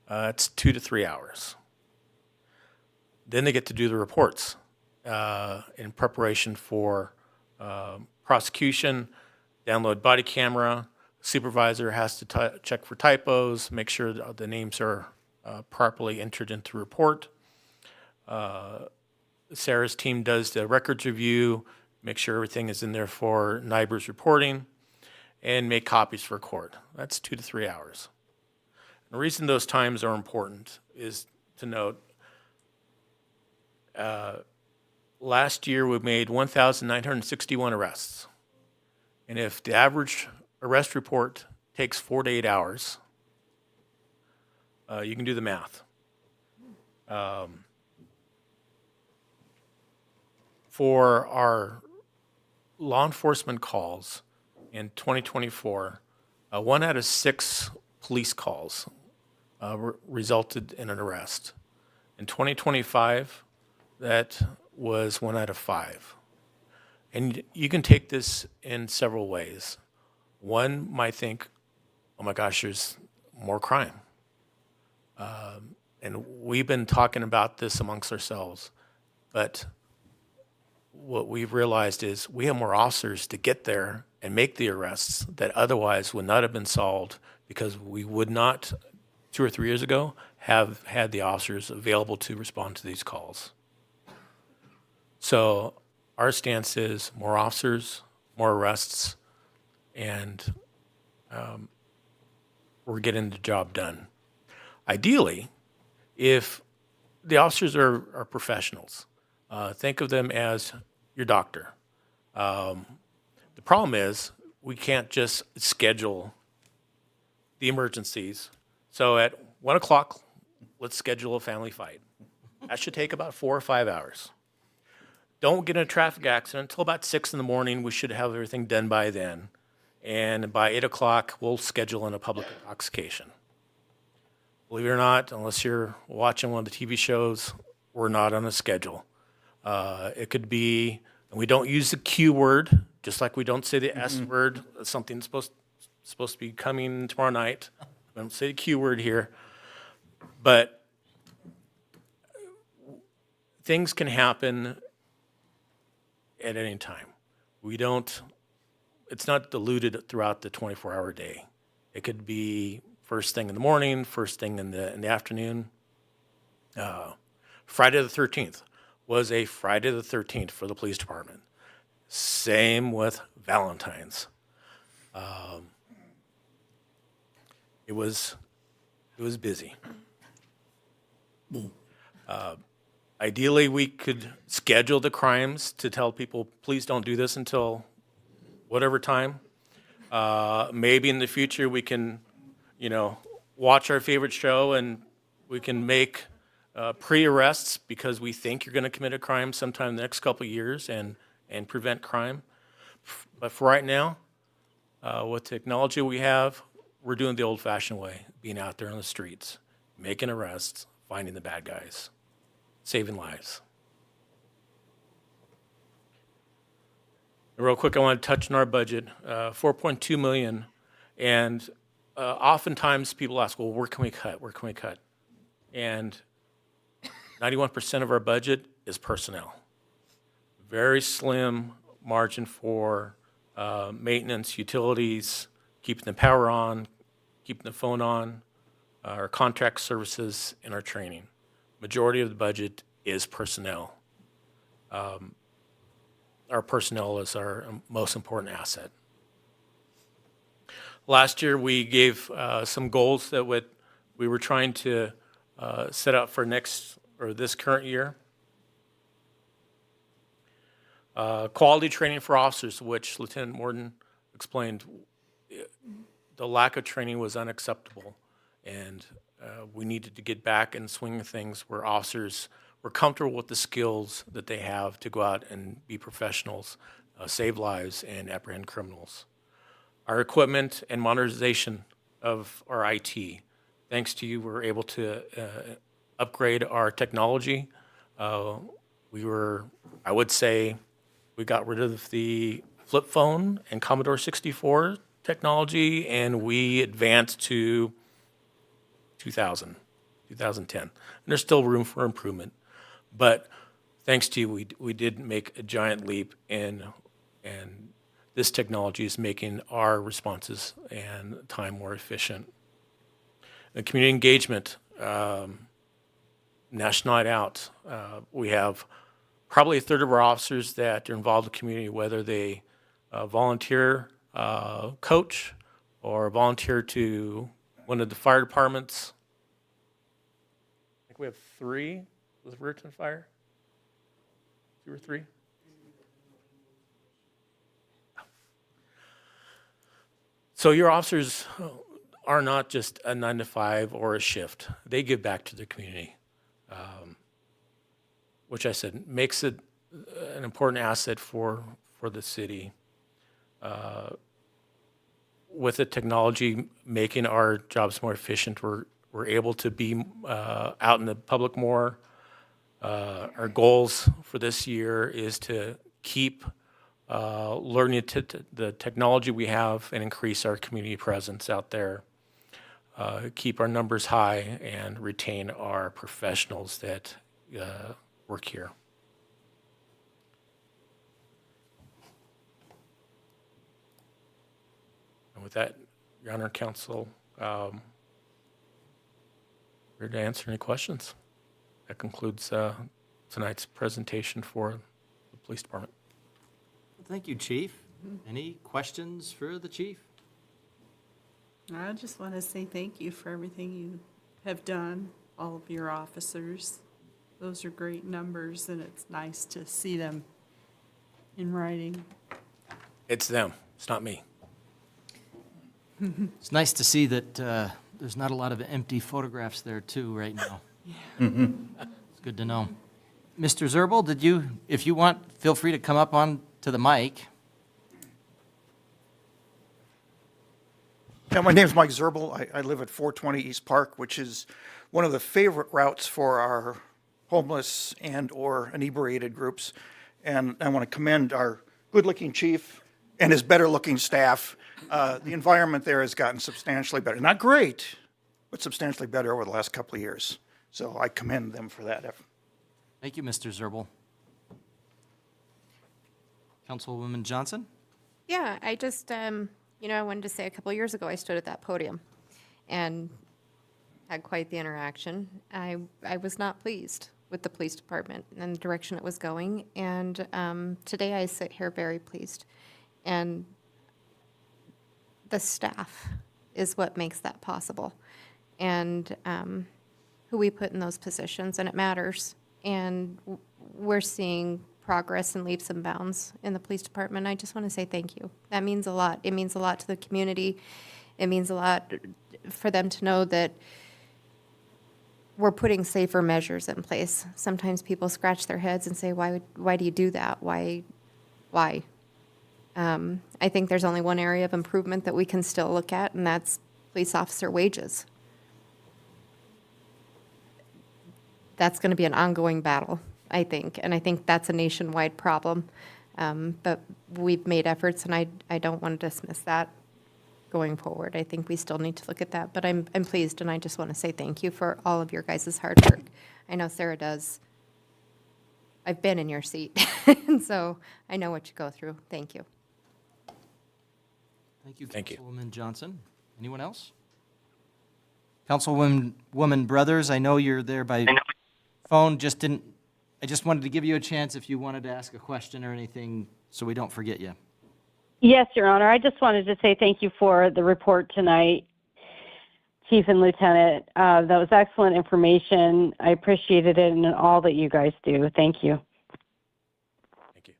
It's 2 to 3 hours. Then they get to do the reports in preparation for prosecution, download body camera. Supervisor has to check for typos, make sure that the names are properly entered into the report. Sarah's team does the records review, make sure everything is in there for NIBR's reporting, and make copies for court. That's 2 to 3 hours. The reason those times are important is to note, last year we made 1,961 arrests. And if the average arrest report takes 4 to 8 hours, you can do the math. For our law enforcement calls in 2024, 1 out of 6 police calls resulted in an arrest. In 2025, that was 1 out of 5. And you can take this in several ways. One might think, oh my gosh, there's more crime. And we've been talking about this amongst ourselves. But what we've realized is we have more officers to get there and make the arrests that otherwise would not have been solved because we would not, 2 or 3 years ago, have had the officers available to respond to these calls. So our stance is more officers, more arrests, and we're getting the job done. Ideally, if the officers are professionals, think of them as your doctor. The problem is we can't just schedule the emergencies. So at 1 o'clock, let's schedule a family fight. That should take about 4 or 5 hours. Don't get in a traffic accident until about 6 in the morning. We should have everything done by then. And by 8 o'clock, we'll schedule in a public intoxication. Believe it or not, unless you're watching one of the TV shows, we're not on a schedule. It could be, and we don't use the Q word, just like we don't say the S word. Something's supposed to be coming tomorrow night. We don't say the Q word here. But things can happen at any time. It's not diluted throughout the 24-hour day. It could be first thing in the morning, first thing in the afternoon. Friday the 13th was a Friday the 13th for the police department. Same with Valentine's. It was busy. Ideally, we could schedule the crimes to tell people, please don't do this until whatever time. Maybe in the future we can, watch our favorite show and we can make pre-arrests because we think you're going to commit a crime sometime in the next couple of years and prevent crime. But for right now, with technology we have, we're doing the old-fashioned way, being out there on the streets, making arrests, finding the bad guys, saving lives. Real quick, I want to touch on our budget, $4.2 million. And oftentimes people ask, well, where can we cut? Where can we cut? And 91% of our budget is personnel. Very slim margin for maintenance, utilities, keeping the power on, keeping the phone on, our contract services, and our training. Majority of the budget is personnel. Our personnel is our most important asset. Last year, we gave some goals that we were trying to set up for this current year. Quality training for officers, which Lieutenant Morton explained, the lack of training was unacceptable, and we needed to get back and swing things where officers were comfortable with the skills that they have to go out and be professionals, save lives, and apprehend criminals. Our equipment and modernization of our IT. Thanks to you, we're able to upgrade our technology. I would say, we got rid of the flip phone and Commodore 64 technology, and we advanced to 2000. 2010. And there's still room for improvement. But thanks to you, we did make a giant leap and this technology is making our responses and time more efficient. And community engagement, National Night Out, we have probably a third of our officers that are involved in the community, whether they volunteer, coach, or volunteer to one of the fire departments. I think we have 3 with Riverton Fire. 2 or 3. So your officers are not just a 9 to 5 or a shift. They give back to their community, which I said makes it an important asset for the city. With the technology making our jobs more efficient, we're able to be out in the public more. Our goals for this year is to keep learning the technology we have and increase our community presence out there, keep our numbers high, and retain our professionals that work here. And with that, Your Honor, Counsel, here to answer any questions. That concludes tonight's presentation for the police department. Thank you, Chief. Any questions for the chief? I just want to say thank you for everything you have done, all of your officers. Those are great numbers, and it's nice to see them in writing. It's them. It's not me. It's nice to see that there's not a lot of empty photographs there too right now. It's good to know. Mr. Zerbel, if you want, feel free to come up on to the mic. Yeah, my name's Mike Zerbel. I live at 420 East Park, which is one of the favorite routes for our homeless and or inebriated groups. And I want to commend our good-looking chief and his better-looking staff. The environment there has gotten substantially better. Not great, but substantially better over the last couple of years. So I commend them for that effort. Thank you, Mr. Zerbel. Councilwoman Johnson? Yeah, I just, I wanted to say a couple years ago, I stood at that podium and had quite the interaction. I was not pleased with the police department and the direction it was going. And today I sit here very pleased. And the staff is what makes that possible. And who we put in those positions, and it matters. And we're seeing progress and leaps and bounds in the police department. I just want to say thank you. That means a lot. It means a lot to the community. It means a lot for them to know that we're putting safer measures in place. Sometimes people scratch their heads and say, why do you do that? Why? I think there's only one area of improvement that we can still look at, and that's police officer wages. That's going to be an ongoing battle, I think, and I think that's a nationwide problem. But we've made efforts, and I don't want to dismiss that going forward. I think we still need to look at that, but I'm pleased, and I just want to say thank you for all of your guys' hard work. I know Sarah does. I've been in your seat, and so I know what you go through. Thank you. Thank you, Councilwoman Johnson. Anyone else? Councilwoman Brothers, I know you're there by phone. I just wanted to give you a chance if you wanted to ask a question or anything so we don't forget you. Yes, Your Honor. I just wanted to say thank you for the report tonight, Chief and Lieutenant. That was excellent information. I appreciated it and all that you guys do. Thank you. Thank you.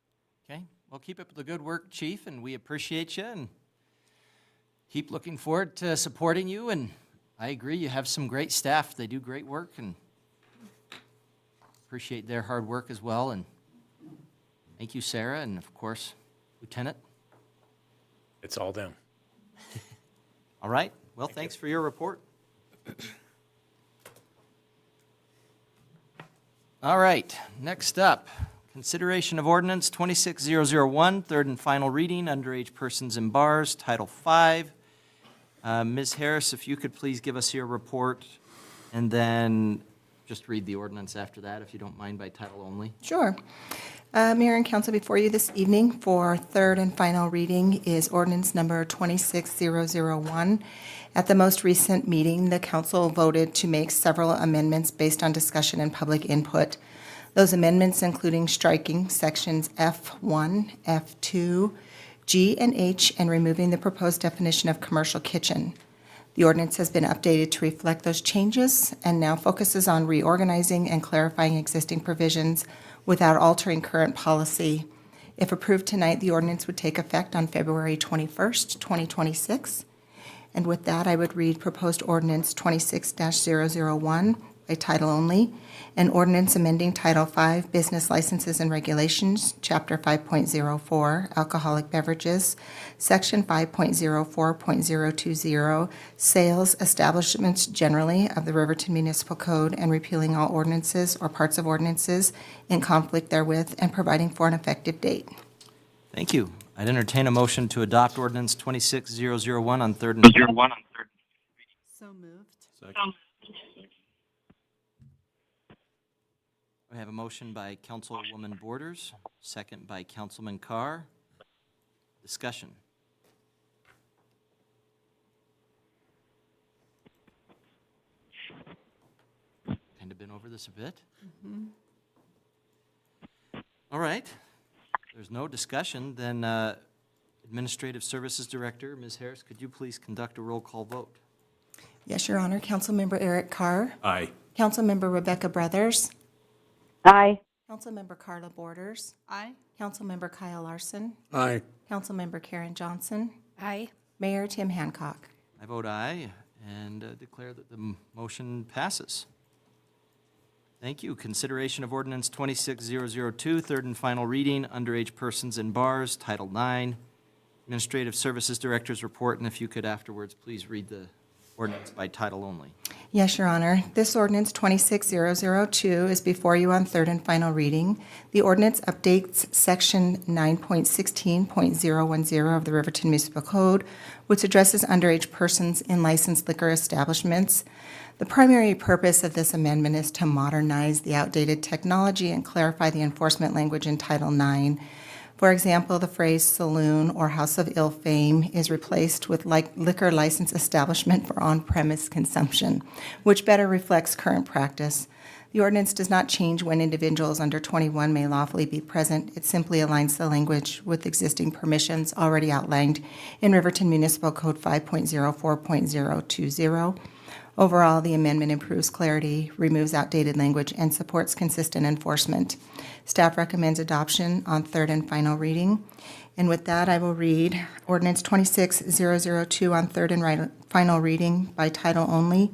Okay, well, keep up the good work, Chief, and we appreciate you and keep looking forward to supporting you. And I agree, you have some great staff. They do great work, and appreciate their hard work as well. And thank you, Sarah, and of course, Lieutenant. It's all them. All right. Well, thanks for your report. All right. Next up, consideration of ordinance 26001, third and final reading, underage persons in bars, Title V. Ms. Harris, if you could please give us your report, And then just read the ordinance after that, if you don't mind, by title only. Sure. Mayor and council, before you this evening for third and final reading is ordinance number 26001. At the most recent meeting, the council voted to make several amendments based on discussion and public input. Those amendments including striking sections F1, F2, G, and H, and removing the proposed definition of commercial kitchen. The ordinance has been updated to reflect those changes and now focuses on reorganizing and clarifying existing provisions without altering current policy. If approved tonight, the ordinance would take effect on February 21st, 2026. And with that, I would read proposed ordinance 26-001 by title only, an ordinance amending Title V, Business Licenses and Regulations, Chapter 5.04, Alcoholic Beverages, Section 5.04.020, Sales Establishments Generally of the Riverton Municipal Code, and repealing all ordinances or parts of ordinances in conflict therewith, and providing for an effective date. Thank you. I'd entertain a motion to adopt ordinance 26001 on third and So moved. We have a motion by Councilwoman Borders, second by Councilman Carr. Discussion. Kind of been over this a bit. All right. There's no discussion, then Administrative Services Director, Ms. Harris, could you please conduct a roll call vote? Yes, Your Honor. Councilmember Eric Carr. Aye. Councilmember Rebecca Brothers. Aye. Councilmember Carla Borders. Aye. Councilmember Kyle Larson. Aye. Councilmember Karen Johnson. Aye. Mayor Tim Hancock. I vote aye and declare that the motion passes. Thank you. Consideration of ordinance 26002, third and final reading, underage persons in bars, Title IX. Administrative Services Director's report, and if you could afterwards, please read the ordinance by title only. Yes, Your Honor. This ordinance 26002 is before you on third and final reading. The ordinance updates section 9.16.010 of the Riverton Municipal Code, which addresses underage persons in licensed liquor establishments. The primary purpose of this amendment is to modernize the outdated technology and clarify the enforcement language in Title IX. For example, the phrase saloon or house of ill fame is replaced with liquor license establishment for on-premise consumption, which better reflects current practice. The ordinance does not change when individuals under 21 may lawfully be present. It simply aligns the language with existing permissions already outlined in Riverton Municipal Code 5.04.020. Overall, the amendment improves clarity, removes outdated language, and supports consistent enforcement. Staff recommends adoption on third and final reading. And with that, I will read ordinance 26002 on third and final reading by title only,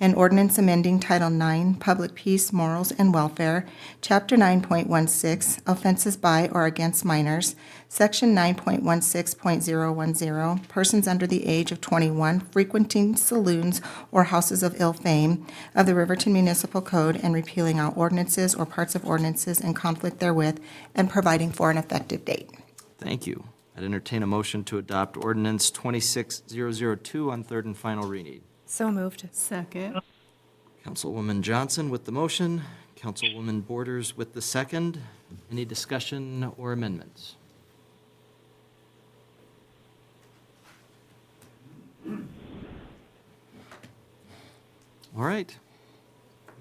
an ordinance amending Title IX, Public Peace, Morals, and Welfare, Chapter 9.16, Offenses by or against minors, Section 9.16.010, persons under the age of 21 frequenting saloons or houses of ill fame of the Riverton Municipal Code, and repealing all ordinances or parts of ordinances in conflict therewith, and providing for an effective date. Thank you. I'd entertain a motion to adopt ordinance 26002 on third and final reading. So moved. Second. Councilwoman Johnson with the motion, Councilwoman Borders with the second. Any discussion or amendments? All right.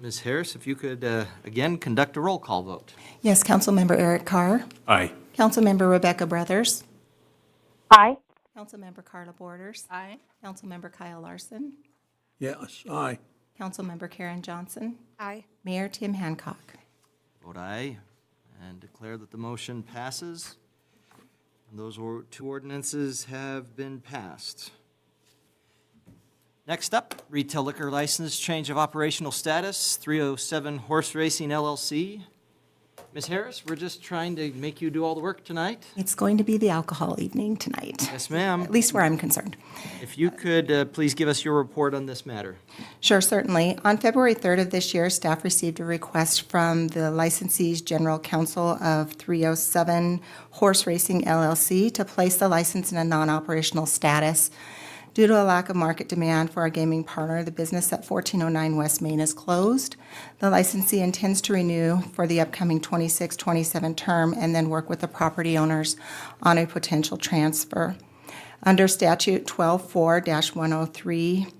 Ms. Harris, if you could, again, conduct a roll call vote. Yes, Councilmember Eric Carr. Aye. Councilmember Rebecca Brothers. Aye. Councilmember Carla Borders. Aye. Councilmember Kyle Larson. Yes, aye. Councilmember Karen Johnson. Aye. Mayor Tim Hancock. Vote aye and declare that the motion passes. And those two ordinances have been passed. Next up, retail liquor license, change of operational status, 307 Horse Racing LLC. Ms. Harris, we're just trying to make you do all the work tonight. It's going to be the alcohol evening tonight. Yes, ma'am. At least where I'm concerned. If you could please give us your report on this matter. Sure, certainly. On February 3rd of this year, staff received a request from the licensee's general counsel of 307 Horse Racing LLC to place the license in a non-operational status. Due to a lack of market demand for our gaming parlor, the business at 1409 West Main is closed. The licensee intends to renew for the upcoming 26-27 term and then work with the property owners on a potential transfer. Under statute 12-4-103,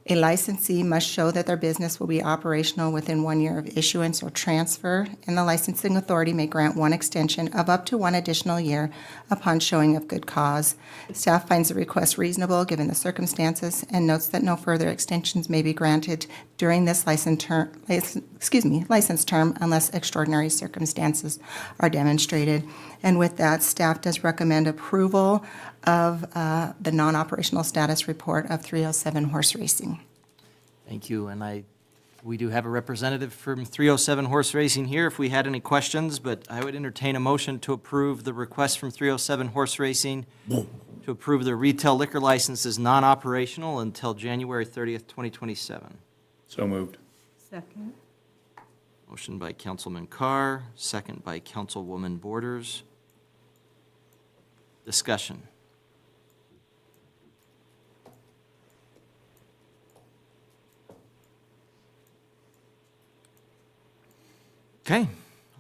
a licensee must show that their business will be operational within 1 year of issuance or transfer, and the licensing authority may grant one extension of up to one additional year upon showing of good cause. Staff finds the request reasonable given the circumstances and notes that no further extensions may be granted during this license term unless extraordinary circumstances are demonstrated. And with that, staff does recommend approval of the non-operational status report of 307 Horse Racing. Thank you, and we do have a representative from 307 Horse Racing here if we had any questions, but I would entertain a motion to approve the request from 307 Horse Racing to approve their retail liquor license as non-operational until January 30th, 2027. So moved. Second. Motion by Councilman Carr, second by Councilwoman Borders. Discussion. Okay,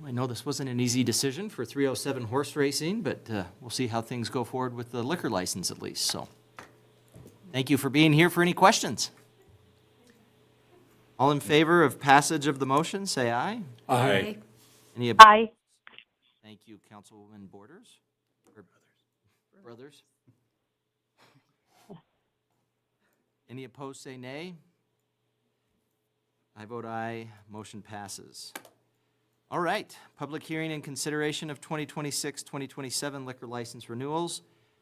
I know this wasn't an easy decision for 307 Horse Racing, but we'll see how things go forward with the liquor license at least, so. Thank you for being here. For any questions? All in favor of passage of the motion, say aye. Aye. Any Aye. Thank you, Councilwoman Borders. Or Brothers. Any opposed, say nay. I vote aye. Motion passes. All right, public hearing and consideration of 2026-2027 liquor license renewals.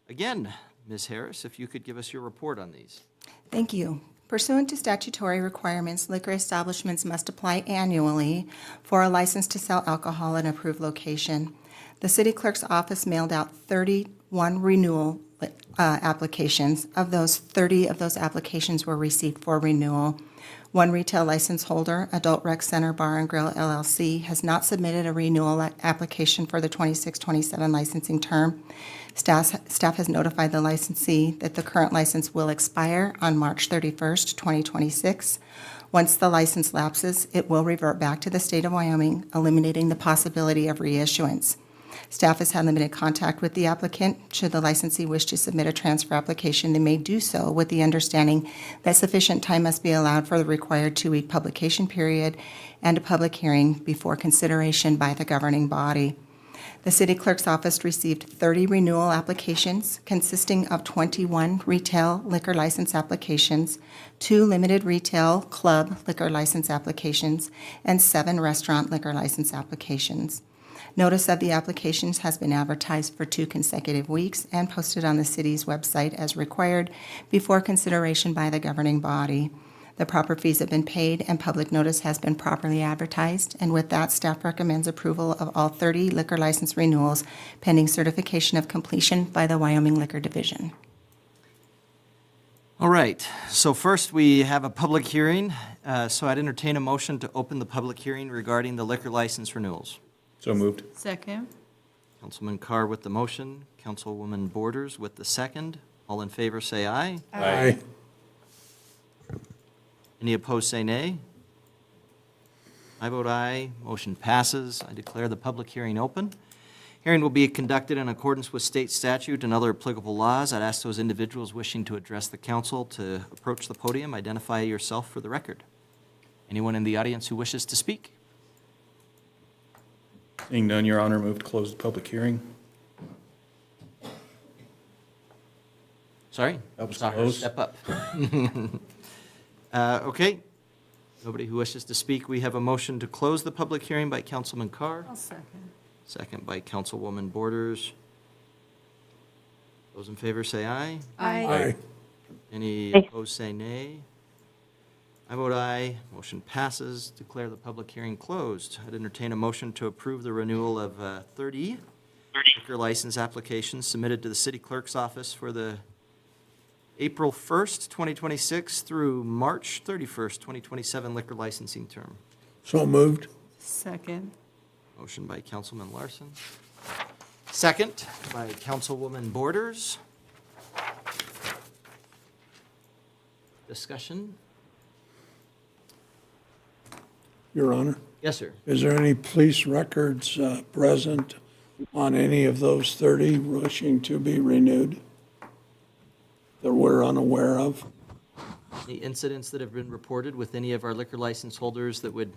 Again, Ms. Harris, if you could give us your report on these. Thank you. Pursuant to statutory requirements, liquor establishments must apply annually for a license to sell alcohol at an approved location. The city clerk's office mailed out 31 renewal applications. Of those, 30 of those applications were received for renewal. One retail license holder, Adult Rec Center Bar and Grill LLC, has not submitted a renewal application for the 26-27 licensing term. Staff has notified the licensee that the current license will expire on March 31st, 2026. Once the license lapses, it will revert back to the state of Wyoming, eliminating the possibility of reissuance. Staff has had limited contact with the applicant. Should the licensee wish to submit a transfer application, they may do so with the understanding that sufficient time must be allowed for the required 2-week publication period and a public hearing before consideration by the governing body. The city clerk's office received 30 renewal applications consisting of 21 retail liquor license applications, 2 limited retail club liquor license applications, and 7 restaurant liquor license applications. Notice of the applications has been advertised for 2 consecutive weeks and posted on the city's website as required before consideration by the governing body. The proper fees have been paid and public notice has been properly advertised. And with that, staff recommends approval of all 30 liquor license renewals pending certification of completion by the Wyoming Liquor Division. All right, so first we have a public hearing. So I'd entertain a motion to open the public hearing regarding the liquor license renewals. So moved. Second. Councilman Carr with the motion, Councilwoman Borders with the second. All in favor, say aye. Aye. Any opposed, say nay. I vote aye. Motion passes. I declare the public hearing open. Hearing will be conducted in accordance with state statute and other applicable laws. I'd ask those individuals wishing to address the council to approach the podium, identify yourself for the record. Anyone in the audience who wishes to speak? Seeing none, Your Honor, move to close the public hearing. Sorry? That was Saw her close. step up. Okay. Nobody who wishes to speak. We have a motion to close the public hearing by Councilman Carr. I'll second. Second by Councilwoman Borders. Those in favor say aye. Aye. Any opposed say nay. I vote aye. Motion passes. Declare the public hearing closed. I'd entertain a motion to approve the renewal of 30 liquor license applications submitted to the city clerk's office for the April 1st, 2026 through March 31st, 2027 liquor licensing term. So moved. Second. Motion by Councilman Larson. Second by Councilwoman Borders. Discussion? Your Honor, Yes, sir. is there any police records present on any of those 30 wishing to be renewed that we're unaware of? Any incidents that have been reported with any of our liquor license holders that would,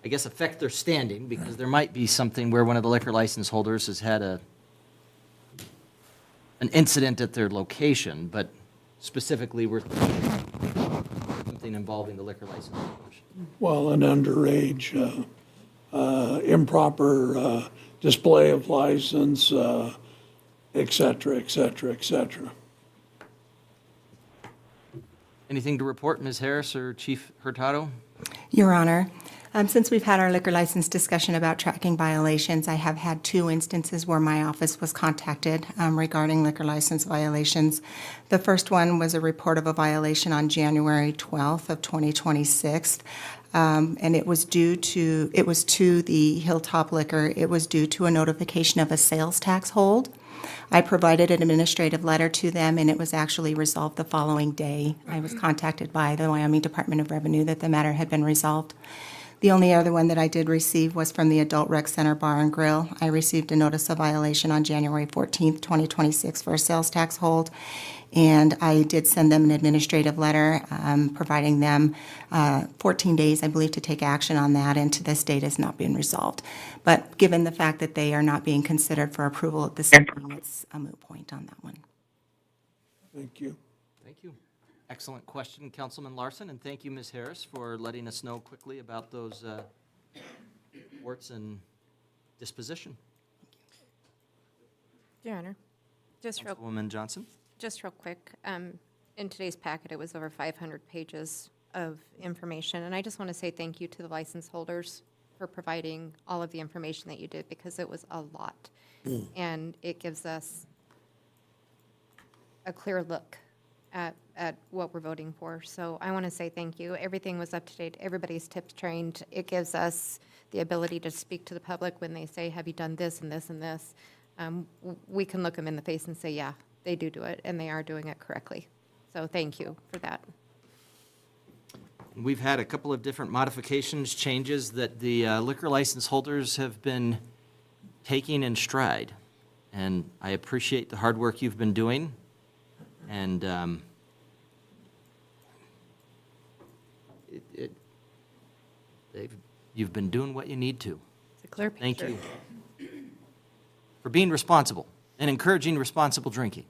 I guess, affect their standing? Because there might be something where one of the liquor license holders has had an incident at their location, but specifically we're something involving the liquor license holders. Well, an underage, improper display of license, et cetera, et cetera, et cetera. Anything to report, Ms. Harris or Chief Hurtado? Your Honor, since we've had our liquor license discussion about tracking violations, I have had 2 instances where my office was contacted regarding liquor license violations. The first one was a report of a violation on January 12th of 2026, and it was to the Hilltop Liquor. It was due to a notification of a sales tax hold. I provided an administrative letter to them, and it was actually resolved the following day. I was contacted by the Wyoming Department of Revenue that the matter had been resolved. The only other one that I did receive was from the Adult Rec Center Bar and Grill. I received a notice of violation on January 14th, 2026 for a sales tax hold, and I did send them an administrative letter providing them 14 days, I believe, to take action on that, and to this date has not been resolved. But given the fact that they are not being considered for approval at this meeting, it's a moot point on that one. Thank you. Thank you. Excellent question, Councilman Larson, and thank you, Ms. Harris, for letting us know quickly about those reports and disposition. Your Honor, just real Councilwoman Johnson? Just real quick, in today's packet, it was over 500 pages of information, and I just want to say thank you to the license holders for providing all of the information that you did, because it was a lot. And it gives us a clear look at what we're voting for. So I want to say thank you. Everything was up to date. Everybody's tips trained. It gives us the ability to speak to the public when they say, have you done this and this and this? We can look them in the face and say, yeah, they do it, and they are doing it correctly. So thank you for that. We've had a couple of different modifications, changes that the liquor license holders have been taking in stride. And I appreciate the hard work you've been doing. And you've been doing what you need to. It's a clear picture. Thank you for being responsible and encouraging responsible drinking.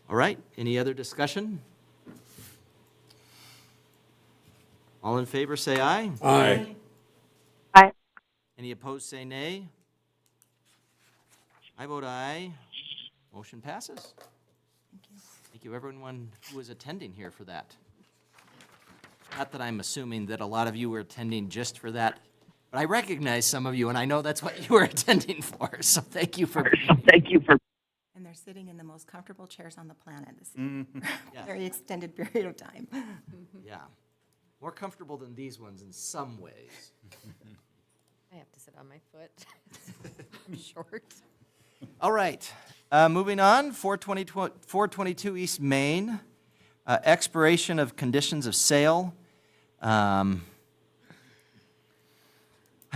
All right, any other discussion? All in favor, say aye. Aye. Aye. Any opposed, say nay. I vote aye. Motion passes. Thank you, everyone who was attending here for that. Not that I'm assuming that a lot of you were attending just for that, but I recognize some of you, and I know that's what you were attending for, so thank you for being here. And they're sitting in the most comfortable chairs on the planet this Yeah. very extended period of time. Yeah, more comfortable than these ones in some ways. I have to sit on my foot. I'm short. All right, moving on, 422 East Main, expiration of conditions of sale. I'm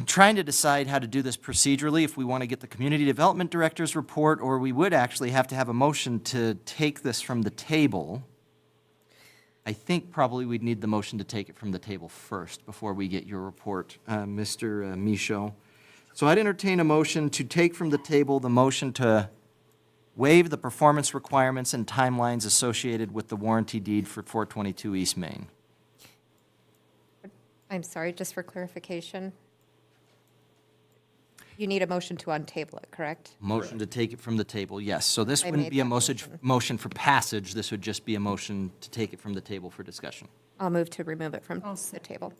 trying to decide how to do this procedurally, if we want to get the Community Development Director's report, or we would actually have to have a motion to take this from the table. I think probably we'd need the motion to take it from the table first before we get your report, Mr. Michaud. So I'd entertain a motion to take from the table the motion to waive the performance requirements and timelines associated with the warranty deed for 422 East Main. I'm sorry, just for clarification. You need a motion to untable it, correct? Motion to take it from the table, yes. So this I wouldn't made be a that motion for passage, this would just be a motion to take it from the table for discussion. I'll move to remove it from the table.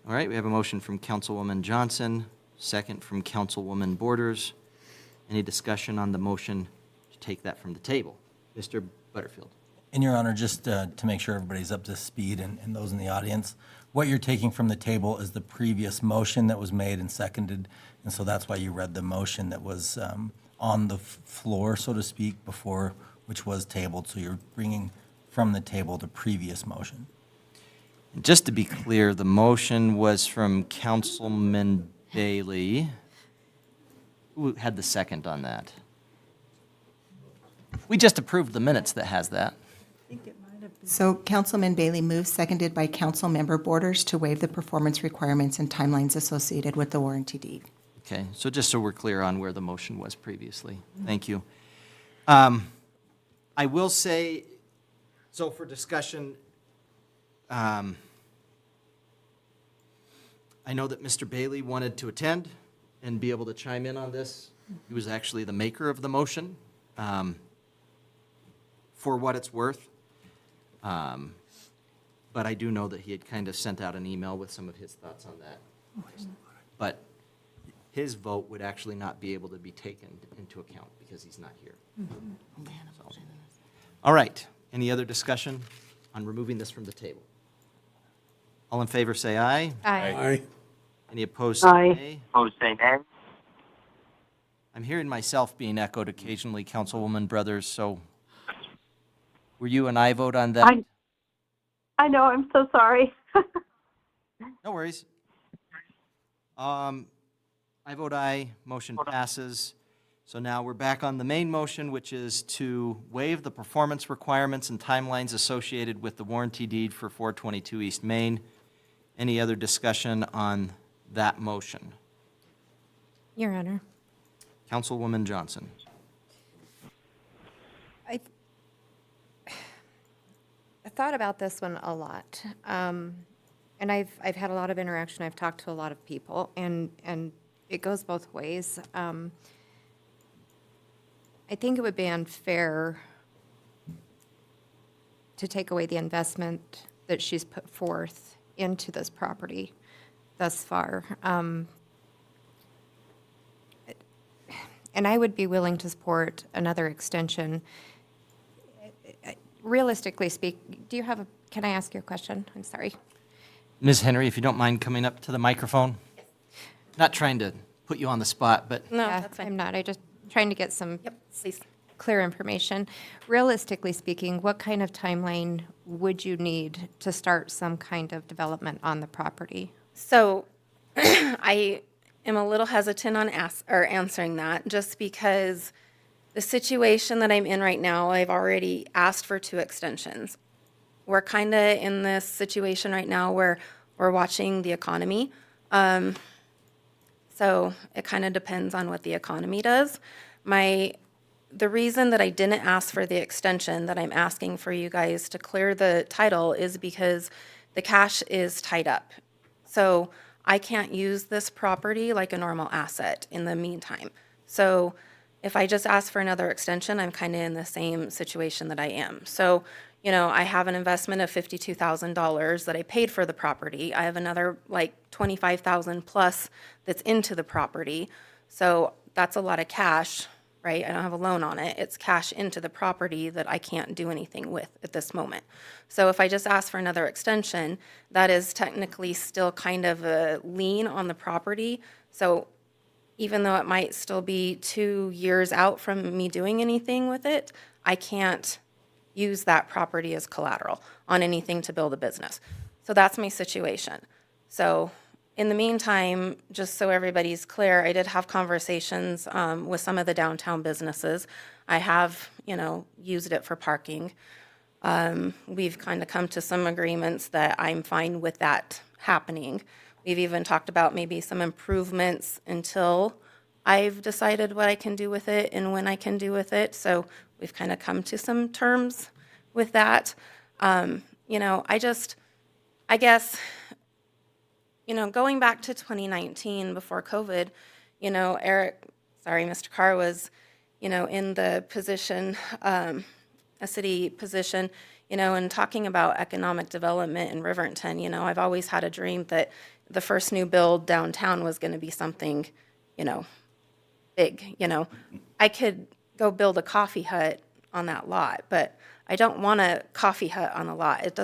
All right, we have a motion from Councilwoman Johnson, second from Councilwoman Borders. Any discussion on the motion to take that from the table? Mr. Butterfield. In your honor, just to make sure everybody's up to speed and those in the audience, what you're taking from the table is the previous motion that was made and seconded, and so that's why you read the motion that was on the floor, so to speak, before which was tabled, so you're bringing from the table the previous motion. And just to be clear, the motion was from Councilman Bailey. Who had the second on that? We just approved the minutes that has that. So Councilman Bailey moves, seconded by Councilmember Borders, to waive the performance requirements and timelines associated with the warranty deed. Okay, so just so we're clear on where the motion was previously. Thank you. I will say, so for discussion, I know that Mr. Bailey wanted to attend and be able to chime in on this. He was actually the maker of the motion, for what it's worth. But I do know that he had kind of sent out an email with some of his thoughts on that. But his vote would actually not be able to be taken into account because he's not here. So. All right, any other discussion on removing this from the table? All in favor, say aye. Aye. Any opposed, say Aye. nay. Opposed, say nay. I'm hearing myself being echoed occasionally, Councilwoman Brothers, so were you an aye vote on that? I know, I'm so sorry. No worries. I vote aye, motion passes. So now we're back on the main motion, which is to waive the performance requirements and timelines associated with the warranty deed for 422 East Main. Any other discussion on that motion? Your Honor. Councilwoman Johnson. I thought about this one a lot. And I've had a lot of interaction. I've talked to a lot of people, and it goes both ways. I think it would be unfair to take away the investment that she's put forth into this property thus far. And I would be willing to support another extension. Realistically speak, do you have can I ask you a question? I'm sorry. Ms. Henry, if you don't mind coming up to the microphone. Not trying to put you on the spot, but No, that's fine. I'm not. I just trying to get some Yep, please. clear information. Realistically speaking, what kind of timeline would you need to start some kind of development on the property? So I am a little hesitant on answering that just because the situation that I'm in right now, I've already asked for 2 extensions. We're kind of in this situation right now where we're watching the economy. So it kind of depends on what the economy does. The reason that I didn't ask for the extension that I'm asking for you guys to clear the title is because the cash is tied up. So I can't use this property like a normal asset in the meantime. So if I just ask for another extension, I'm kind of in the same situation that I am. So, you know, I have an investment of $52,000 that I paid for the property. I have another like $25,000 plus that's into the property. So that's a lot of cash, right? I don't have a loan on it. It's cash into the property that I can't do anything with at this moment. So if I just ask for another extension, that is technically still kind of a lien on the property. So even though it might still be 2 years out from me doing anything with it, I can't use that property as collateral on anything to build a business. So that's my situation. So in the meantime, just so everybody's clear, I did have conversations with some of the downtown businesses. I have, you know, used it for parking. We've kind of come to some agreements that I'm fine with that happening. We've even talked about maybe some improvements until I've decided what I can do with it and when I can do with it. So we've kind of come to some terms with that. You know, I guess, you know, going back to 2019 before COVID, you know, Mr. Carr was, you know, in the position, a city position, you know, and talking about economic development in Riverton. You know, I've always had a dream that the first new build downtown was going to be something, you know, big. You know, I could go build a coffee hut on that lot, but I don't want a coffee hut on the lot.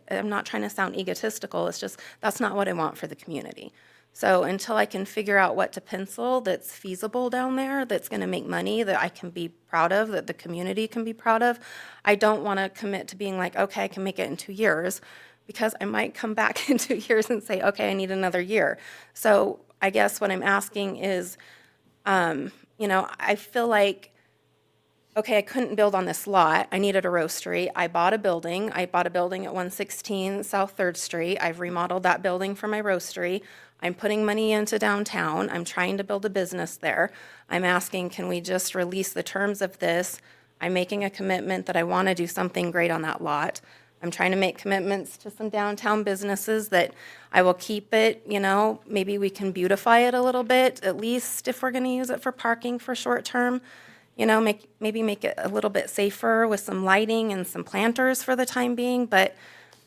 I'm not trying to sound egotistical. It's just, that's not what I want for the community. So until I can figure out what to pencil that's feasible down there, that's going to make money, that I can be proud of, that the community can be proud of, I don't want to commit to being like, okay, I can make it in 2 years, because I might come back in 2 years and say, okay, I need another year. So I guess what I'm asking is, I feel like, okay, I couldn't build on this lot. I needed a roastery. I bought a building. I bought a building at 116 South 3rd Street. I've remodeled that building for my roastery. I'm putting money into downtown. I'm trying to build a business there. I'm asking, can we just release the terms of this? I'm making a commitment that I want to do something great on that lot. I'm trying to make commitments to some downtown businesses that I will keep it, maybe we can beautify it a little bit, at least if we're going to use it for parking for short term. Maybe make it a little bit safer with some lighting and some planters for the time being, but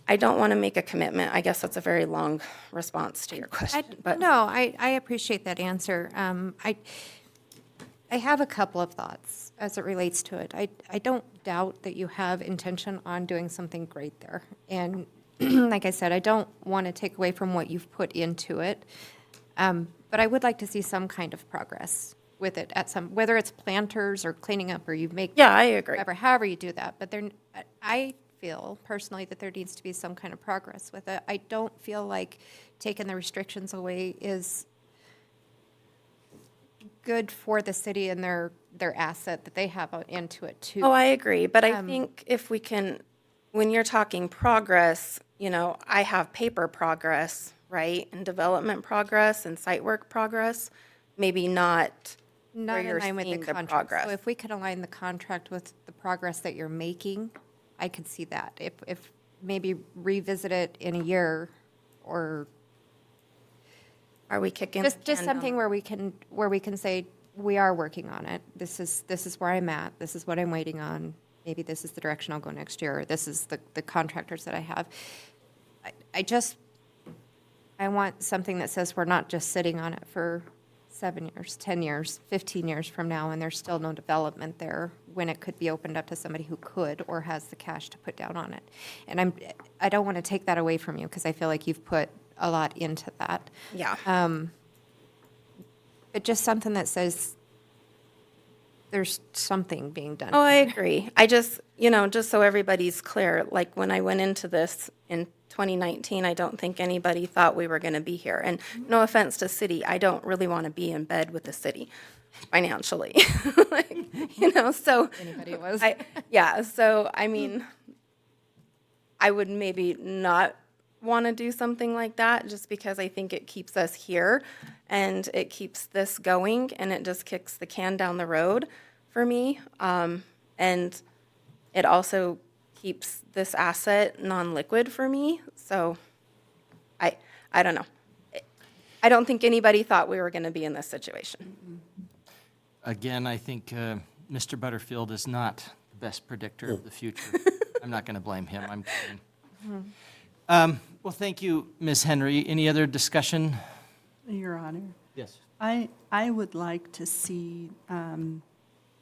I don't want to make a commitment. I guess that's a very long response to your question. No, I appreciate that answer. I have a couple of thoughts as it relates to it. I don't doubt that you have intention on doing something great there. And like I said, I don't want to take away from what you've put into it. But I would like to see some kind of progress with it whether it's planters or cleaning up or you make. Yeah, I agree. However you do that. But I feel personally that there needs to be some kind of progress with it. I don't feel like taking the restrictions away is good for the city and their asset that they have into it too. Oh, I agree. But I think if we can, when you're talking progress, I have paper progress, right? And development progress and site work progress, maybe not where in you're line with seeing the the contract. progress. So if we could align the contract with the progress that you're making, I could see that. If maybe revisit it in a year, or are we kicking just something where we can say we are working on it. This is where I'm at. This is what I'm waiting on. Maybe this is the direction I'll go next year. Or this is the contractors that I have. I want something that says we're not just sitting on it for 7 years, 10 years, 15 years from now, and there's still no development there when it could be opened up to somebody who could or has the cash to put down on it. And I don't want to take that away from you because I feel like you've put a lot into that. Yeah. But just something that says there's something being done. Oh, I agree. I just, just so everybody's clear, like when I went into this in 2019, I don't think anybody thought we were going to be here. And no offense to city, I don't really want to be in bed with the city financially. So anybody was. So I mean, I would maybe not want to do something like that just because I think it keeps us here and it keeps this going and it just kicks the can down the road for me. And it also keeps this asset non-liquid for me. So I don't know. I don't think anybody thought we were going to be in this situation. Again, I think Mr. Butterfield is not the best predictor of the future. I'm not going to blame him. I'm kidding. Well, thank you, Ms. Henry. Any other discussion? Your Honor. Yes. I would like to see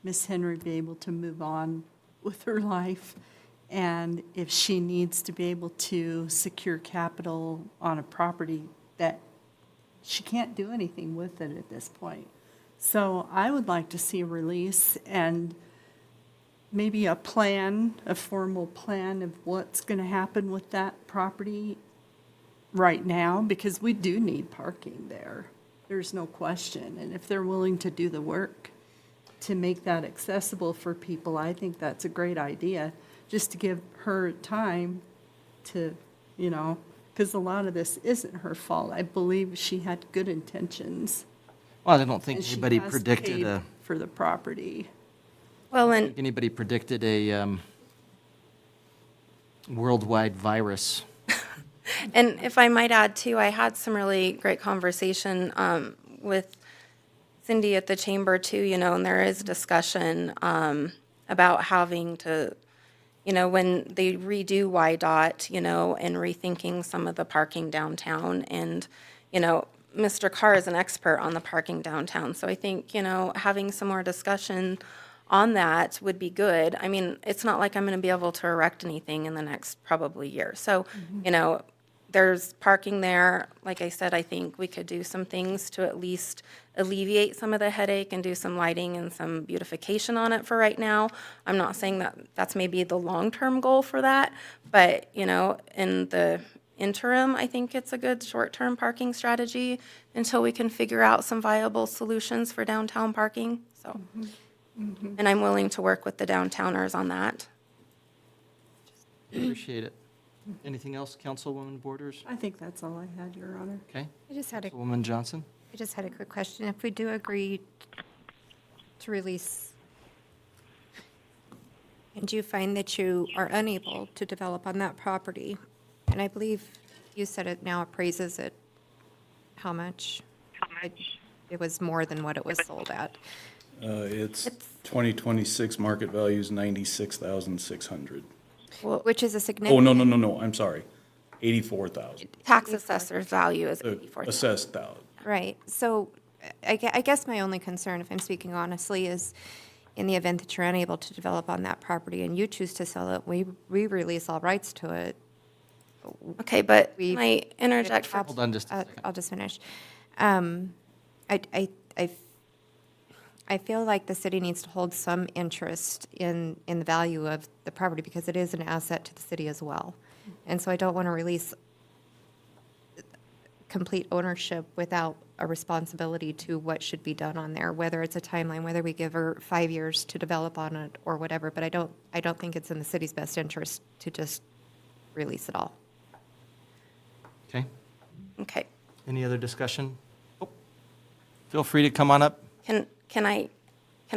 Ms. Henry be able to move on with her life, and if she needs to be able to secure capital on a property that she can't do anything with it at this point. So I would like to see a release and maybe a plan, a formal plan of what's going to happen with that property right now, because we do need parking there. There's no question. And if they're willing to do the work to make that accessible for people, I think that's a great idea, just to give her time to, because a lot of this isn't her fault. I believe she had good intentions. Well, I don't think and she anybody has predicted paid for the property. Well, I and think anybody predicted a worldwide virus. And if I might add too, I had some really great conversation with Cindy at the chamber too, and there is discussion about having to, when they redo YDOT, and rethinking some of the parking downtown. And, Mr. Carr is an expert on the parking downtown. So I think, having some more discussion on that would be good. I mean, it's not like I'm going to be able to erect anything in the next probably year. So, there's parking there. Like I said, I think we could do some things to at least alleviate some of the headache and do some lighting and some beautification on it for right now. I'm not saying that that's maybe the long-term goal for that, but, you know, in the interim, I think it's a good short-term parking strategy until we can figure out some viable solutions for downtown parking, so. And I'm willing to work with the downtowners on that. Appreciate it. Anything else, Councilwoman Borders? I think that's all I had, Your Honor. Okay. I just had a Councilwoman Johnson? I just had a quick question. If we do agree to release, and you find that you are unable to develop on that property, and I believe you said it now appraises at how much? It was more than what it was sold at. It's 2026 market value is 96,600. Which is a significant. Oh, no, I'm sorry. 84,000. Tax assessor's value is $84,000. Assessed value. Right. So I guess my only concern, if I'm speaking honestly, is in the event that you're unable to develop on that property and you choose to sell it, we release all rights to it. Okay, but my interject for. Hold on just a second. I'll just finish. I feel like the city needs to hold some interest in the value of the property because it is an asset to the city as well. And so I don't want to release complete ownership without a responsibility to what should be done on there, whether it's a timeline, whether we give her 5 years to develop on it or whatever. But I don't think it's in the city's best interest to just release it all. Okay. Okay. Any other discussion? Oh, feel free to come on up. Can I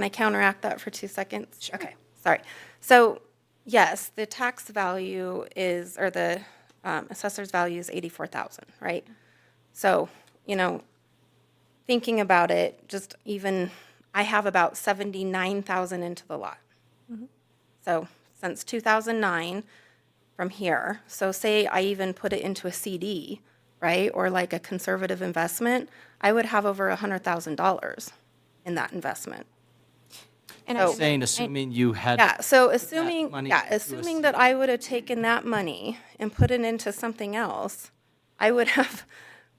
counteract that for 2 seconds? Sure. Okay, sorry. So, yes, the tax value is, or the assessor's value is $84,000, right? So, you know, thinking about it, just even, I have about $79,000 into the lot. So, since 2009, from here, so say I even put it into a CD, right, or like a conservative investment, I would have over $100,000 in that investment. And I'm saying, assuming you had. Yeah, so money assuming, into assuming that I would have taken that money and put it into something else, I would have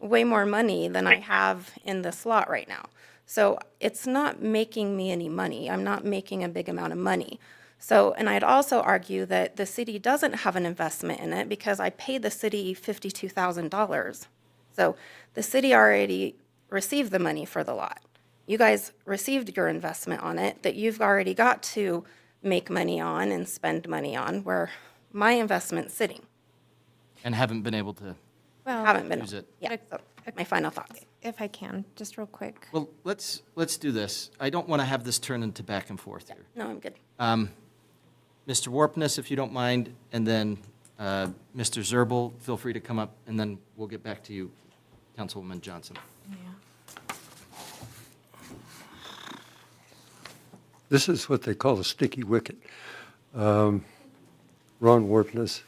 way more money than I have in the slot right now. So it's not making me any money. I'm not making a big amount of money. So, and I'd also argue that the city doesn't have an investment in it because I paid the city $52,000. So the city already received the money for the lot. You guys received your investment on it that you've already got to make money on and spend money on, where my investment's sitting. And haven't been able to Haven't been. use it. Yeah, so my final thoughts. If I can, just real quick. Well, let's do this. I don't want to have this turn into back and forth here. No, I'm good. Mr. Warpness, if you don't mind, and then Mr. Zerbal, feel free to come up, and then we'll get back to you, Councilwoman Johnson. This is what they call a sticky wicket. Ron Warpness,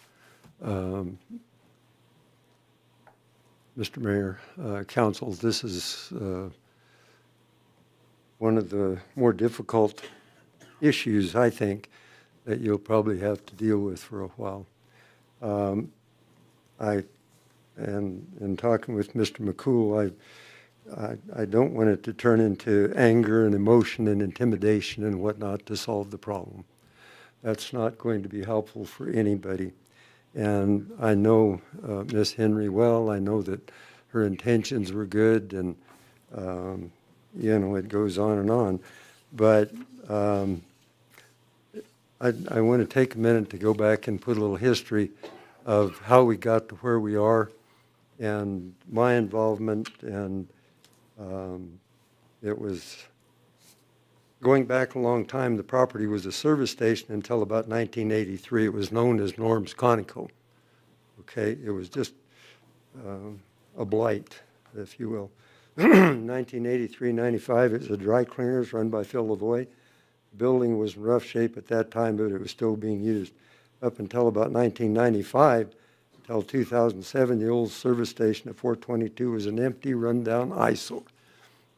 Mr. Mayor, Council, this is one of the more difficult issues, I think, that you'll probably have to deal with for a while. In talking with Mr. McCool, I don't want it to turn into anger and emotion and intimidation and whatnot to solve the problem. That's not going to be helpful for anybody. And I know Ms. Henry well. I know that her intentions were good, and you know, it goes on and on. But I want to take a minute to go back and put a little history of how we got to where we are and my involvement. And it was going back a long time. The property was a service station until about 1983. It was known as Norm's Conoco. Okay, it was just a blight, if you will. 1983-95, it was a dry cleaners run by Phil Lavoie. The building was in rough shape at that time, but it was still being used. Up until about 1995, until 2007, the old service station at 422 was an empty, rundown eyesore.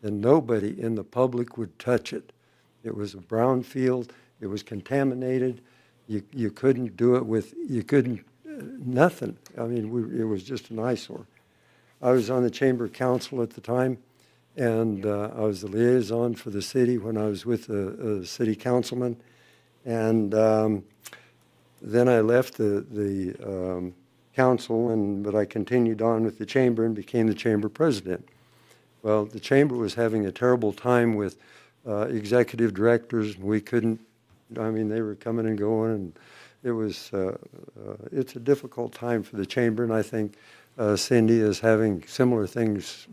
And nobody in the public would touch it. It was a brownfield. It was contaminated. You couldn't do it with, you couldn't nothing. I mean, it was just an eyesore. I was on the Chamber of Council at the time, and I was the liaison for the city when I was with the city councilman. And then I left the council, but I continued on with the chamber and became the chamber president. Well, the chamber was having a terrible time with executive directors. We couldn't, I mean, they were coming and going, and it was, it's a difficult time for the chamber, and I think Cindy is having similar things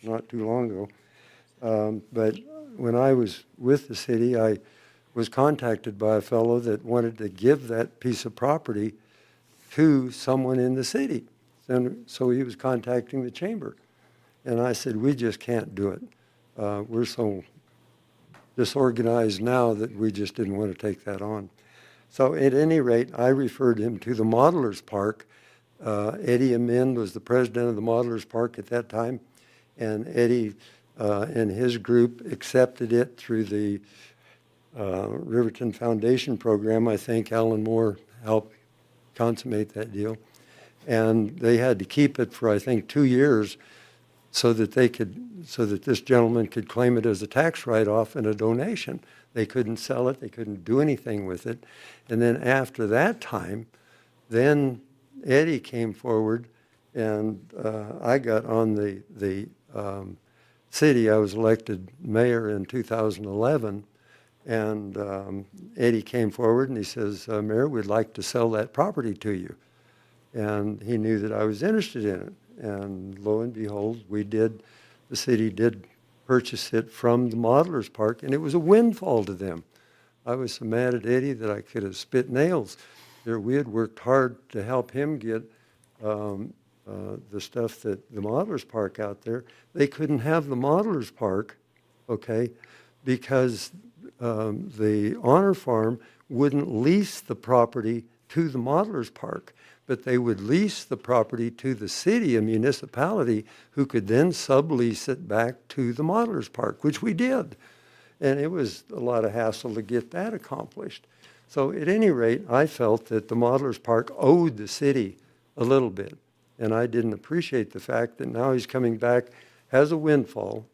not too long ago. But when I was with the city, I was contacted by a fellow that wanted to give that piece of property to someone in the city. And so he was contacting the chamber. And I said, we just can't do it. We're so disorganized now that we just didn't want to take that on. So at any rate, I referred him to the Modelers Park. Eddie Amend was the president of the Modelers Park at that time. And Eddie and his group accepted it through the Riverton Foundation program. I think Alan Moore helped consummate that deal. And they had to keep it for, I think, 2 years so that this gentleman could claim it as a tax write-off and a donation. They couldn't sell it. They couldn't do anything with it. And then after that time, then Eddie came forward, and I got on the city. I was elected mayor in 2011, and Eddie came forward and he says, Mayor, we'd like to sell that property to you. And he knew that I was interested in it. And lo and behold, the city did purchase it from the Modelers Park, and it was a windfall to them. I was so mad at Eddie that I could have spit nails. We had worked hard to help him get the stuff that the Modelers Park out there. They couldn't have the Modelers Park, okay, because the Honor Farm wouldn't lease the property to the Modelers Park, but they would lease the property to the city, a municipality, who could then sublease it back to the Modelers Park, which we did. And it was a lot of hassle to get that accomplished. So at any rate, I felt that the Modelers Park owed the city a little bit. And I didn't appreciate the fact that now he's coming back, has a windfall,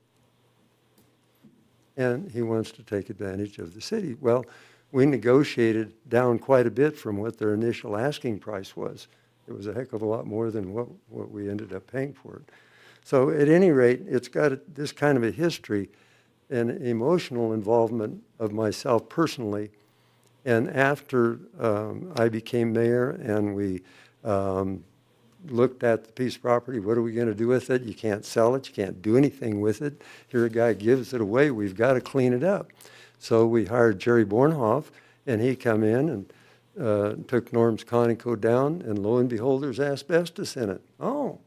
and he wants to take advantage of the city. Well, we negotiated down quite a bit from what their initial asking price was. It was a heck of a lot more than what we ended up paying for it. So at any rate, it's got this kind of a history and emotional involvement of myself personally. And after I became mayor and we looked at the piece of property, what are we going to do with it? You can't sell it. You can't do anything with it. Here a guy gives it away. We've got to clean it up. So we hired Jerry Bornhoff, and he come in and took Norm's Conoco down, and lo and behold, there's asbestos in it. Oh.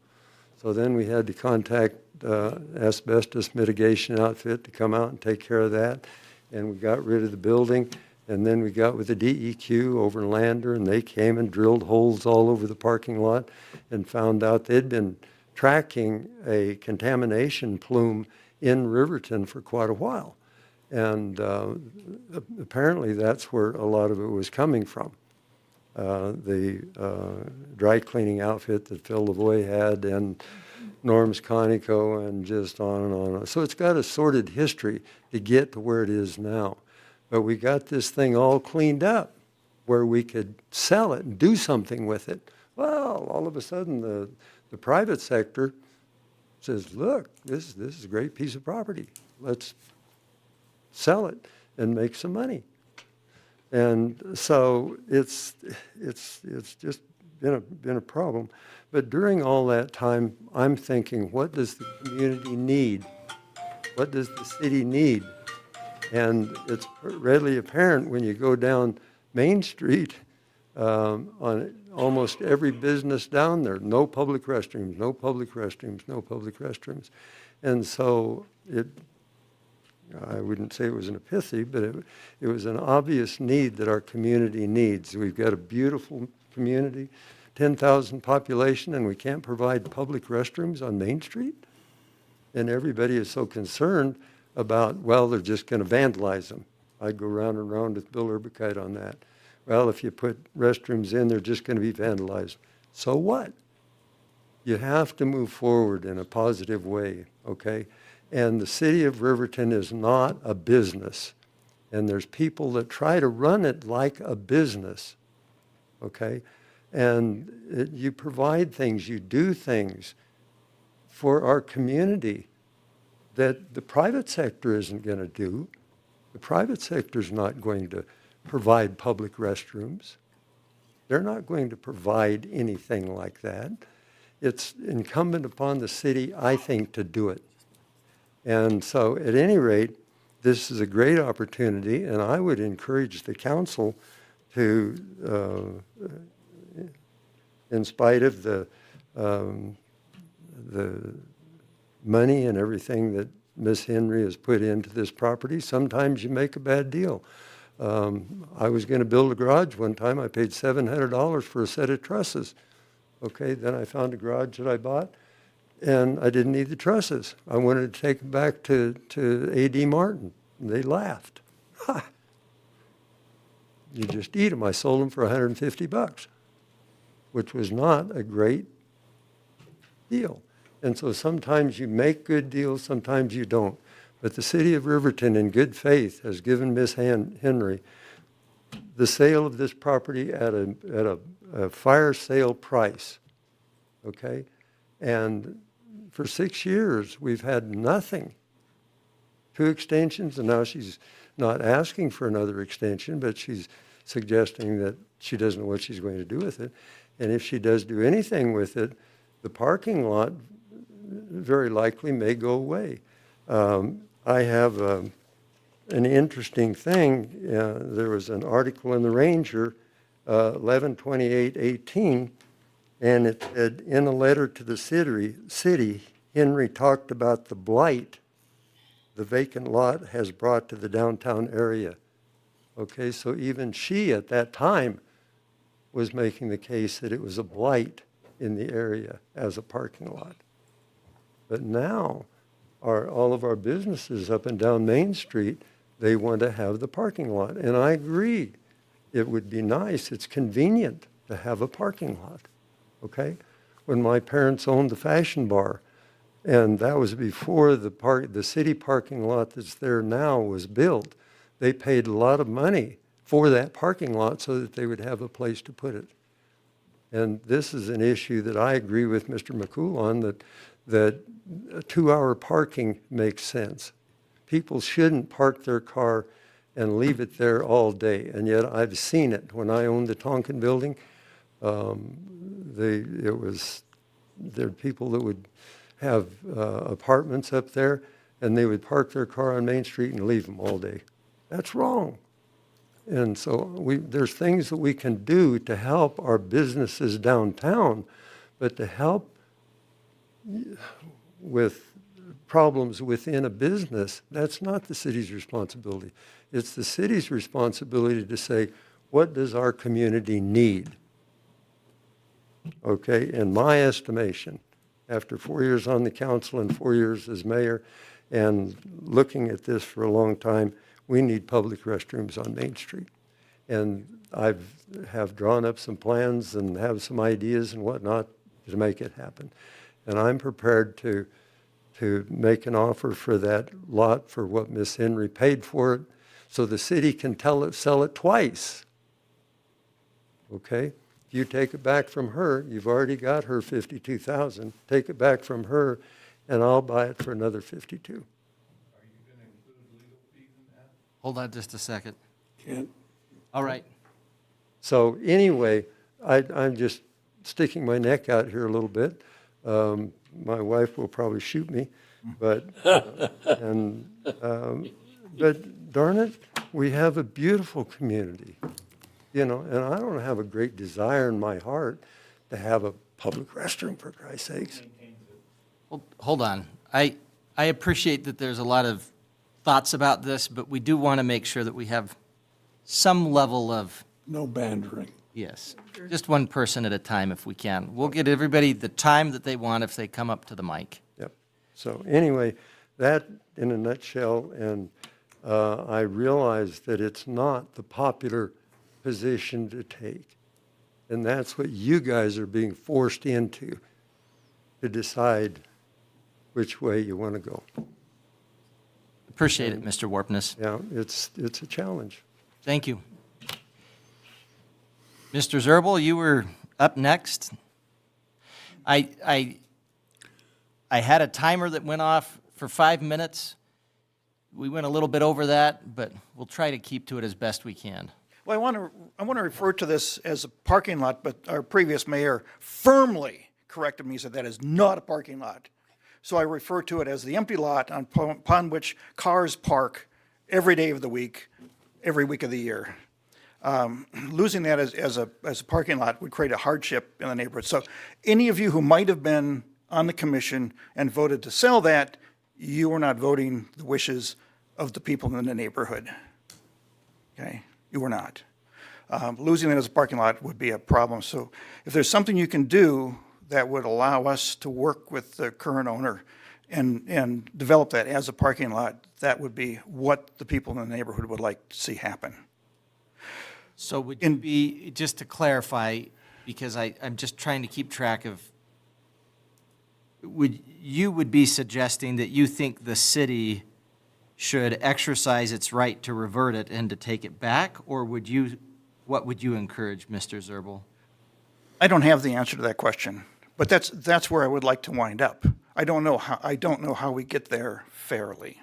So then we had to contact asbestos mitigation outfit to come out and take care of that, and we got rid of the building. And then we got with the DEQ over in Lander, and they came and drilled holes all over the parking lot and found out they'd been tracking a contamination plume in Riverton for quite a while. And apparently that's where a lot of it was coming from. The dry cleaning outfit that Phil Lavoie had, and Norm's Conoco, and just on and on. So it's got a sordid history to get to where it is now. But we got this thing all cleaned up where we could sell it and do something with it. Well, all of a sudden the private sector says, look, this is a great piece of property. Let's sell it and make some money. And so it's just been a problem. But during all that time, I'm thinking, what does the community need? What does the city need? And it's readily apparent when you go down Main Street, on almost every business down there, no public restrooms, no public restrooms, no public restrooms. And so I wouldn't say it was an epiphany, but it was an obvious need that our community needs. We've got a beautiful community, 10,000 population, and we can't provide public restrooms on Main Street? And everybody is so concerned about, well, they're just going to vandalize them. I go round and round with Bill Urbicite on that. well, if you put restrooms in, they're just going to be vandalized. So what? You have to move forward in a positive way, okay? And the city of Riverton is not a business. And there's people that try to run it like a business, okay? And you provide things, you do things for our community that the private sector isn't going to do. The private sector is not going to provide public restrooms. They're not going to provide anything like that. It's incumbent upon the city, I think, to do it. And so at any rate, this is a great opportunity, and I would encourage the council to, in spite of the money and everything that Miss Henry has put into this property, sometimes you make a bad deal. I was going to build a garage one time. I paid $700 for a set of trusses. Okay, then I found a garage that I bought, and I didn't need the trusses. I wanted to take them back to A.D. Martin. And they laughed. Ha! You just eat them. I sold them for $150, which was not a great deal. And so sometimes you make good deals, sometimes you don't. But the city of Riverton, in good faith, has given Miss Henry the sale of this property at a fire sale price, okay? And for 6 years, we've had nothing. 2 extensions, and now she's not asking for another extension, but she's suggesting that she doesn't know what she's going to do with it. And if she does do anything with it, the parking lot very likely may go away. I have an interesting thing. There was an article in the Ranger, 11/28/18, and it said, in a letter to the city, Henry talked about the blight the vacant lot has brought to the downtown area. Okay, so even she at that time was making the case that it was a blight in the area as a parking lot. But now, all of our businesses up and down Main Street, they want to have the parking lot. And I agree, it would be nice, it's convenient to have a parking lot, okay? When my parents owned the Fashion Bar, and that was before the city parking lot that's there now was built, they paid a lot of money for that parking lot so that they would have a place to put it. And this is an issue that I agree with Mr. McCool on, that 2-hour parking makes sense. People shouldn't park their car and leave it there all day. And yet I've seen it. When I owned the Tonkin building, there are people that would have apartments up there, and they would park their car on Main Street and leave them all day. That's wrong. And so there's things that we can do to help our businesses downtown, but to help with problems within a business, that's not the city's responsibility. It's the city's responsibility to say, what does our community need? Okay, in my estimation, after 4 years on the council and 4 years as mayor and looking at this for a long time, we need public restrooms on Main Street. And I have drawn up some plans and have some ideas and whatnot to make it happen. And I'm prepared to make an offer for that lot for what Miss Henry paid for it, so the city can sell it twice. Okay? If you take it back from her, you've already got her $52,000. Take it back from her, and I'll buy it for another $52,000. Hold on just a second. Can't. All right. So anyway, I'm just sticking my neck out here a little bit. My wife will probably shoot me, but but darn it, we have a beautiful community, you know, and I don't have a great desire in my heart to have a public restroom, for Christ's sakes. Hold on. I appreciate that there's a lot of thoughts about this, but we do want to make sure that we have some level of... No bandering. Yes, just one person at a time if we can. We'll get everybody the time that they want if they come up to the mic. Yep. So anyway, that in a nutshell, and I realize that it's not the popular position to take. And that's what you guys are being forced into, to decide which way you want to go. Appreciate it, Mr. Warpness. Yeah, it's a challenge. Thank you. Mr. Zerbal, you were up next. I had a timer that went off for 5 minutes. We went a little bit over that, but we'll try to keep to it as best we can. Well, I want to refer to this as a parking lot, but our previous mayor firmly corrected me, said that is not a parking lot. So I refer to it as the empty lot upon which cars park every day of the week, every week of the year. Losing that as a parking lot would create a hardship in the neighborhood. So any of you who might have been on the commission and voted to sell that, you were not voting the wishes of the people in the neighborhood. Okay? You were not. Losing it as a parking lot would be a problem. So if there's something you can do that would allow us to work with the current owner and develop that as a parking lot, that would be what the people in the neighborhood would like to see happen. So would you be, just to clarify, because I'm just trying to keep track of, you would be suggesting that you think the city should exercise its right to revert it and to take it back, or what would you encourage, Mr. Zerbal? I don't have the answer to that question, but that's where I would like to wind up. I don't know how we get there fairly,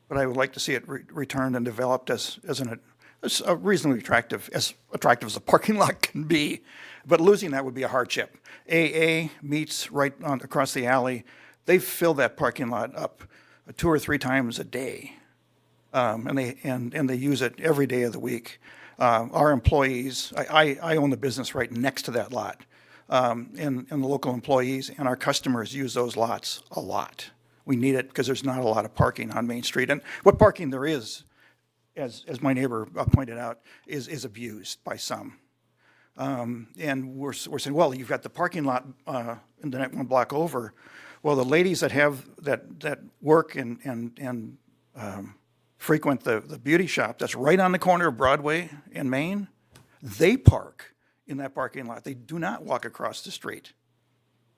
but I would like to see it returned and developed as a reasonably attractive as a parking lot can be. But losing that would be a hardship. AA meets right across the alley. They fill that parking lot up 2 or 3 times a day, and they use it every day of the week. Our employees, I own the business right next to that lot, and the local employees and our customers use those lots a lot. We need it because there's not a lot of parking on Main Street, and what parking there is, as my neighbor pointed out, is abused by some. And we're saying, well, you've got the parking lot in the next one block over. Well, the ladies that work and frequent the beauty shop that's right on the corner of Broadway and Main, they park in that parking lot. They do not walk across the street.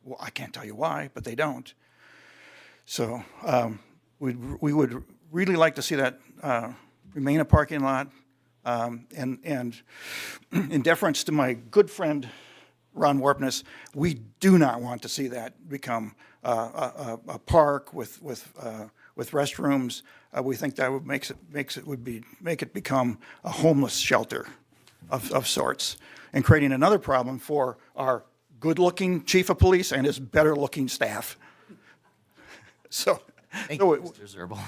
Well, I can't tell you why, but they don't. So we would really like to see that remain a parking lot. And in deference to my good friend Ron Warpness, we do not want to see that become a park with restrooms. We think that would make it become a homeless shelter of sorts, and creating another problem for our good-looking chief of police and his better-looking staff. So, Thank you, Mr. Zerbal.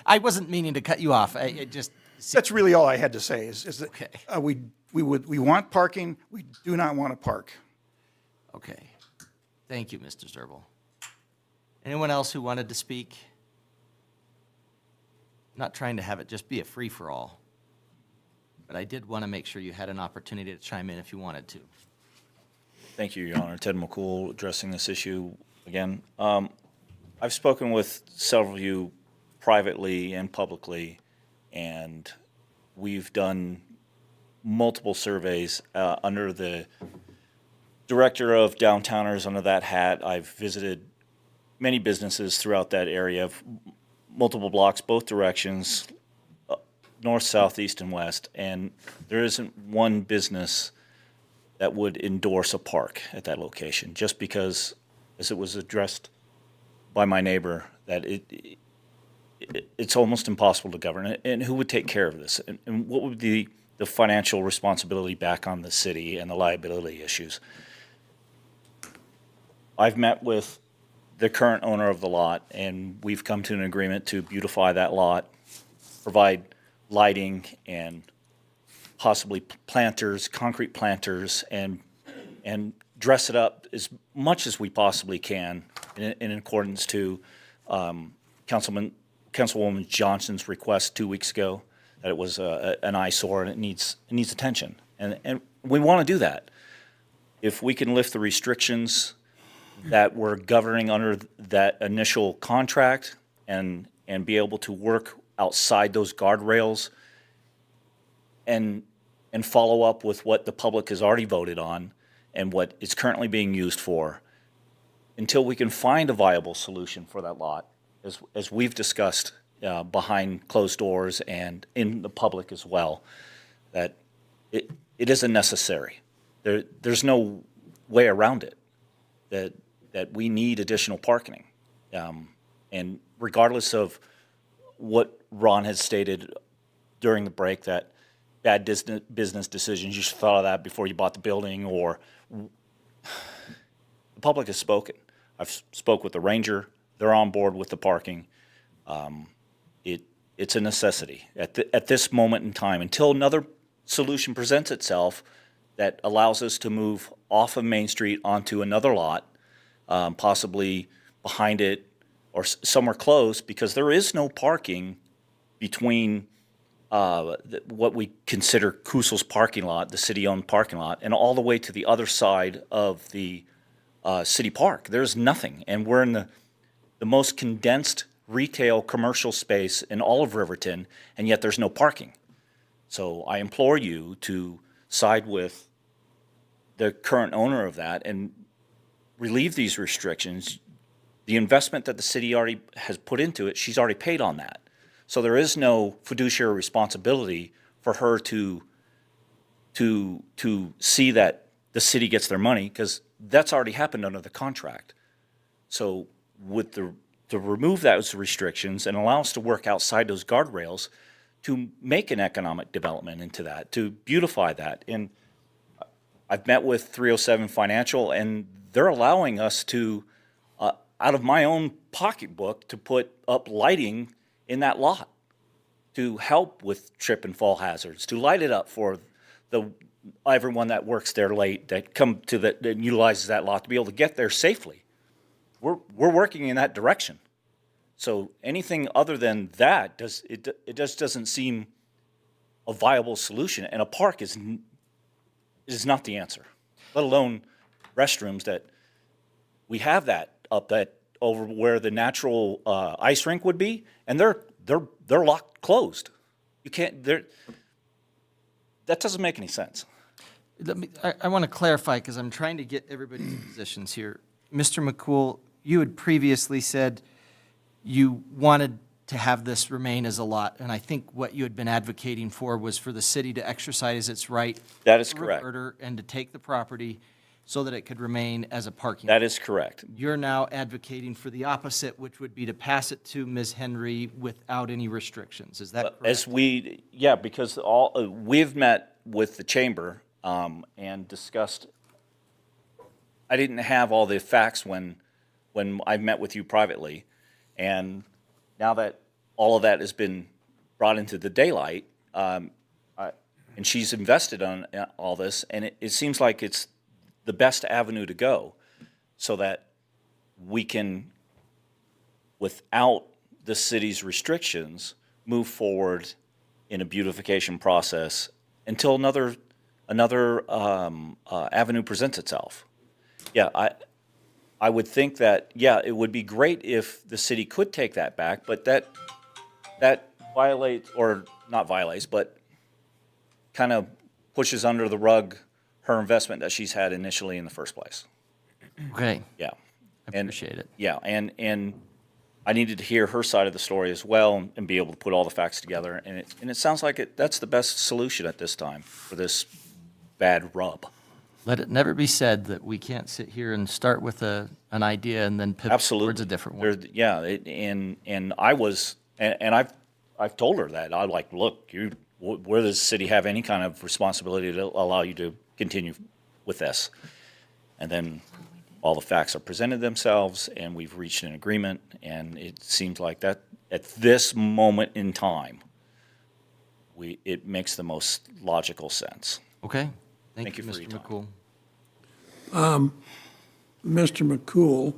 I wasn't meaning to cut you off. That's really all I had to say. Is that okay. We want parking. We do not want to park. Okay. Thank you, Mr. Zerbal. Anyone else who wanted to speak? I'm not trying to have it just be a free-for-all, but I did want to make sure you had an opportunity to chime in if you wanted to. Thank you, Your Honor. Ted McCool addressing this issue again. I've spoken with several of you privately and publicly, and we've done multiple surveys under the director of downtowners. Under that hat, I've visited many businesses throughout that area, multiple blocks, both directions, north, south, east, and west, and there isn't one business that would endorse a park at that location, just because, as it was addressed by my neighbor, that it's almost impossible to govern. And who would take care of this? And what would be the financial responsibility back on the city and the liability issues? I've met with the current owner of the lot, and we've come to an agreement to beautify that lot, provide lighting and possibly planters, concrete planters, and dress it up as much as we possibly can in accordance to Councilwoman Johnson's request 2 weeks ago, that it was an eyesore and it needs attention. And we want to do that. If we can lift the restrictions that were governing under that initial contract and be able to work outside those guardrails and and follow up with what the public has already voted on and what it's currently being used for until we can find a viable solution for that lot, as we've discussed behind closed doors and in the public as well, that it isn't necessary. There's no way around it, that we need additional parking. And regardless of what Ron has stated during the break, that bad business decisions, you should have thought of that before you bought the building, or the public has spoken. I've spoke with the ranger. They're on board with the parking. It's a necessity at this moment in time until another solution presents itself that allows us to move off of Main Street onto another lot, possibly behind it or somewhere close, because there is no parking between what we consider Kusel's parking lot, the city-owned parking lot, and all the way to the other side of the city park. There's nothing, and we're in the most condensed retail commercial space in all of Riverton, and yet there's no parking. So I implore you to side with the current owner of that and relieve these restrictions. The investment that the city already has put into it, she's already paid on that. So there is no fiduciary responsibility for her to see that the city gets their money, because that's already happened under the contract. So to remove those restrictions and allow us to work outside those guardrails to make an economic development into that, to beautify that. And I've met with 307 Financial, and they're allowing us to, out of my own pocketbook, to put up lighting in that lot to help with trip and fall hazards, to light it up for everyone that works there late, that utilizes that lot, to be able to get there safely. We're working in that direction. So anything other than that it just doesn't seem a viable solution, and a park is not the answer. Let alone restrooms that we have that up over where the natural ice rink would be, and they're locked closed. You can't. That doesn't make any sense. I want to clarify, because I'm trying to get everybody's positions here. Mr. McCool, you had previously said you wanted to have this remain as a lot, and I think what you had been advocating for was for the city to exercise its right. That is to correct. reverter and to take the property so that it could remain as a parking. That is correct. You're now advocating for the opposite, which would be to pass it to Ms. Henry without any restrictions. Is that correct? Because we've met with the chamber and discussed. I didn't have all the facts when I met with you privately, and now that all of that has been brought into the daylight, and she's invested on all this, and it seems like it's the best avenue to go, so that we can, without the city's restrictions, move forward in a beautification process until another avenue presents itself. Yeah, I would think that, it would be great if the city could take that back, but that violates, or not violates, but kind of pushes under the rug her investment that she's had initially in the first place. Okay. Yeah. I appreciate it. Yeah, and I needed to hear her side of the story as well and be able to put all the facts together. And it sounds like that's the best solution at this time for this bad rub. Let it never be said that we can't sit here and start with an idea and then pivot towards a different one. And I was, and I've told her that. I'm like, look, where does the city have any kind of responsibility to allow you to continue with this? And then all the facts are presented themselves, and we've reached an agreement, and it seems like that at this moment in time, it makes the most logical sense. Okay. Thank you, for your Mr. time. McCool. Mr. McCool,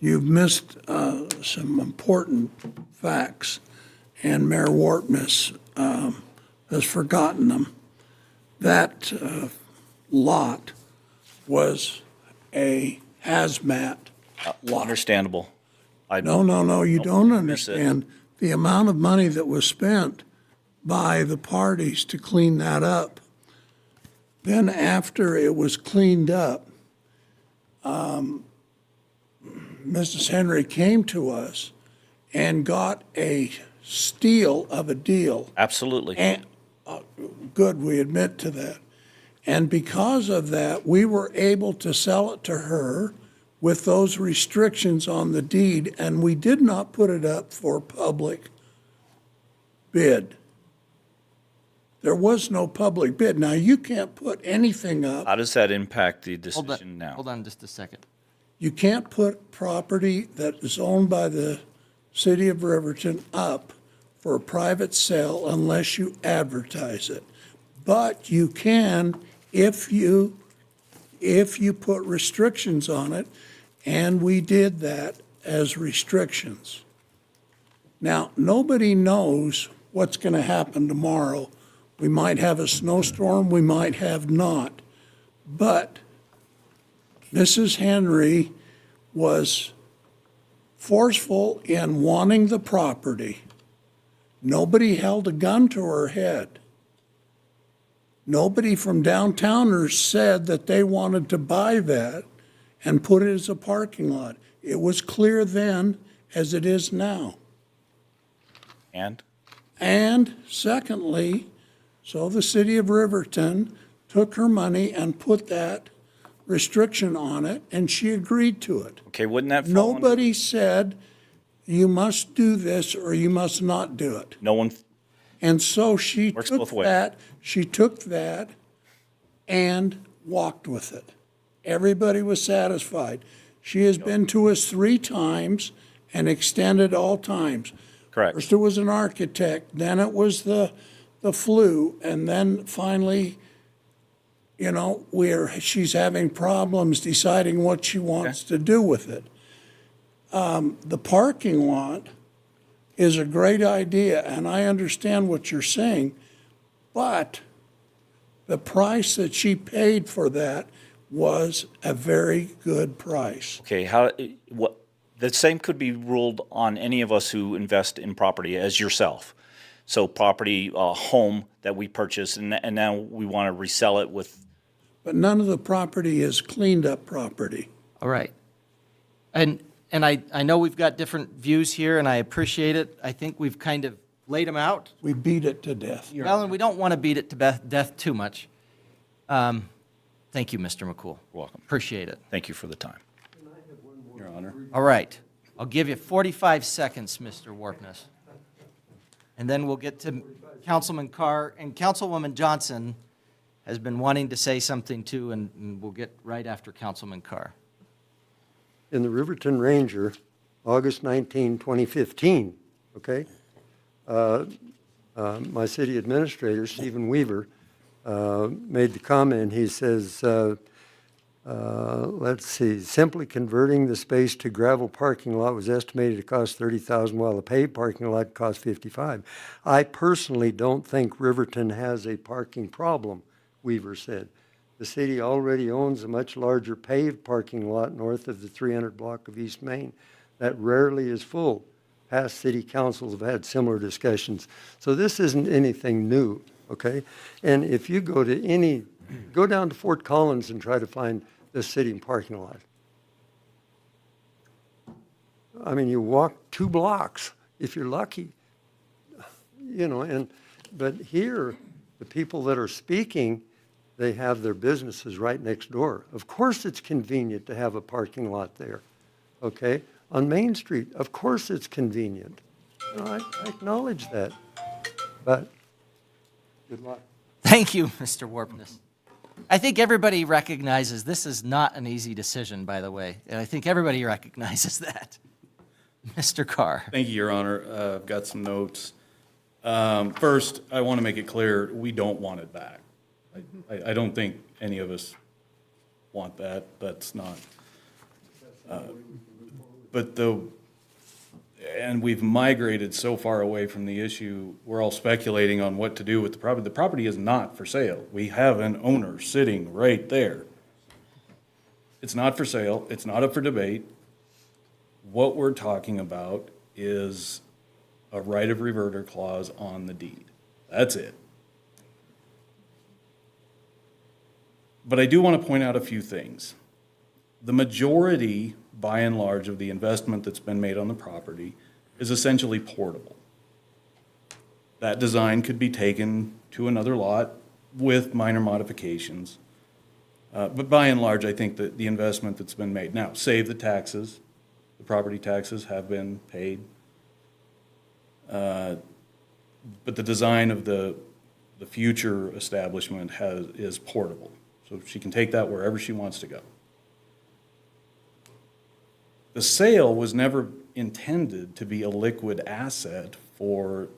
you've missed some important facts, and Mayor Wartness has forgotten them. That lot was a hazmat lot. Understandable. No, you don't miss it. understand. The amount of money that was spent by the parties to clean that up Then after it was cleaned up, Mrs. Henry came to us and got a steal of a deal. Absolutely. And, good, we admit to that. And because of that, we were able to sell it to her with those restrictions on the deed, and we did not put it up for public bid. There was no public bid. Now, you can't put anything up. How does that impact the decision now? Hold on just a second. You can't put property that is owned by the city of Riverton up for a private sale unless you advertise it. But you can if you put restrictions on it, and we did that as restrictions. Now, nobody knows what's going to happen tomorrow. We might have a snowstorm, we might have not. But Mrs. Henry was forceful in wanting the property. Nobody held a gun to her head. Nobody from downtowners said that they wanted to buy that and put it as a parking lot. It was clear then as it is now. And? And secondly, so the city of Riverton took her money and put that restriction on it, and she agreed to it. Okay, wouldn't that fall under- Nobody said you must do this or you must not do it. No one, And so she Works took both ways. that and walked with it. Everybody was satisfied. She has been to us 3 times and extended all times. correct. First it was an architect, then it was the flu, and then finally, you know, she's having problems deciding what she wants to do with it. The parking lot is a great idea, and I understand what you're saying, but the price that she paid for that was a very good price. Okay, the same could be ruled on any of us who invest in property as yourself. So property, home that we purchase, and now we want to resell it with. But none of the property is cleaned up property. All right. And I know we've got different views here, and I appreciate it. I think we've kind of laid them out. We beat it to death. Well, and we don't want to beat it to death too much. Thank you, Mr. McCool. You're welcome. Appreciate it. Thank you for the time. Your Honor. All right. I'll give you 45 seconds, Mr. Warpness. And then we'll get to Councilman Carr, and Councilwoman Johnson has been wanting to say something too, and we'll get right after Councilman Carr. In the Riverton Ranger, August 19, 2015, okay? My city administrator, Stephen Weaver, made the comment. He says, let's see, simply converting the space to gravel parking lot was estimated to cost $30,000, while the paved parking lot cost $55,000. I personally don't think Riverton has a parking problem, Weaver said. The city already owns a much larger paved parking lot north of the 300 block of East Main that rarely is full. Past city councils have had similar discussions. So this isn't anything new, okay? And if you go down to Fort Collins and try to find the city parking lot. I mean, you walk 2 blocks if you're lucky, you know, but here, the people that are speaking, they have their businesses right next door. Of course it's convenient to have a parking lot there, okay? On Main Street, of course it's convenient. You know, I acknowledge that, but good luck. Thank you, Mr. Warpness. I think everybody recognizes this is not an easy decision, by the way. And I think everybody recognizes that. Mr. Carr. Thank you, Your Honor. I've got some notes. First, I want to make it clear, we don't want it back. I don't think any of us want that. That's not. And we've migrated so far away from the issue, we're all speculating on what to do with the property. The property is not for sale. We have an owner sitting right there. It's not for sale. It's not up for debate. What we're talking about is a right of reverter clause on the deed. That's it. But I do want to point out a few things. The majority, by and large, of the investment that's been made on the property is essentially portable. That design could be taken to another lot with minor modifications. But by and large, I think that the investment that's been made, now, save the taxes, the property taxes have been paid. But the design of the future establishment is portable. So she can take that wherever she wants to go. The sale was never intended to be a liquid asset for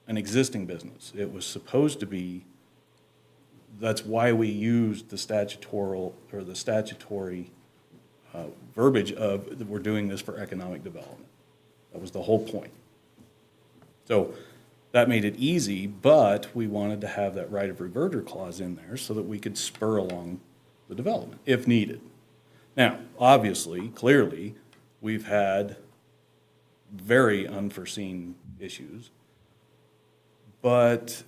an existing business. It was supposed to be, that's why we used the statutory verbiage of that we're doing this for economic development. That was the whole point. So that made it easy, but we wanted to have that right of reverter clause in there so that we could spur along the development if needed. Now, obviously, clearly, we've had very unforeseen issues, but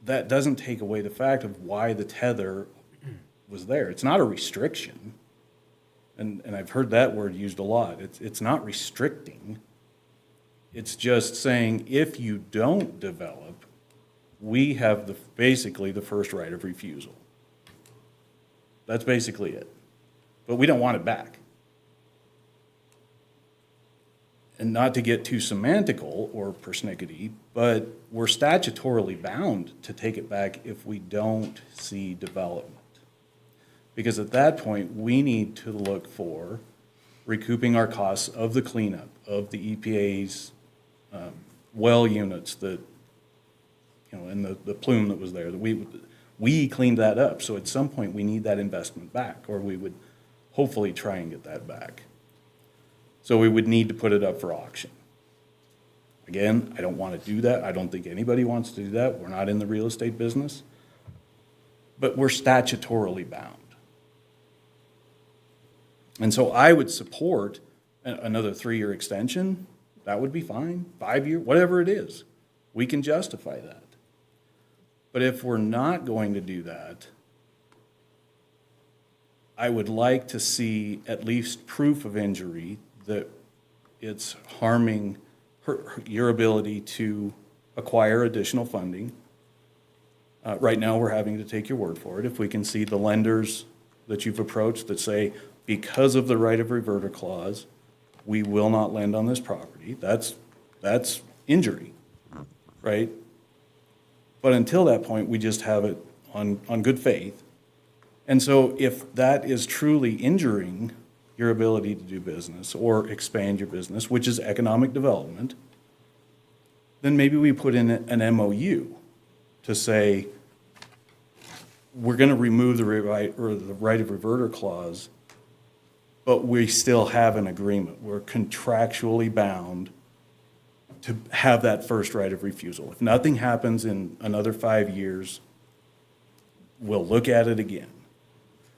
that doesn't take away the fact of why the tether was there. It's not a restriction, and I've heard that word used a lot. It's not restricting. It's just saying if you don't develop, we have basically the first right of refusal. That's basically it. But we don't want it back. And not to get too semantical or persnickety, but we're statutorily bound to take it back if we don't see development. Because at that point, we need to look for recouping our costs of the cleanup, of the EPA's well units that, and the plume that was there, that we cleaned that up. So at some point, we need that investment back, or we would hopefully try and get that back. So we would need to put it up for auction. Again, I don't want to do that. I don't think anybody wants to do that. We're not in the real estate business. But we're statutorily bound. And so I would support another 3-year extension. That would be fine. 5-year, whatever it is. We can justify that. But if we're not going to do that, I would like to see at least proof of injury that it's harming your ability to acquire additional funding. Right now, we're having to take your word for it. If we can see the lenders that you've approached that say, because of the right of reverter clause, we will not lend on this property, that's injury, right? But until that point, we just have it on good faith. And so if that is truly injuring your ability to do business or expand your business, which is economic development, then maybe we put in an MOU to say, we're going to remove the right of reverter clause, but we still have an agreement. We're contractually bound to have that first right of refusal. If nothing happens in another 5 years, we'll look at it again.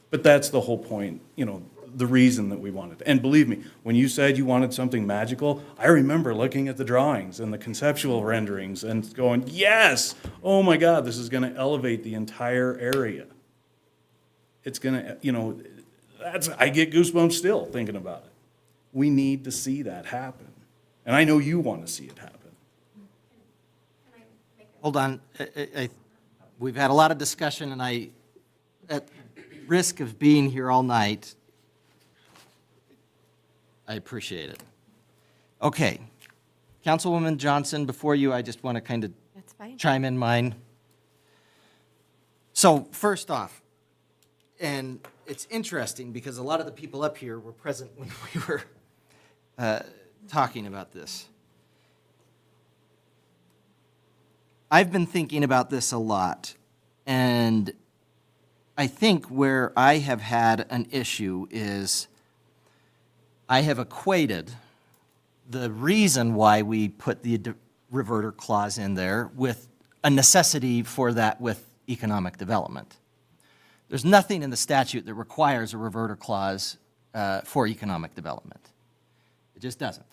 But that's the whole point, the reason that we wanted it. And believe me, when you said you wanted something magical, I remember looking at the drawings and the conceptual renderings and going, yes, oh my God, this is going to elevate the entire area. It's going to, I get goosebumps still thinking about it. We need to see that happen. And I know you want to see it happen. Hold on. We've had a lot of discussion, and at risk of being here all night, I appreciate it. Okay. Councilwoman Johnson, before you, I just want to kind of chime in mine. So first off, and it's interesting because a lot of the people up here were present when we were talking about this. I've been thinking about this a lot, and I think where I have had an issue is I have equated the reason why we put the reverter clause in there with a necessity for that with economic development. There's nothing in the statute that requires a reverter clause for economic development. It just doesn't.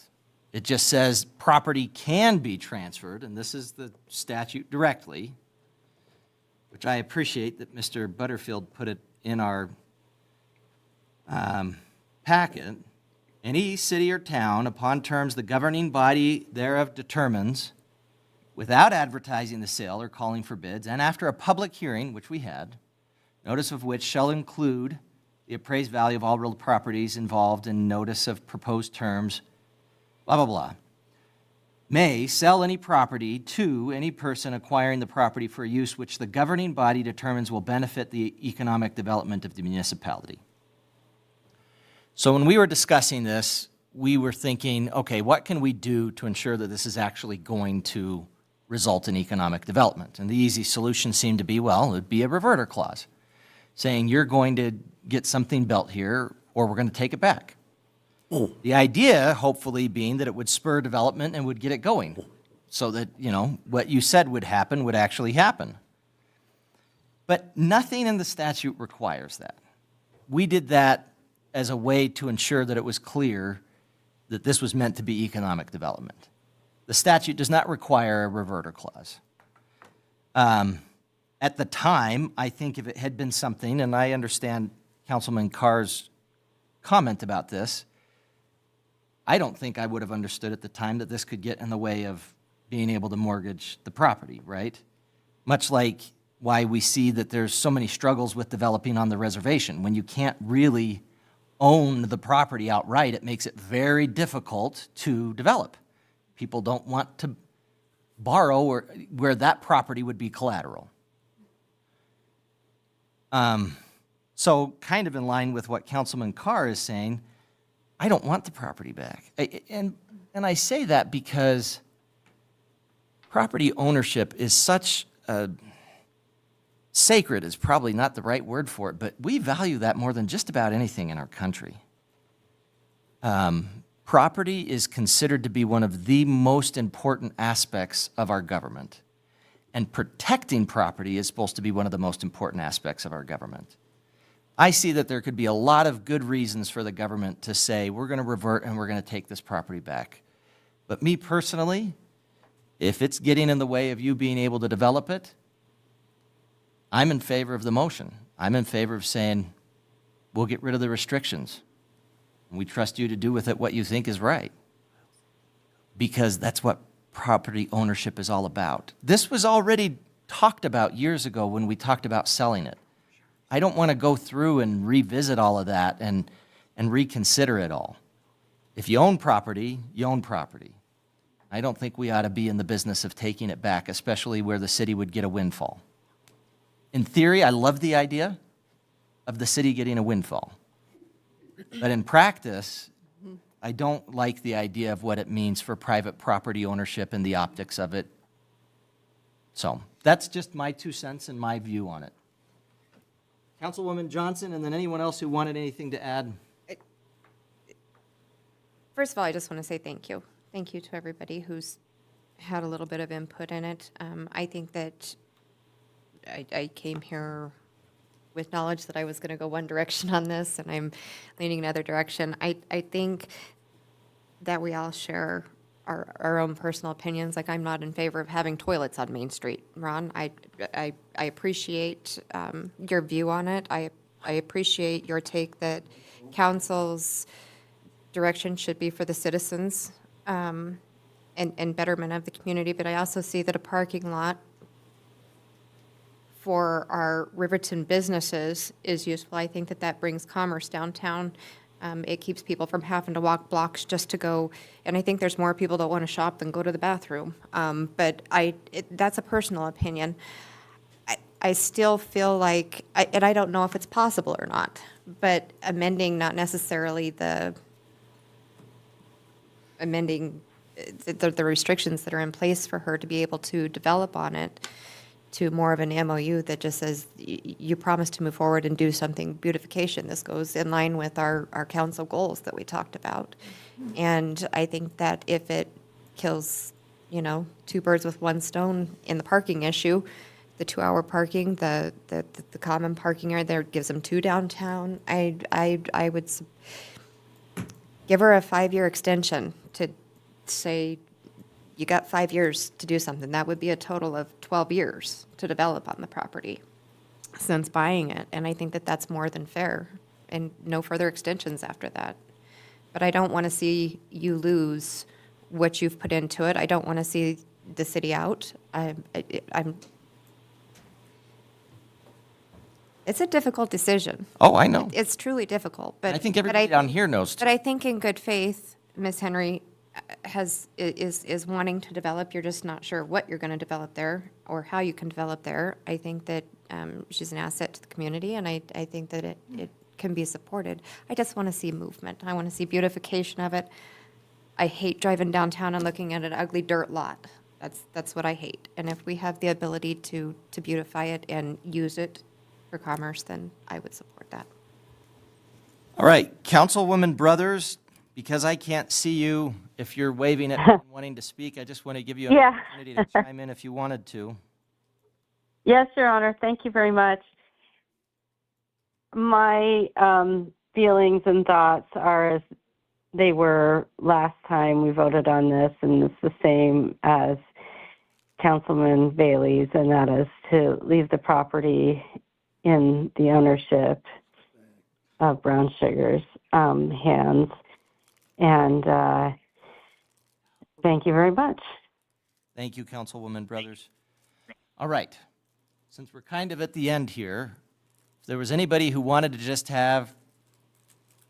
It just says property can be transferred, and this is the statute directly, which I appreciate that Mr. Butterfield put it in our packet, any city or town, upon terms the governing body thereof determines, without advertising the sale or calling for bids, and after a public hearing, which we had, notice of which shall include the appraised value of all real properties involved in notice of proposed terms, blah, blah, blah, may sell any property to any person acquiring the property for use which the governing body determines will benefit the economic development of the municipality. So when we were discussing this, we were thinking, okay, what can we do to ensure that this is actually going to result in economic development? And the easy solution seemed to be, well, it would be a reverter clause, saying you're going to get something built here or we're going to take it back. The idea, hopefully, being that it would spur development and would get it going so that, you know, what you said would happen would actually happen. But nothing in the statute requires that. We did that as a way to ensure that it was clear that this was meant to be economic development. The statute does not require a reverter clause. At the time, I think if it had been something, and I understand Councilman Carr's comment about this, I don't think I would have understood at the time that this could get in the way of being able to mortgage the property, right? Much like why we see that there's so many struggles with developing on the reservation. When you can't really own the property outright, it makes it very difficult to develop. People don't want to borrow or where that property would be collateral. So kind of in line with what Councilman Carr is saying, I don't want the property back. And I say that because property ownership is such a, sacred is probably not the right word for it, but we value that more than just about anything in our country. Property is considered to be one of the most important aspects of our government. And protecting property is supposed to be one of the most important aspects of our government. I see that there could be a lot of good reasons for the government to say, we're going to revert and we're going to take this property back. But me personally, if it's getting in the way of you being able to develop it, I'm in favor of the motion. I'm in favor of saying, we'll get rid of the restrictions. And we trust you to do with it what you think is right. Because that's what property ownership is all about. This was already talked about years ago when we talked about selling it. I don't want to go through and revisit all of that and reconsider it all. If you own property, you own property. I don't think we ought to be in the business of taking it back, especially where the city would get a windfall. In theory, I love the idea of the city getting a windfall. But in practice, I don't like the idea of what it means for private property ownership and the optics of it. So that's just my 2 cents and my view on it. Councilwoman Johnson, and then anyone else who wanted anything to add? First of all, I just want to say thank you. Thank you to everybody who's had a little bit of input in it. I think that I came here with knowledge that I was going to go one direction on this, and I'm leaning another direction. I think that we all share our own personal opinions. Like, I'm not in favor of having toilets on Main Street, Ron. I appreciate your view on it. I appreciate your take that council's direction should be for the citizens and betterment of the community. But I also see that a parking lot for our Riverton businesses is useful. I think that that brings commerce downtown. It keeps people from having to walk blocks just to go, and I think there's more people that want to shop than go to the bathroom. But that's a personal opinion. I still feel like, and I don't know if it's possible or not, but amending not necessarily the restrictions that are in place for her to be able to develop on it, to more of an MOU that just says, you promise to move forward and do something beautification. This goes in line with our council goals that we talked about. And I think that if it kills, 2 birds with 1 stone in the parking issue, the 2-hour parking, the common parking area there gives them 2 downtown, I would give her a 5-year extension to say, you got 5 years to do something. That would be a total of 12 years to develop on the property. since buying it, and I think that that's more than fair, and no further extensions after that. But I don't want to see you lose what you've put into it. I don't want to see the city out. It's a difficult decision. Oh, I know. It's truly difficult, but I think everybody down here knows. But I think in good faith, Ms. Henry is wanting to develop. You're just not sure what you're going to develop there or how you can develop there. I think that she's an asset to the community, and I think that it can be supported. I just want to see movement. I want to see beautification of it. I hate driving downtown and looking at an ugly dirt lot. That's what I hate. And if we have the ability to beautify it and use it for commerce, then I would support that. All right, Councilwoman Brothers, because I can't see you if you're waving at me and wanting to speak, I just want to give you an Yeah. opportunity to chime in if you wanted to. Yes, Your Honor. Thank you very much. My feelings and thoughts are as they were last time we voted on this, and it's the same as Councilman Bailey's, and that is to leave the property in the ownership of Brown Sugar's hands. And thank you very much. Thank you, Councilwoman Brothers. All right, since we're kind of at the end here, if there was anybody who wanted to just have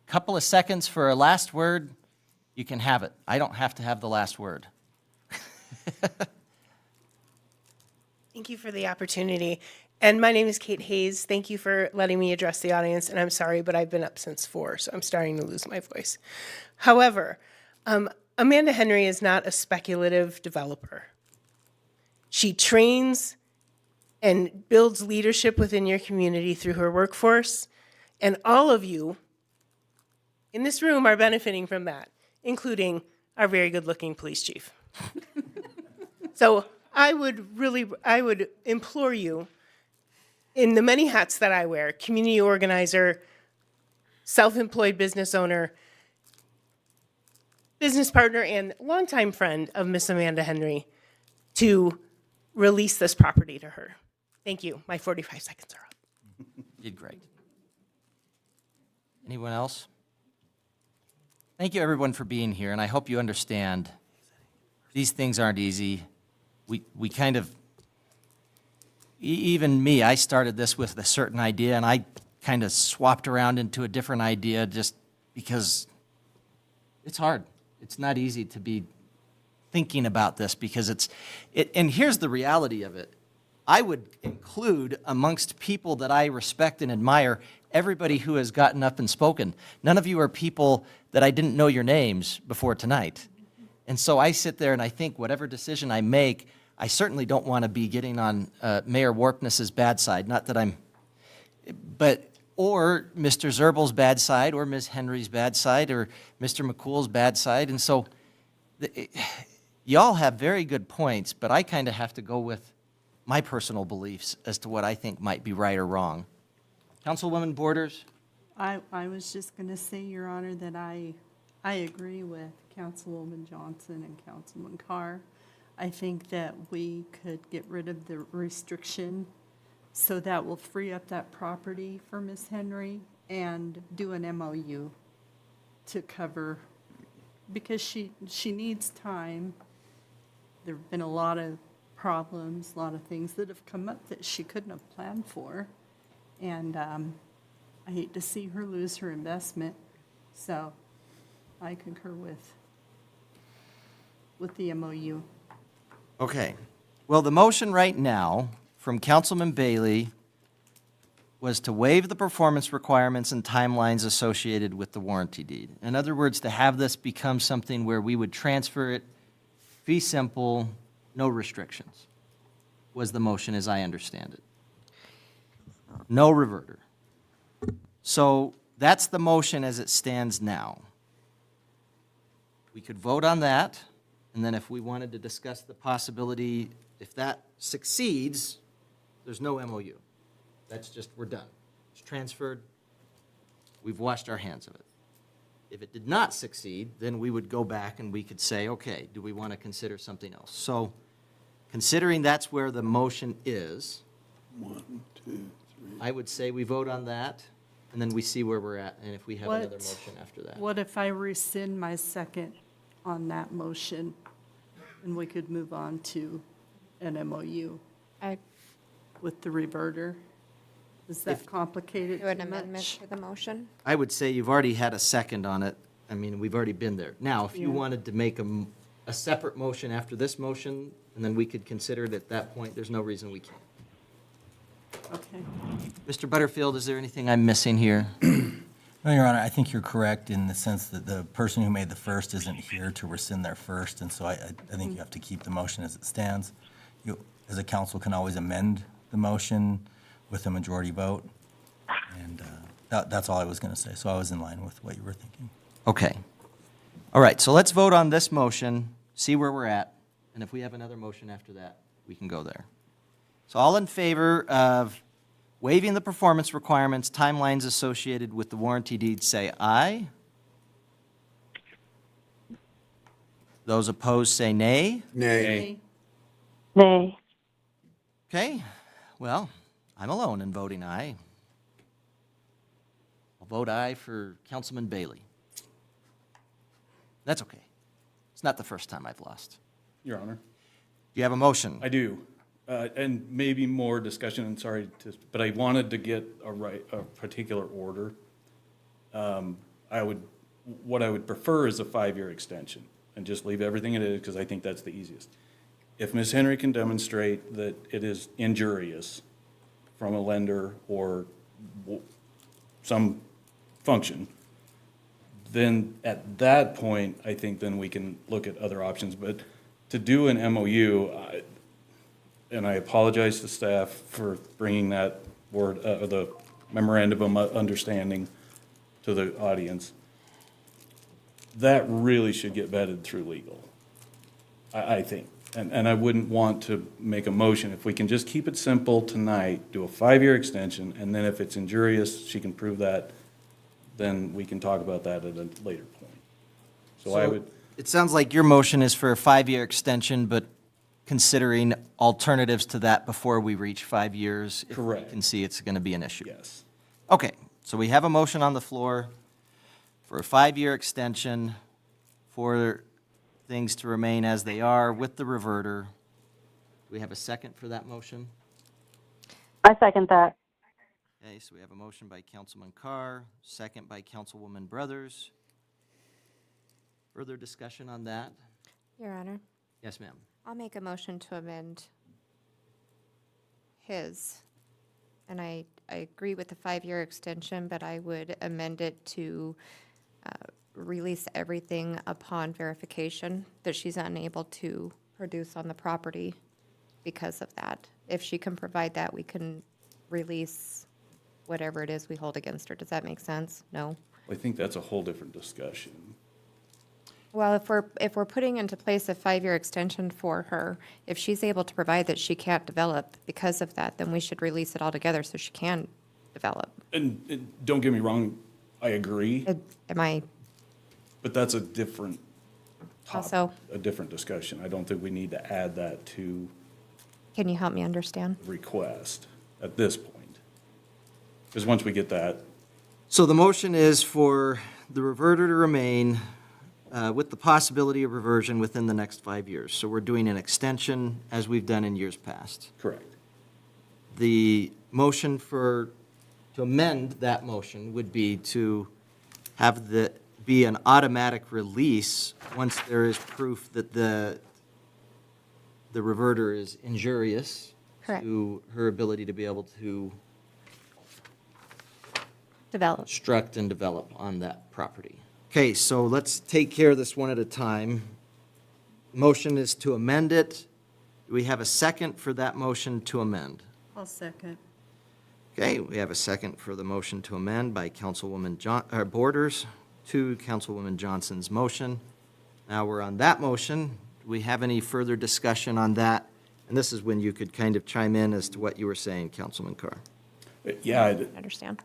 a couple of seconds for a last word, you can have it. I don't have to have the last word. Thank you for the opportunity. And my name is Kate Hayes. Thank you for letting me address the audience. And I'm sorry, but I've been up since 4, so I'm starting to lose my voice. However, Amanda Henry is not a speculative developer. She trains and builds leadership within your community through her workforce. And all of you in this room are benefiting from that, including our very good-looking police chief. So I would implore you, in the many hats that I wear, community organizer, self-employed business owner, business partner, and longtime friend of Miss Amanda Henry, to release this property to her. Thank you. My 45 seconds are up. You did great. Anyone else? Thank you, everyone, for being here, and I hope you understand these things aren't easy. We kind of, even me, I started this with a certain idea, and I kind of swapped around into a different idea just because it's hard. It's not easy to be thinking about this because and here's the reality of it. I would include amongst people that I respect and admire everybody who has gotten up and spoken. None of you are people that I didn't know your names before tonight. And so I sit there and I think whatever decision I make, I certainly don't want to be getting on Mayor Warpness's bad side, not that or Mr. Zerbel's bad side, or Ms. Henry's bad side, or Mr. McCool's bad side. And so y'all have very good points, but I kind of have to go with my personal beliefs as to what I think might be right or wrong. Councilwoman Borders? I was just going to say, Your Honor, that I agree with Councilwoman Johnson and Councilman Carr. I think that we could get rid of the restriction, so that will free up that property for Ms. Henry, and do an MOU to cover, because she needs time. There have been a lot of problems, a lot of things that have come up that she couldn't have planned for. And I hate to see her lose her investment, so I concur with the MOU. Okay. Well, the motion right now from Councilman Bailey was to waive the performance requirements and timelines associated with the warranty deed. In other words, to have this become something where we would transfer it, fee simple, no restrictions, was the motion as I understand it. No reverter. So that's the motion as it stands now. We could vote on that, and then if we wanted to discuss the possibility, if that succeeds, there's no MOU. That's just, we're done. It's transferred. We've washed our hands of it. If it did not succeed, then we would go back and we could say, okay, do we want to consider something else? So considering that's where the motion is, 1, 2, 3. I would say we vote on that, and then we see where we're at, and if we have another What- motion after that. What if I rescind my second on that motion, and we could move on to an MOU with the reverter? Is that complicated Do an too amendment much? to the motion? I would say you've already had a second on it. I mean, we've already been there. Now, if you Yeah. wanted to make a separate motion after this motion, and then we could consider it at that point, there's no reason we can't. Okay. Mr. Butterfield, is there anything I'm missing here? No, Your Honor, I think you're correct in the sense that the person who made the first isn't here to rescind their first, and so I think you have to keep the motion as it stands. You, as a council, can always amend the motion with a majority vote, and that's all I was going to say, so I was in line with what you were thinking. Okay. All right, so let's vote on this motion, see where we're at, and if we have another motion after that, we can go there. So all in favor of waiving the performance requirements, timelines associated with the warranty deed, say aye. Those opposed, say nay. Nay. Nay. Okay, well, I'm alone in voting aye. I'll vote aye for Councilman Bailey. That's okay. It's not the first time I've lost. Your Honor. Do you have a motion? I do. And maybe more discussion, and sorry, but I wanted to get a particular order. What I would prefer is a 5-year extension, and just leave everything it is, because I think that's the easiest. If Ms. Henry can demonstrate that it is injurious from a lender or some function, then at that point, I think then we can look at other options. But to do an MOU, and I apologize to staff for bringing that word, the memorandum of understanding to the audience, that really should get vetted through legal, I think. And I wouldn't want to make a motion. If we can just keep it simple tonight, do a 5-year extension, and then if it's injurious, she can prove that, then we can talk about that at a later point. So I would, It sounds like your motion is for a 5-year extension, but considering alternatives to that before we reach 5 years. Correct. If we can see it's going to be an issue. yes. Okay, so we have a motion on the floor for a 5-year extension for things to remain as they are with the reverter. Do we have a second for that motion? I second that. Okay, so we have a motion by Councilman Carr, second by Councilwoman Brothers. Further discussion on that? Your Honor, Yes, ma'am. I'll make a motion to amend his. And I agree with the 5-year extension, but I would amend it to release everything upon verification that she's unable to produce on the property because of that. If she can provide that, we can release whatever it is we hold against her. Does that make sense? No? I think that's a whole different discussion. Well, if we're putting into place a 5-year extension for her, if she's able to provide that she can't develop because of that, then we should release it altogether so she can develop. And don't get me wrong, I agree, Am I but that's a different also, a different discussion. I don't think we need to add that to can you help me understand? the request at this point. Because once we get that, So the motion is for the reverter to remain with the possibility of reversion within the next 5 years. So we're doing an extension as we've done in years past. correct. The motion to amend that motion would be to have be an automatic release once there is proof that the reverter is injurious Correct. to her ability to be able to Develop. construct and develop on that property. Okay, so let's take care of this one at a time. Motion is to amend it. Do we have a second for that motion to amend? I'll second. Okay, we have a second for the motion to amend by Councilwoman Borders to Councilwoman Johnson's motion. Now we're on that motion. Do we have any further discussion on that? And this is when you could kind of chime in as to what you were saying, Councilman Carr. Yeah, Understand?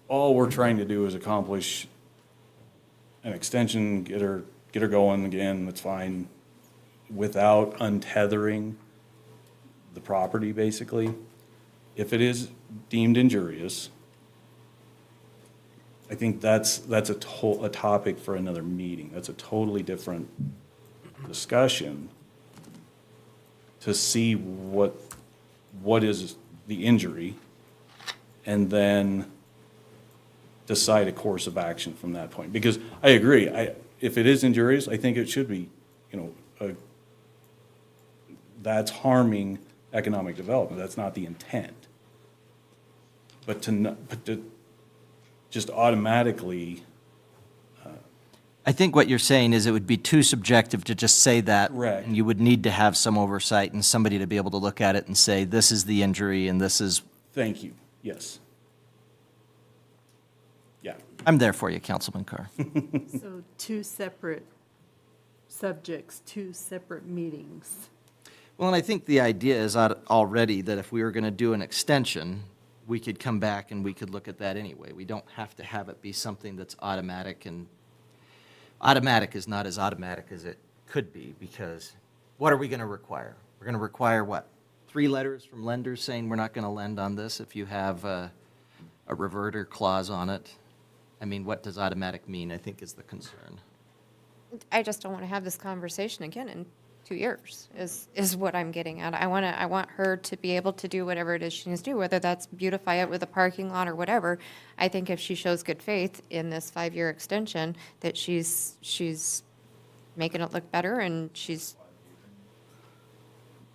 all we're trying to do is accomplish an extension, get her going again, that's fine, without untethering the property, basically. If it is deemed injurious, I think that's a topic for another meeting. That's a totally different discussion to see what is the injury, and then decide a course of action from that point. Because I agree, if it is injurious, I think it should be, that's harming economic development. That's not the intent. But to just automatically. I think what you're saying is it would be too subjective to just say that. Correct. And you would need to have some oversight and somebody to be able to look at it and say, this is the injury and this is. Thank you, yes. Yeah. I'm there for you, Councilman Carr. So two separate subjects, two separate meetings. Well, and I think the idea is already that if we were going to do an extension, we could come back and we could look at that anyway. We don't have to have it be something that's automatic, and automatic is not as automatic as it could be, because what are we going to require? We're going to require what? 3 letters from lenders saying we're not going to lend on this if you have a reverter clause on it. I mean, what does automatic mean, I think, is the concern. I just don't want to have this conversation again in 2 years, is what I'm getting at. I want her to be able to do whatever it is she needs to do, whether that's beautify it with a parking lot or whatever. I think if she shows good faith in this 5-year extension, that she's making it look better and she's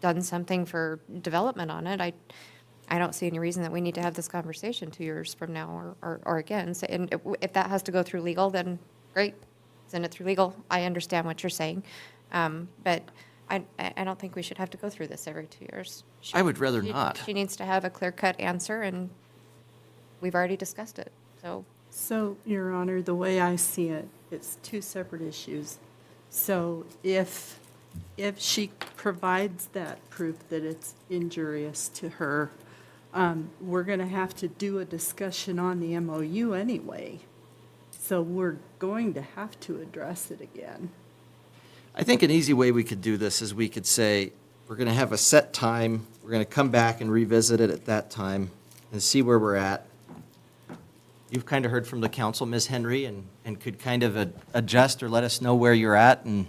done something for development on it. I don't see any reason that we need to have this conversation 2 years from now or again. So, and if that has to go through legal, then great, send it through legal. I understand what you're saying. But I don't think we should have to go through this every 2 years. I would rather not. She needs to have a clear-cut answer, and we've already discussed it, so. So, Your Honor, the way I see it, it's two separate issues. So if she provides that proof that it's injurious to her, we're going to have to do a discussion on the MOU anyway. So we're going to have to address it again. I think an easy way we could do this is we could say, we're going to have a set time, we're going to come back and revisit it at that time and see where we're at. You've kind of heard from the council, Ms. Henry, and could kind of adjust or let us know where you're at, and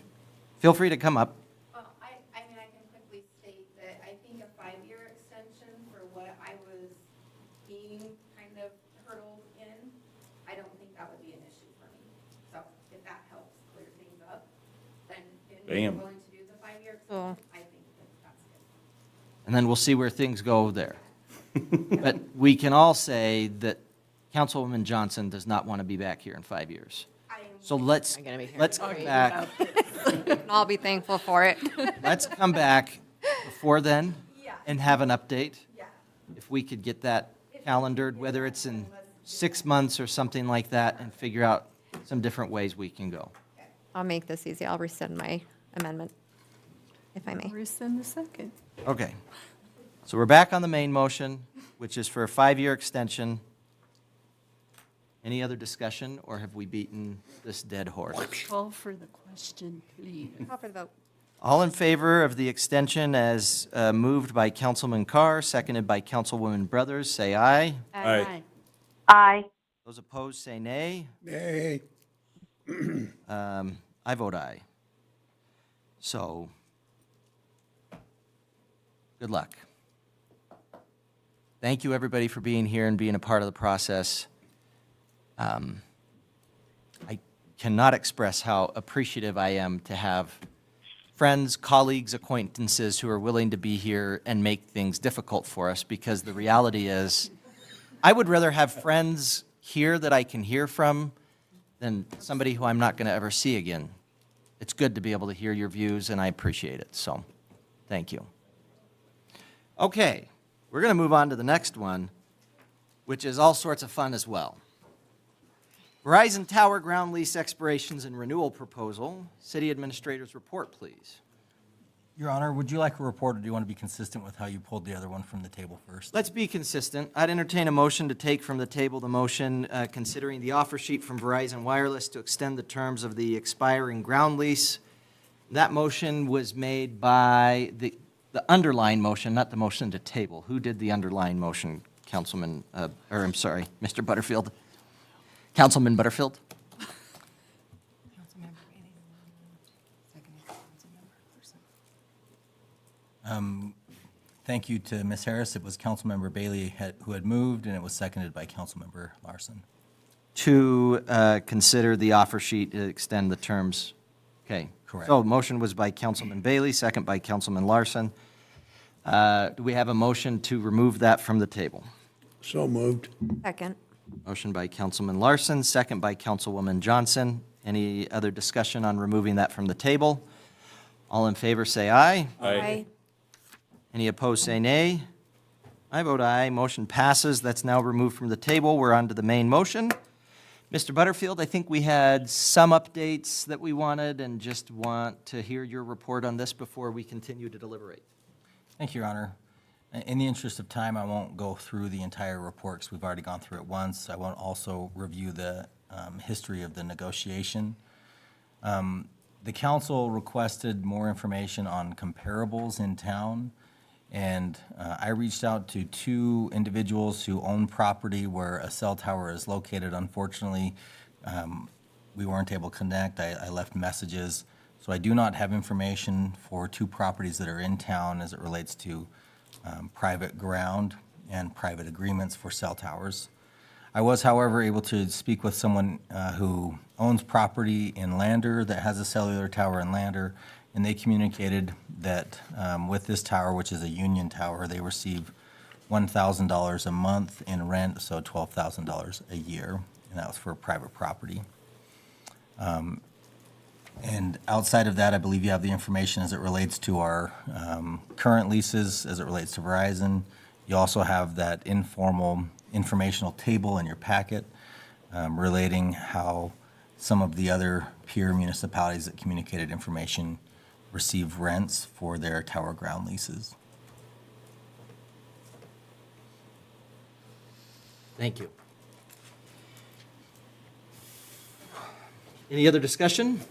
feel free to come up. Well, I mean, I can quickly state that I think a 5-year extension for what I was being kind of hurdled in, I don't think that would be an issue for me. So if that helps clear things up, then if you're Bam. willing to do the 5-year Oh. extension, I think that's good. And then we'll see where things go there. But we can all say that Councilwoman Johnson does not want to be back here in 5 years. So let's come back. I'll be thankful for it. Let's come back before then and have an update. If we could get that calendared, whether it's in 6 months or something like that, and figure out some different ways we can go. I'll make this easy. I'll rescind my amendment, if I may. Rescind the second. Okay. So we're back on the main motion, which is for a 5-year extension. Any other discussion, or have we beaten this dead horse? Call for the question, please. Call for the vote. All in favor of the extension as moved by Councilman Carr, seconded by Councilwoman Brothers, say aye. Aye. Aye. Those opposed, say nay. Nay. I vote aye. So, good luck. Thank you, everybody, for being here and being a part of the process. I cannot express how appreciative I am to have friends, colleagues, acquaintances who are willing to be here and make things difficult for us, because the reality is, I would rather have friends here that I can hear from than somebody who I'm not going to ever see again. It's good to be able to hear your views, and I appreciate it, so thank you. Okay, we're going to move on to the next one, which is all sorts of fun as well. Verizon Tower ground lease expirations and renewal proposal. City Administrator's report, please. Your Honor, would you like a report, or do you want to be consistent with how you pulled the other one from the table first? Let's be consistent. I'd entertain a motion to take from the table the motion considering the offer sheet from Verizon Wireless to extend the terms of the expiring ground lease. That motion was made by the underlying motion, not the motion to table. Who did the underlying motion, Councilman, or I'm sorry, Mr. Butterfield? Councilman Butterfield? Thank you to Ms. Harris. It was Councilmember Bailey who had moved, and it was seconded by Councilmember Larson. To consider the offer sheet to extend the terms. Okay. Correct. So motion was by Councilman Bailey, second by Councilman Larson. Do we have a motion to remove that from the table? So moved. Second. Motion by Councilman Larson, second by Councilwoman Johnson. Any other discussion on removing that from the table? All in favor, say aye. Aye. Any opposed, say nay. I vote aye. Motion passes. That's now removed from the table. We're on to the main motion. Mr. Butterfield, I think we had some updates that we wanted and just want to hear your report on this before we continue to deliberate. Thank you, Your Honor. In the interest of time, I won't go through the entire report because we've already gone through it once. I won't also review the history of the negotiation. The council requested more information on comparables in town, and I reached out to two individuals who own property where a cell tower is located. Unfortunately, we weren't able to connect. I left messages. So I do not have information for two properties that are in town as it relates to private ground and private agreements for cell towers. I was, however, able to speak with someone who owns property in Lander that has a cellular tower in Lander, and they communicated that with this tower, which is a union tower, they receive $1,000 a month in rent, so $12,000 a year, and that was for private property. And outside of that, I believe you have the information as it relates to our current leases, as it relates to Verizon. You also have that informal informational table in your packet relating how some of the other peer municipalities that communicated information receive rents for their tower ground leases. Thank you. Any other discussion?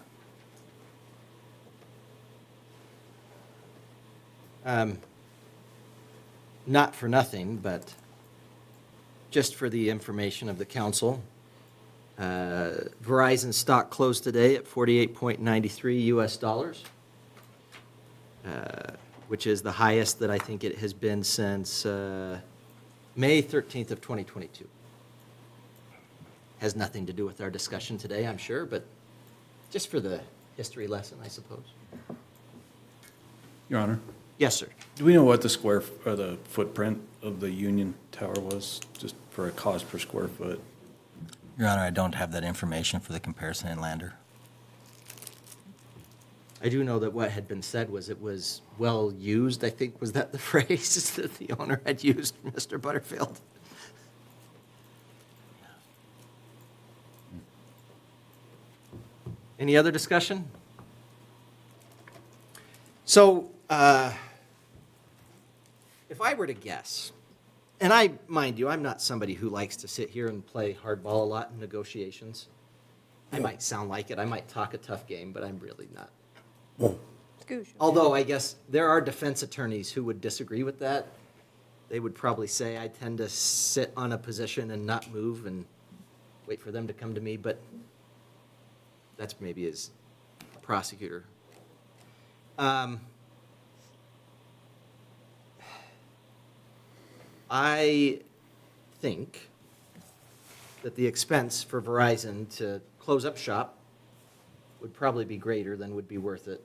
Not for nothing, but just for the information of the council. Verizon stock closed today at 48.93 US dollars, which is the highest that I think it has been since May 13th of 2022. Has nothing to do with our discussion today, I'm sure, but just for the history lesson, I suppose. Your Honor, Yes, sir. do we know what the or the footprint of the Union Tower was, just for a cost per square foot? Your Honor, I don't have that information for the comparison in Lander. I do know that what had been said was it was well used, I think, was that the phrase that the owner had used, Mr. Butterfield? Any other discussion? So, if I were to guess, and mind you, I'm not somebody who likes to sit here and play hardball a lot in negotiations. I might sound like it, I might talk a tough game, but I'm really not. Although I guess there are defense attorneys who would disagree with that. They would probably say I tend to sit on a position and not move and wait for them to come to me, but that's maybe as a prosecutor. I think that the expense for Verizon to close up shop would probably be greater than would be worth it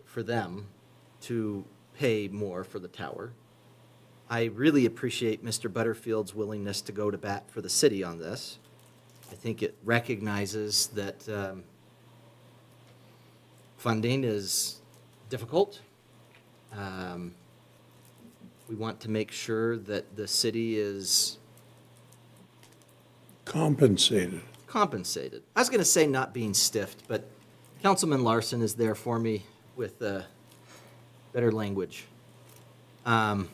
for them to pay more for the tower. I really appreciate Mr. Butterfield's willingness to go to bat for the city on this. I think it recognizes that funding is difficult. We want to make sure that the city is Compensated. compensated. I was going to say not being stiffed, but Councilman Larson is there for me with better language. As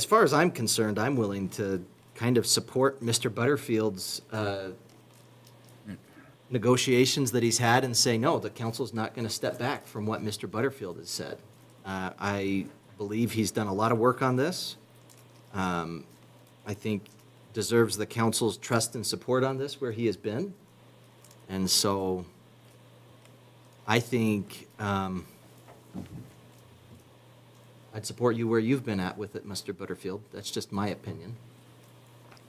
far as I'm concerned, I'm willing to kind of support Mr. Butterfield's negotiations that he's had and say, no, the council's not going to step back from what Mr. Butterfield has said. I believe he's done a lot of work on this. I think deserves the council's trust and support on this where he has been. And so I think I'd support you where you've been at with it, Mr. Butterfield. That's just my opinion.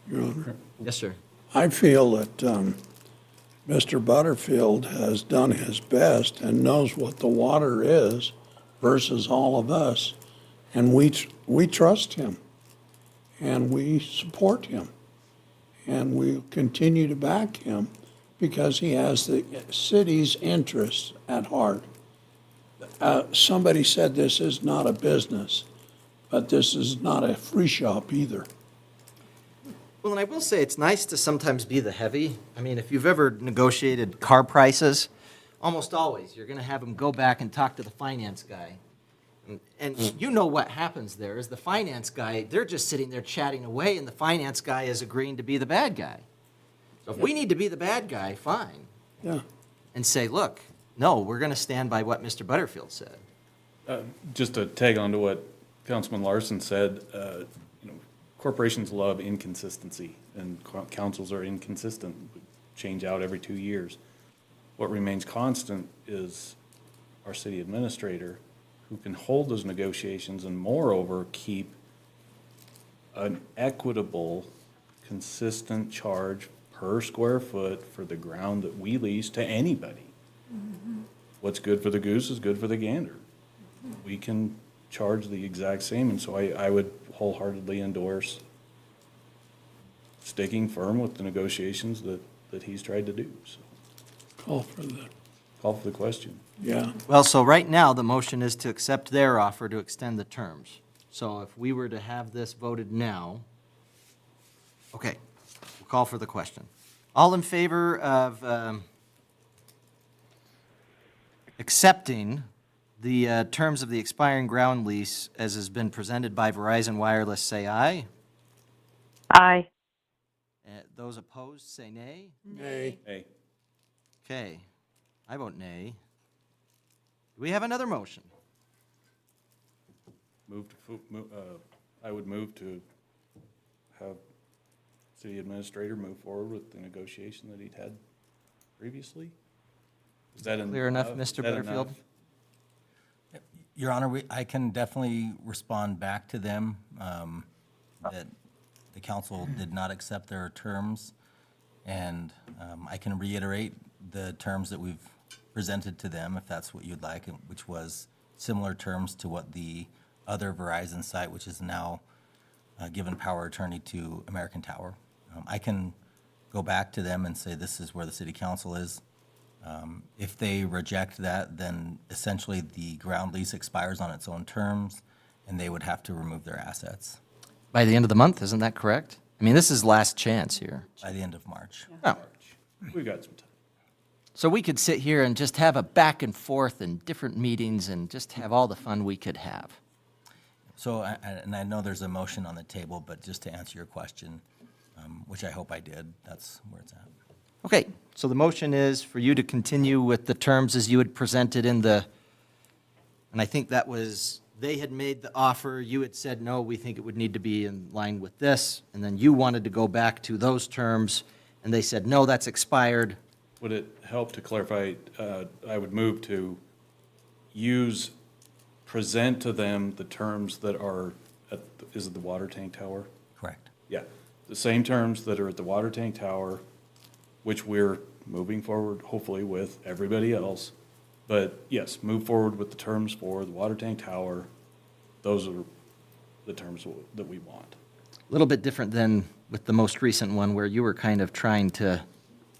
Your Honor. Yes, sir. I feel that Mr. Butterfield has done his best and knows what the water is versus all of us. And we trust him, and we support him, and we continue to back him because he has the city's interests at heart. Somebody said this is not a business, but this is not a free shop either. Well, and I will say it's nice to sometimes be the heavy. I mean, if you've ever negotiated car prices, almost always you're going to have them go back and talk to the finance guy. And you know what happens there is the finance guy, they're just sitting there chatting away, and the finance guy is agreeing to be the bad guy. So if we need to be the bad guy, fine. Yeah. And say, look, no, we're going to stand by what Mr. Butterfield said. Just to tag on to what Councilman Larson said, corporations love inconsistency, and councils are inconsistent, change out every 2 years. What remains constant is our city administrator, who can hold those negotiations and moreover keep an equitable, consistent charge per square foot for the ground that we lease to anybody. What's good for the goose is good for the gander. We can charge the exact same, and so I would wholeheartedly endorse sticking firm with the negotiations that he's tried to do. So Call for the question. Yeah. Well, so right now, the motion is to accept their offer to extend the terms. So if we were to have this voted now, okay, we'll call for the question. All in favor of accepting the terms of the expiring ground lease as has been presented by Verizon Wireless, say aye. Aye. Those opposed, say nay. Nay. Hey, Okay, I vote nay. Do we have another motion? I would move to have city administrator move forward with the negotiation that he'd had previously. Is that Clear enough, Mr. Mr. Butterfield? Your Honor, I can definitely respond back to them that the council did not accept their terms, and I can reiterate the terms that we've presented to them, if that's what you'd like, which was similar terms to what the other Verizon site, which is now given power attorney to American Tower. I can go back to them and say this is where the city council is. If they reject that, then essentially the ground lease expires on its own terms, and they would have to remove their assets. By the end of the month, isn't that correct? I mean, this is last chance here. By the end of March. Oh. We've got some time. So we could sit here and just have a back and forth and different meetings and just have all the fun we could have. So, and I know there's a motion on the table, but just to answer your question, which I hope I did, that's where it's at. Okay, so the motion is for you to continue with the terms as you had presented in the, and I think that was, they had made the offer, you had said, no, we think it would need to be in line with this, and then you wanted to go back to those terms, and they said, no, that's expired. Would it help to clarify, I would move to present to them the terms that are at, is it the water tank tower? Correct. Yeah, the same terms that are at the water tank tower, which we're moving forward, hopefully, with everybody else. But yes, move forward with the terms for the water tank tower. Those are the terms that we want. A little bit different than with the most recent one where you were kind of trying to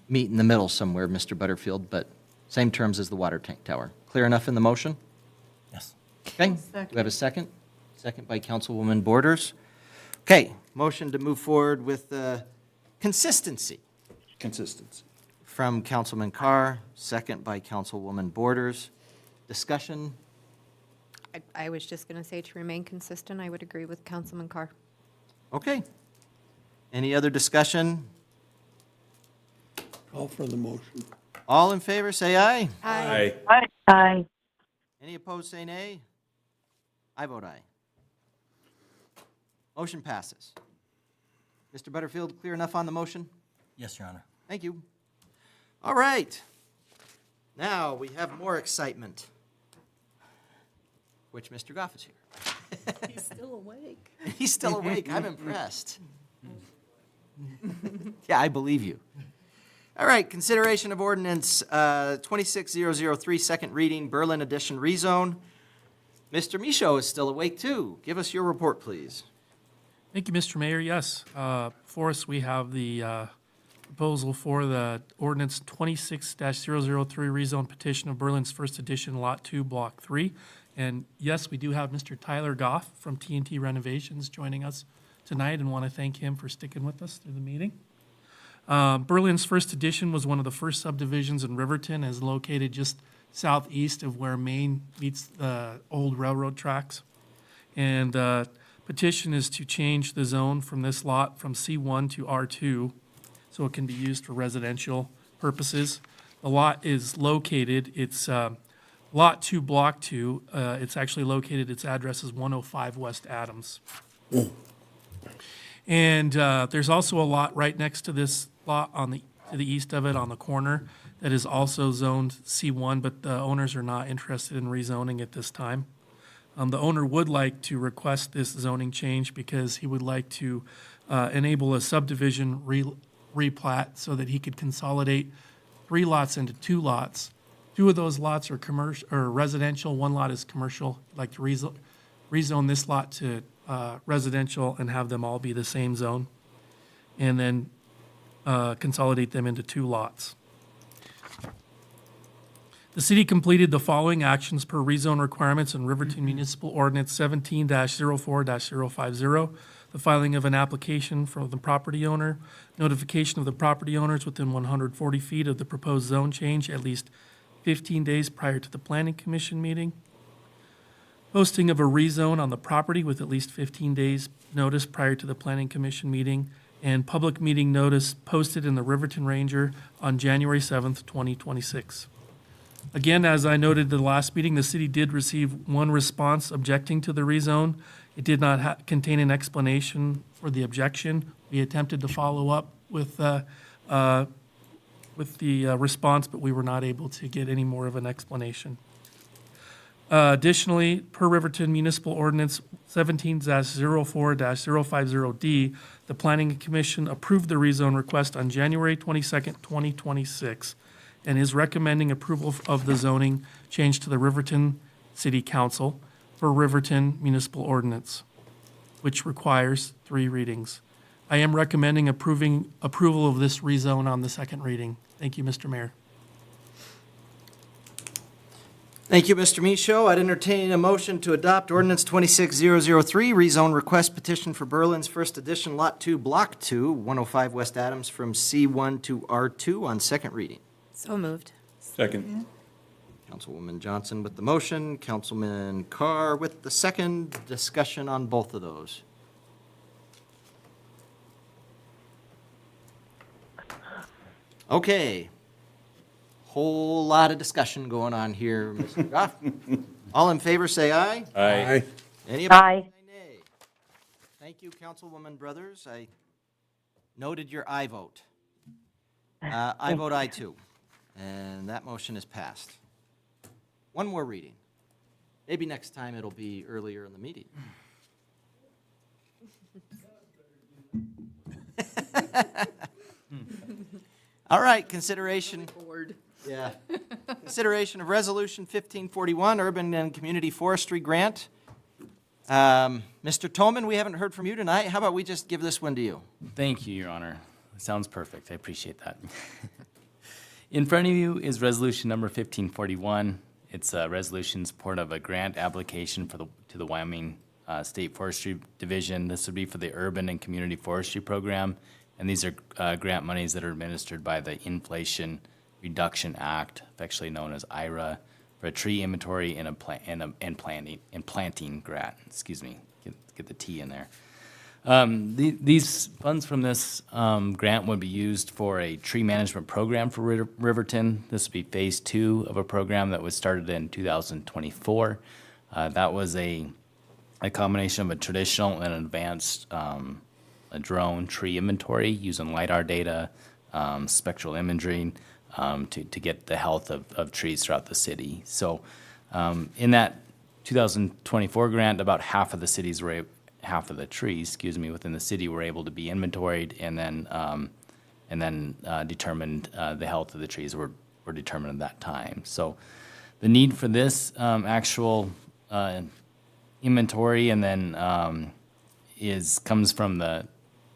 meet in the middle somewhere, Mr. Butterfield, but same terms as the water tank tower. Clear enough in the motion? Yes. Okay, do we have a second? Second by Councilwoman Borders. Okay, motion to move forward with consistency. Consistency. From Councilman Carr, second by Councilwoman Borders. Discussion? I was just going to say to remain consistent, I would agree with Councilman Carr. Okay. Any other discussion? Call for the motion. All in favor, say aye. Aye. Aye. Any opposed, say nay. I vote aye. Motion passes. Mr. Butterfield, clear enough on the motion? Yes, Your Honor. Thank you. All right. Now we have more excitement. Which Mr. Goff is here. He's still awake. He's still awake. I'm impressed. Yeah, I believe you. All right, consideration of ordinance 26003, second reading, Berlin Edition rezone. Mr. Michaud is still awake too. Give us your report, please. Thank you, Mr. Mayor. Yes, for us, we have the proposal for the ordinance 26-003 rezone petition of Berlin's first edition, Lot 2, Block 3. And yes, we do have Mr. Tyler Goff from T&T Renovations joining us tonight, and want to thank him for sticking with us through the meeting. Berlin's first edition was one of the first subdivisions in Riverton, is located just southeast of where Maine meets the old railroad tracks. And petition is to change the zone from this lot from C1 to R2, so it can be used for residential purposes. The lot is located, it's Lot 2, Block 2. It's actually located, its address is 105 West Adams. And there's also a lot right next to this lot to the east of it on the corner that is also zoned C1, but the owners are not interested in rezoning at this time. The owner would like to request this zoning change because he would like to enable a subdivision replat so that he could consolidate 3 lots into 2 lots. 2 of those lots are commercial or residential. 1 lot is commercial. I'd like to rezone this lot to residential and have them all be the same zone, and then consolidate them into 2 lots. The city completed the following actions per rezone requirements in Riverton Municipal Ordinance 17-04-050, the filing of an application from the property owner, notification of the property owners within 140 feet of the proposed zone change at least 15 days prior to the Planning Commission meeting, posting of a rezone on the property with at least 15 days notice prior to the Planning Commission meeting, and public meeting notice posted in the Riverton Ranger on January 7th, 2026. Again, as I noted at the last meeting, the city did receive 1 response objecting to the rezone. It did not contain an explanation for the objection. We attempted to follow up with the response, but we were not able to get any more of an explanation. Additionally, per Riverton Municipal Ordinance 17-04-050D, the Planning Commission approved the rezone request on January 22nd, 2026, and is recommending approval of the zoning change to the Riverton City Council for Riverton Municipal Ordinance, which requires 3 readings. I am recommending approval of this rezone on the 2nd reading. Thank you, Mr. Mayor. Thank you, Mr. Michaud. I'd entertain a motion to adopt ordinance 26003, rezone request petition for Berlin's first edition, Lot 2, Block 2, 105 West Adams, from C1 to R2 on 2nd reading. So moved. Second. Councilwoman Johnson with the motion, Councilman Carr with the second. Discussion on both of those. Okay. Whole lot of discussion going on here, Mr. Goff. All in favor, say aye. Aye. Any opposed, Aye. say nay. Thank you, Councilwoman Brothers. I noted your aye vote. I vote aye too, and that motion is passed. 1 more reading. Maybe next time it'll be earlier in the meeting. All right, consideration. Yeah. Consideration of Resolution 1541, Urban and Community Forestry Grant. Mr. Tolman, we haven't heard from you tonight. How about we just give this one to you? Thank you, Your Honor. Sounds perfect. I appreciate that. In front of you is resolution number 1541. It's a resolution in support of a grant application to the Wyoming State Forestry Division. This would be for the Urban and Community Forestry Program, and these are grant monies that are administered by the Inflation Reduction Act, affectionately known as IRA, for a tree inventory and planting grant. Excuse me, get the T in there. These funds from this grant would be used for a tree management program for Riverton. This would be phase 2 of a program that was started in 2024. That was a combination of a traditional and advanced a drone tree inventory using LiDAR data, spectral imagery to get the health of trees throughout the city. So in that 2024 grant, about half of the trees, within the city were able to be inventoried and then determined the health of the trees were determined at that time. So the need for this actual inventory and then comes from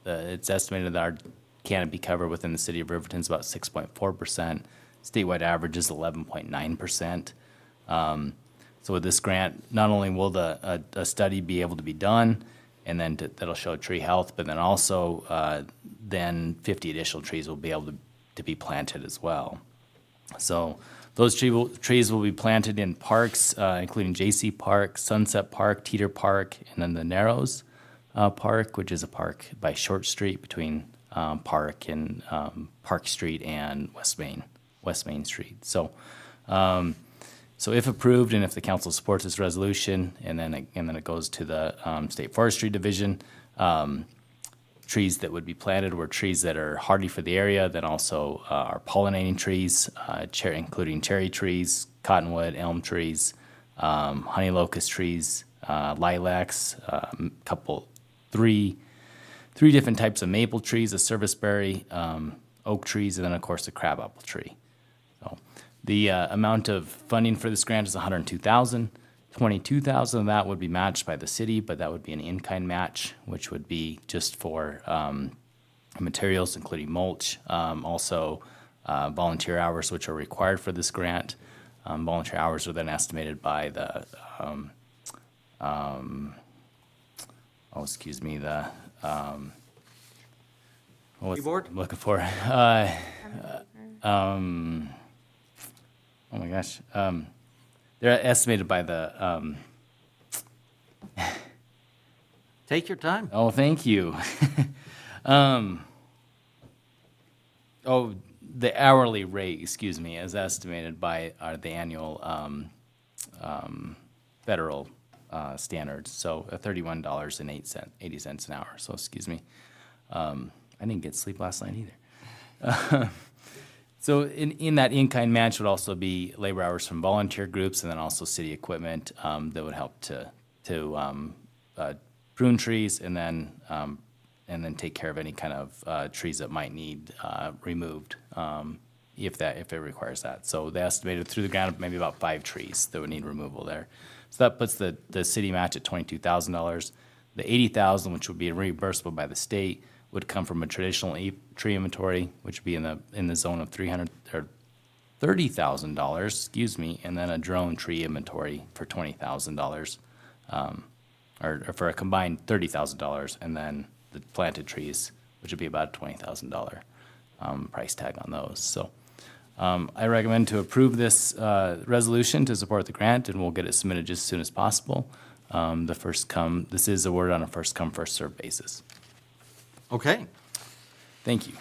it's estimated that our canopy cover within the city of Riverton is about 6.4%. Statewide average is 11.9%. So with this grant, not only will a study be able to be done, and then that'll show tree health, but then also then 50 additional trees will be able to be planted as well. So those trees will be planted in parks, including J.C. Park, Sunset Park, Teeter Park, and then the Narrows Park, which is a park by Short Street between Park and Park Street and West Main Street. So, so if approved and if the council supports this resolution, and then it goes to the State Forestry Division, trees that would be planted were trees that are hardy for the area, that also are pollinating trees, including cherry trees, cottonwood, elm trees, honey locust trees, lilacs, three different types of maple trees, a serviceberry, oak trees, and then of course the crabapple tree. So the amount of funding for this grant is $102,000. $22,000 of that would be matched by the city, but that would be an in-kind match, which would be just for materials, including mulch, also volunteer hours, which are required for this grant. Volunteer hours are then estimated by the, what's Board? I'm looking for? Oh my gosh. They're estimated by the. Take your time. Oh, thank you. The hourly rate, is estimated by the annual federal standards. So $31.80 an hour. So I didn't get sleep last night either. So in that in-kind match would also be labor hours from volunteer groups, and then also city equipment that would help to prune trees and then take care of any kind of trees that might need removed if it requires that. So they estimated through the ground maybe about 5 trees that would need removal there. So that puts the city match at $22,000. The $80,000, which would be reimbursable by the state, would come from a traditional tree inventory, which would be in the zone of $30,000, and then a drone tree inventory for $20,000, or for a combined $30,000, and then the planted trees, which would be about a $20,000 price tag on those. So I recommend to approve this resolution to support the grant, and we'll get it submitted just as soon as possible. This is awarded on a first come, first served basis. Okay. Thank you.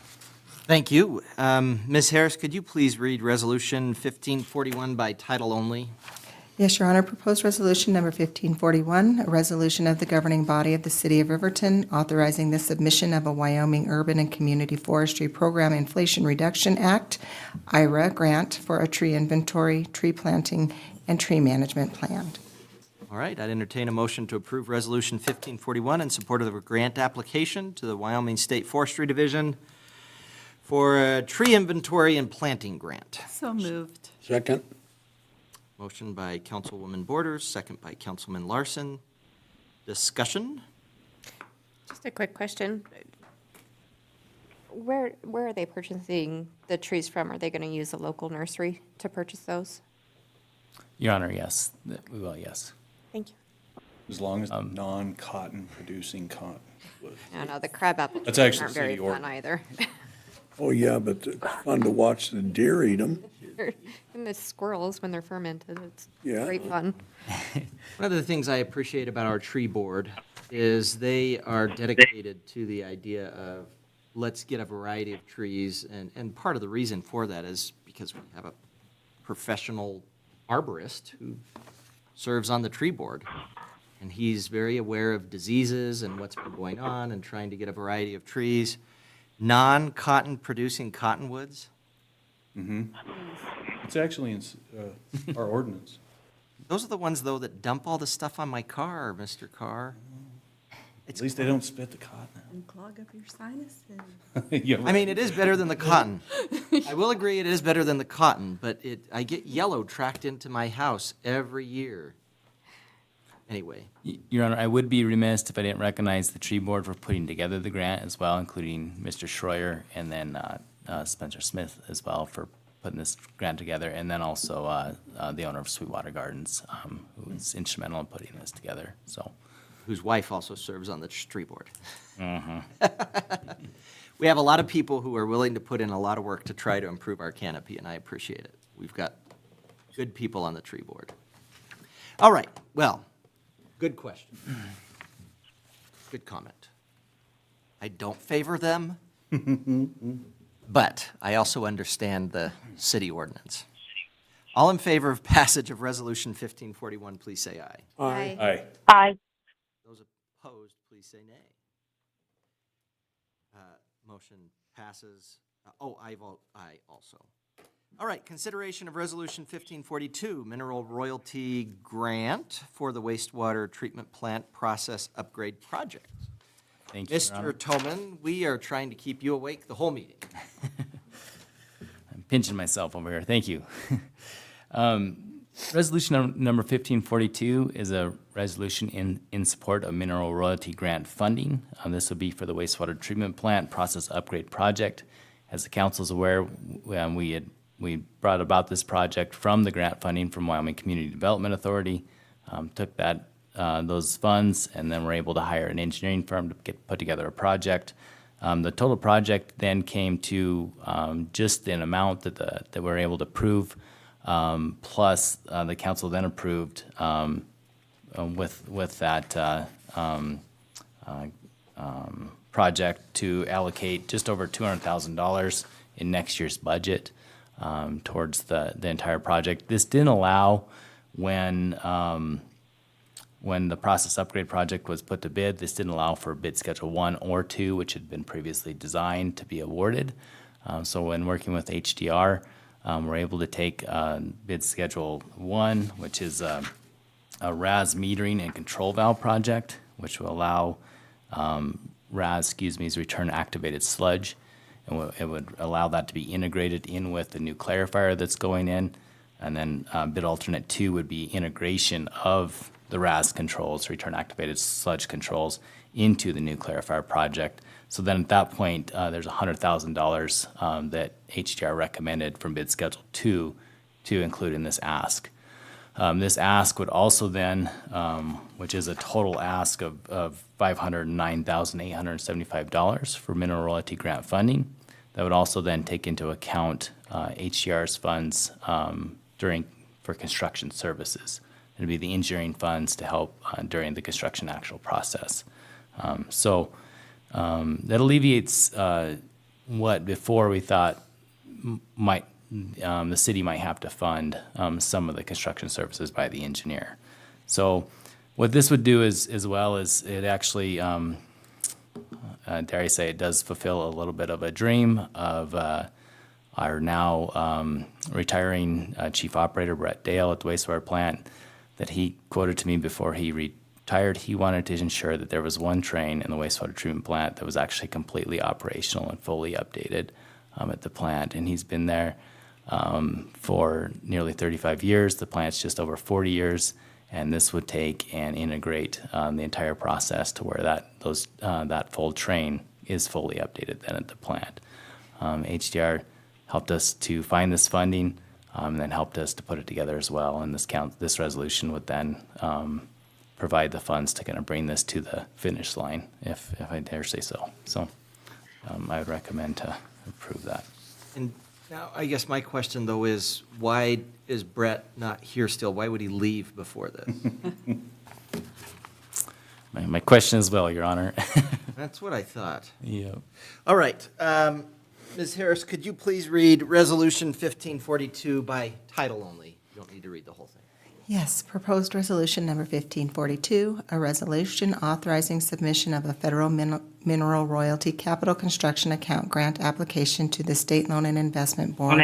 Thank you. Ms. Harris, could you please read Resolution 1541 by title only? Yes, Your Honor. Proposed resolution number 1541, a resolution of the governing body of the City of Riverton authorizing the submission of a Wyoming Urban and Community Forestry Program Inflation Reduction Act, IRA, grant for a tree inventory, tree planting, and tree management plan. All right, I'd entertain a motion to approve Resolution 1541 in support of the grant application to the Wyoming State Forestry Division for a tree inventory and planting grant. So moved. Second. Motion by Councilwoman Borders, second by Councilman Larson. Discussion? Just a quick question. Where are they purchasing the trees from? Are they going to use a local nursery to purchase those? Your Honor, yes. We will, yes. Thank you. As long as non-cotton producing cotton. No, the crabapple That's trees actually aren't very city fun ordinance. either. Oh, yeah, but it's fun to watch the deer eat them. And the squirrels, when they're fermented, it's Yeah. great fun. One of the things I appreciate about our tree board is they are dedicated to the idea of let's get a variety of trees. And part of the reason for that is because we have a professional arborist who serves on the tree board. And he's very aware of diseases and what's been going on and trying to get a variety of trees. Non-cotton producing cottonwoods. It's actually in our ordinance. Those are the ones, though, that dump all the stuff on my car, Mr. Carr. At least they don't spit the cotton And clog up your sinuses. out. Yeah, I mean, it is better than the cotton. I will agree it is better than the cotton, but I get yellow tracked into my house every year. Anyway, Your Honor, I would be remiss if I didn't recognize the tree board for putting together the grant as well, including Mr. Schroyer and then Spencer Smith as well for putting this grant together, and then also the owner of Sweetwater Gardens, who was instrumental in putting this together, so. whose wife also serves on the tree board. We have a lot of people who are willing to put in a lot of work to try to improve our canopy, and I appreciate it. We've got good people on the tree board. All right, well, good question. Good comment. I don't favor them, but I also understand the city ordinance. All in favor of passage of Resolution 1541, please say aye. Aye. Aye. Aye. Those opposed, please say nay. Motion passes. I vote aye also. All right, consideration of Resolution 1542, Mineral Royalty Grant for the Wastewater Treatment Plant Process Upgrade Project. Thank you, Your Honor. Mr. Toman, we are trying to keep you awake the whole meeting. I'm pinching myself over here. Thank you. Resolution number 1542 is a resolution in support of mineral royalty grant funding. This would be for the wastewater treatment plant process upgrade project. As the council is aware, we brought about this project from the grant funding from Wyoming Community Development Authority, took those funds, and then were able to hire an engineering firm to put together a project. The total project then came to just an amount that we're able to prove, plus the council then approved with that project to allocate just over $200,000 in next year's budget towards the entire project. This didn't allow when the process upgrade project was put to bid, this didn't allow for bid schedule 1 or 2, which had been previously designed to be awarded. So when working with HDR, we're able to take bid schedule 1, which is a RAS metering and control valve project, which will allow return activated sludge. And it would allow that to be integrated in with the new clarifier that's going in. And then bid alternate 2 would be integration of the RAS controls, return activated sludge controls, into the new clarifier project. So then at that point, there's $100,000 that HDR recommended from bid schedule 2 to include in this ask. This ask would also then, which is a total ask of $509,875 for mineral royalty grant funding. That would also then take into account HDR's funds for construction services. It'd be the engineering funds to help during the construction actual process. So that alleviates what before we thought the city might have to fund some of the construction services by the engineer. So what this would do is, as well as it actually, dare I say, it does fulfill a little bit of a dream of our now retiring chief operator, Brett Dale, at the wastewater plant, that he quoted to me before he retired. He wanted to ensure that there was one train in the wastewater treatment plant that was actually completely operational and fully updated at the plant. And he's been there for nearly 35 years. The plant's just over 40 years. And this would take and integrate the entire process to where that full train is fully updated then at the plant. HDR helped us to find this funding and then helped us to put it together as well. And this resolution would then provide the funds to kind of bring this to the finish line, if I dare say so. So I would recommend to approve that. And Now, I guess my question, though, is why is Brett not here still? Why would he leave before this? My question as well, Your Honor. That's what I thought. Yep. All right. Ms. Harris, could you please read Resolution 1542 by title only? You don't need to read the whole thing. Yes, proposed resolution number 1542, a resolution authorizing submission of a federal mineral royalty capital construction account grant application to the State Loan and Investment Board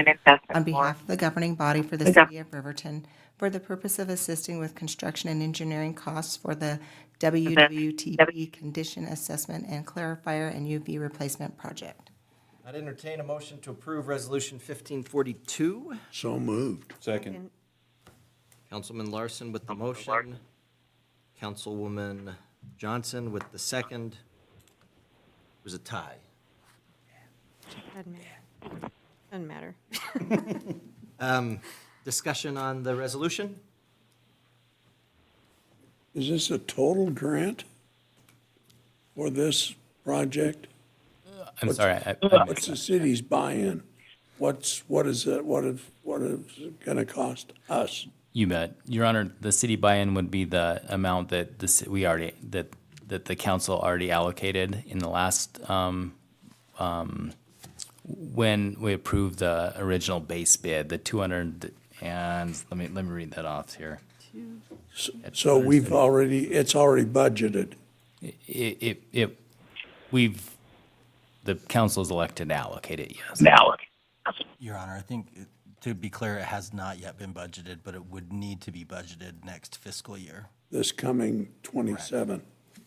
on behalf of the governing body for the city of Riverton for the purpose of assisting with construction and engineering costs for the WWTP condition assessment and clarifier and UV replacement project. I'd entertain a motion to approve Resolution 1542. So moved. Second. Councilman Larson with the motion. Councilwoman Johnson with the second. It was a tie. Doesn't matter. Discussion on the resolution? Is this a total grant for this project? I'm sorry. What's the city's buy-in? What is it gonna cost us? You bet. Your Honor, the city buy-in would be the amount that that the council already allocated in the last, when we approved the original base bid, the 200, and let me read that off here. So it's already budgeted. The council is elected to allocate it, yes. Your Honor, I think, to be clear, it has not yet been budgeted, but it would need to be budgeted next fiscal year. This coming 27.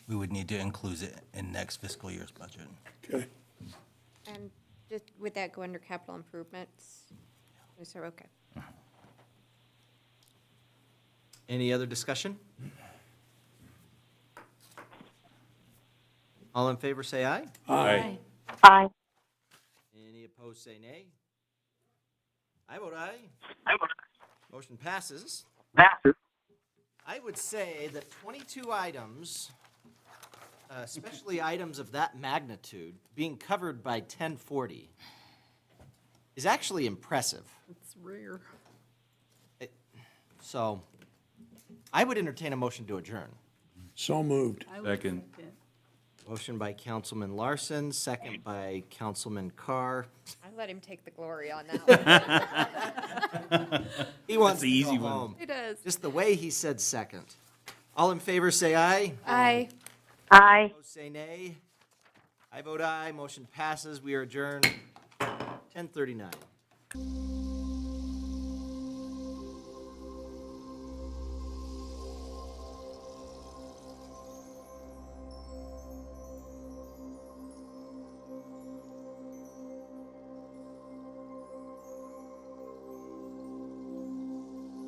We would need to include it in next fiscal year's budget. Okay. And just, would that go under capital improvements? Is there, okay. Any other discussion? All in favor, say aye. Aye. Aye. Any opposed, say nay. I vote aye. Motion passes. I would say that 22 items, especially items of that magnitude, being covered by 1040 is actually impressive. It's rare. So I would entertain a motion to adjourn. So moved. Second. Motion by Councilman Larson, second by Councilman Carr. I let him take the glory on that one. He wants the to easy go one. home. He does. Just the way he said second. All in favor, say aye. Aye. Aye. Opposed, say nay. I vote aye. Motion passes. We are adjourned 10:39.